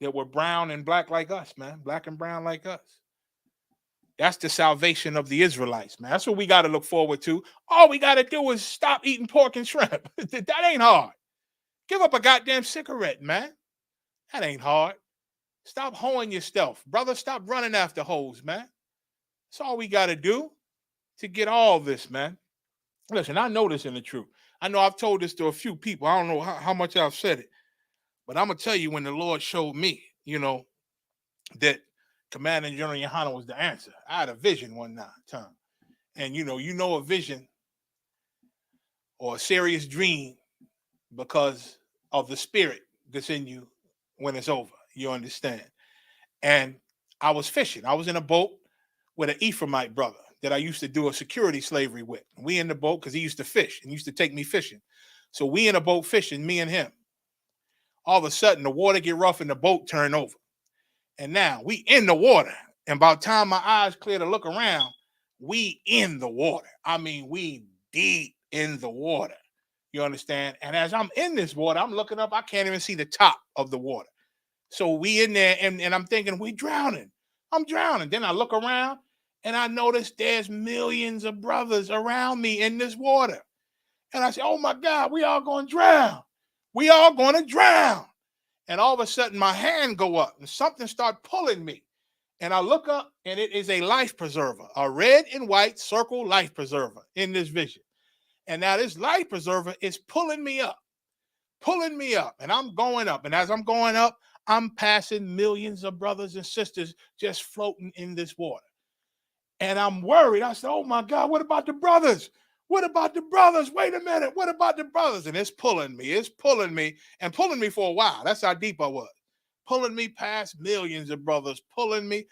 that were brown and black like us, man. Black and brown like us. That's the salvation of the Israelites, man. That's what we got to look forward to. All we got to do is stop eating pork and shrimp. That ain't hard. Give up a goddamn cigarette, man. That ain't hard. Stop hoeing yourself. Brother, stop running after hoes, man. That's all we got to do to get all this, man. Listen, I know this in the truth. I know I've told this to a few people. I don't know how much I've said it. But I'm going to tell you when the Lord showed me, that Commanding General Yohana was the answer. I had a vision one time. And, you know a vision or a serious dream because of the spirit that's in you when it's over. You understand? And I was fishing. I was in a boat with an Ephraimite brother that I used to do a security slavery with. We in the boat because he used to fish and used to take me fishing. So we in a boat fishing, me and him. All of a sudden, the water get rough and the boat turn over. And now we in the water. And by the time my eyes clear to look around, we in the water. I mean, we deep in the water. You understand? And as I'm in this water, I'm looking up. I can't even see the top of the water. So we in there, and I'm thinking, we drowning. I'm drowning. Then I look around, and I notice there's millions of brothers around me in this water. And I say, oh, my God, we all going to drown. We all going to drown. And all of a sudden, my hand go up, and something start pulling me. And I look up, and it is a life preserver, a red and white circle life preserver in this vision. And now this life preserver is pulling me up. And I'm going up. And as I'm going up, I'm passing millions of brothers and sisters just floating in this water. And I'm worried. I said, oh, my God, what about the brothers? What about the brothers? Wait a minute. What about the brothers? And it's pulling me and pulling me for a while. That's how deep I was. Pulling me past millions of brothers, pulling me,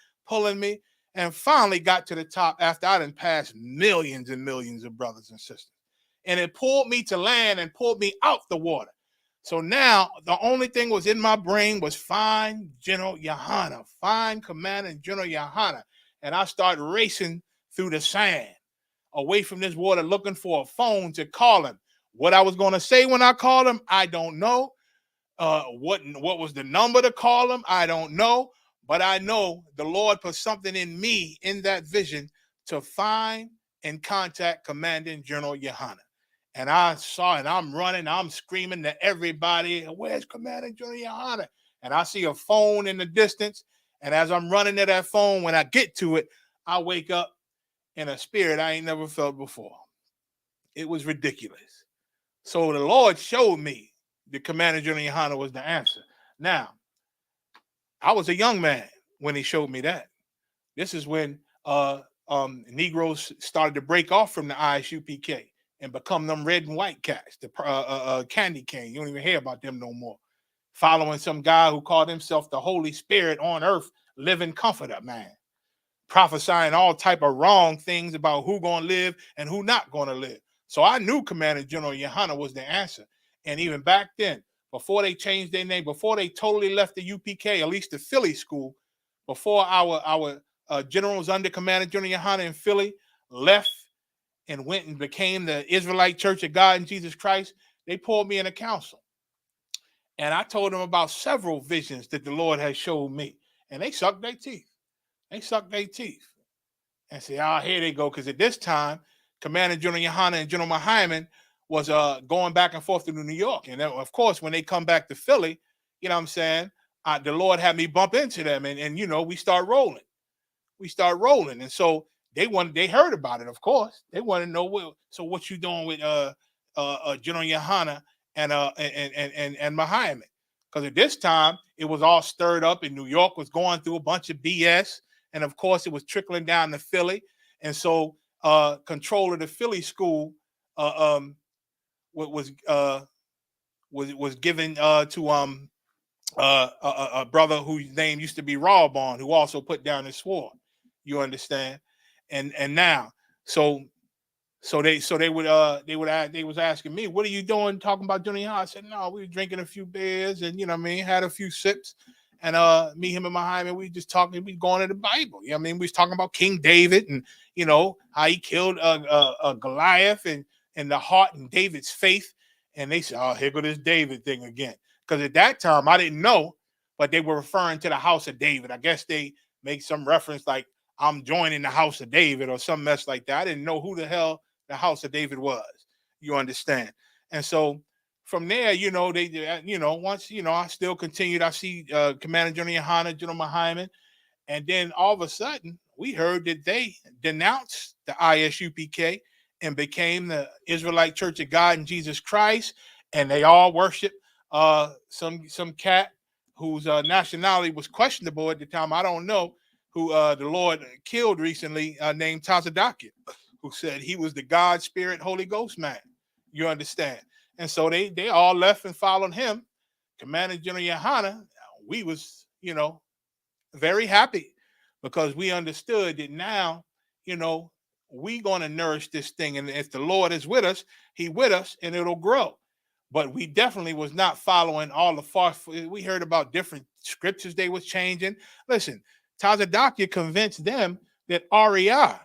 and finally got to the top after I done passed millions and millions of brothers and sisters. And it pulled me to land and pulled me out the water. So now the only thing was in my brain was find General Yohana, find Commanding General Yohana. And I started racing through the sand, away from this water, looking for a phone to call him. What I was going to say when I called him, I don't know. What was the number to call him? I don't know. But I know the Lord put something in me in that vision to find and contact Commanding General Yohana. And I saw, and I'm running, I'm screaming to everybody, where's Commanding General Yohana? And I see a phone in the distance. And as I'm running to that phone, when I get to it, I wake up in a spirit I ain't never felt before. It was ridiculous. So the Lord showed me the Commanding General Yohana was the answer. Now, I was a young man when he showed me that. This is when Negroes started to break off from the ISUPK and become them red and white cats, the candy cane. You don't even hear about them no more. Following some guy who called himself the Holy Spirit on earth, living comforter, man. Prophesying all type of wrong things about who going to live and who not going to live. So I knew Commanding General Yohana was the answer. And even back then, before they changed their name, before they totally left the UPK, at least the Philly school, before our generals under Commanding General Yohana in Philly left and went and became the Israelite Church of God in Jesus Christ, they pulled me in a council. And I told them about several visions that the Lord has showed me. And they sucked their teeth. And say, here they go. Because at this time, Commanding General Yohana and General Mahaiman was going back and forth to New York. And then, of course, when they come back to Philly, you know what I'm saying, the Lord had me bump into them. And we start rolling. And so they heard about it, of course. They want to know, what you doing with General Yohana and Mahaiman? Because at this time, it was all stirred up, and New York was going through a bunch of BS. And of course, it was trickling down to Philly. And so control of the Philly school was given to a brother whose name used to be Rawbon, who also put down his sword. You understand? And now, so they was asking me, what are you doing talking about Johnny High? I said, no, we were drinking a few beers and had a few sips. And me, him, and Mahaiman, we just talking, we going to the Bible. We was talking about King David and how he killed Goliath and the heart and David's faith. And they said, oh, here go this David thing again. Because at that time I didn't know, but they were referring to the house of David. I guess they make some reference like I'm joining the house of David or some mess like that. I didn't know who the hell the house of David was. You understand? And so from there, once, I still continued. I see Commander General Yohana, General Hyman. And then all of a sudden, we heard that they denounced the ISUPK and became the Israelite Church of God in Jesus Christ. And they all worship some cat whose nationality was questionable at the time. I don't know, who the Lord killed recently, named Tazadakia, who said he was the God, Spirit, Holy Ghost man. You understand? And so they all left and followed him. Commander General Yohana, we was, very happy, because we understood that now, we going to nourish this thing. And if the Lord is with us, he with us, and it'll grow. But we definitely was not following all the far. We heard about different scriptures they was changing. Listen, Tazadakia convinced them that Ariah,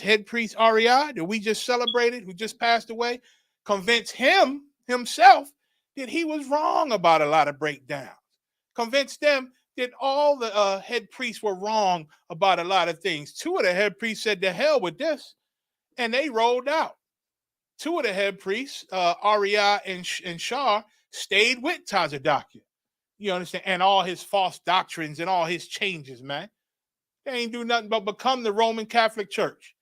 head priest Ariah, that we just celebrated, who just passed away, convinced himself that he was wrong about a lot of breakdowns. Convinced them that all the head priests were wrong about a lot of things. 2 of the head priests said, "To hell with this," and they rolled out. 2 of the head priests, Ariah and Shar, stayed with Tazadakia. You understand? And all his false doctrines and all his changes, man. They ain't do nothing but become the Roman Catholic Church.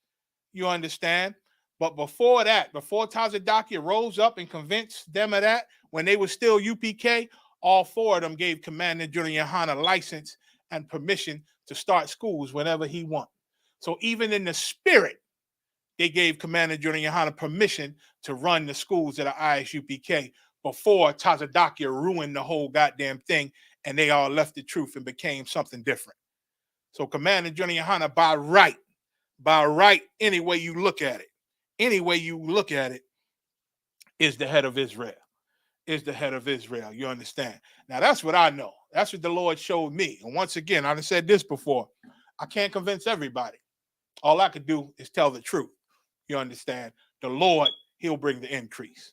You understand? But before that, before Tazadakia rose up and convinced them of that, when they were still UPK, all 4 of them gave Commander General Yohana license and permission to start schools whenever he wanted. So even in the spirit, they gave Commander General Yohana permission to run the schools at the ISUPK before Tazadakia ruined the whole goddamn thing, and they all left the truth and became something different. So Commander General Yohana, by right, any way you look at it, is the head of Israel. Is the head of Israel. You understand? Now that's what I know. That's what the Lord showed me. And once again, I've said this before, I can't convince everybody. All I could do is tell the truth. You understand? The Lord, he'll bring the increase.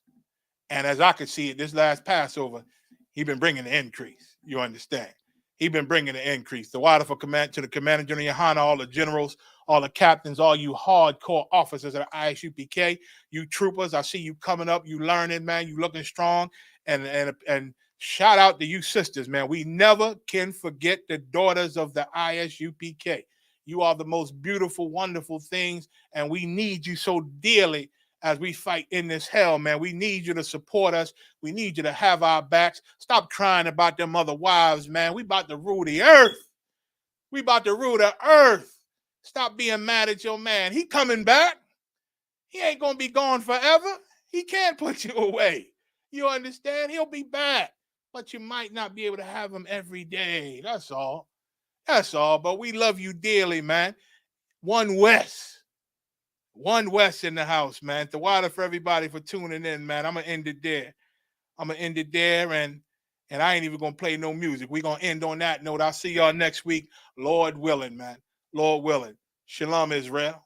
And as I could see it, this last Passover, he's been bringing the increase. You understand? He's been bringing the increase. The water for command to the Commander General Yohana, all the generals, all the captains, all you hardcore officers at the ISUPK, you troopers, I see you coming up, you learning, man, you looking strong. And shout out to you sisters, man. We never can forget the daughters of the ISUPK. You are the most beautiful, wonderful things, and we need you so dearly as we fight in this hell, man. We need you to support us. We need you to have our backs. Stop crying about them other wives, man. We about to rule the earth. We about to rule the earth. Stop being mad at your man. He coming back. He ain't going to be gone forever. He can't put you away. You understand? He'll be back, but you might not be able to have him every day. That's all. That's all. But we love you dearly, man. One West in the house, man. The water for everybody for tuning in, man. I'm going to end it there. And I ain't even going to play no music. We're going to end on that note. I'll see y'all next week. Lord willing, man. Lord willing. Shalom, Israel.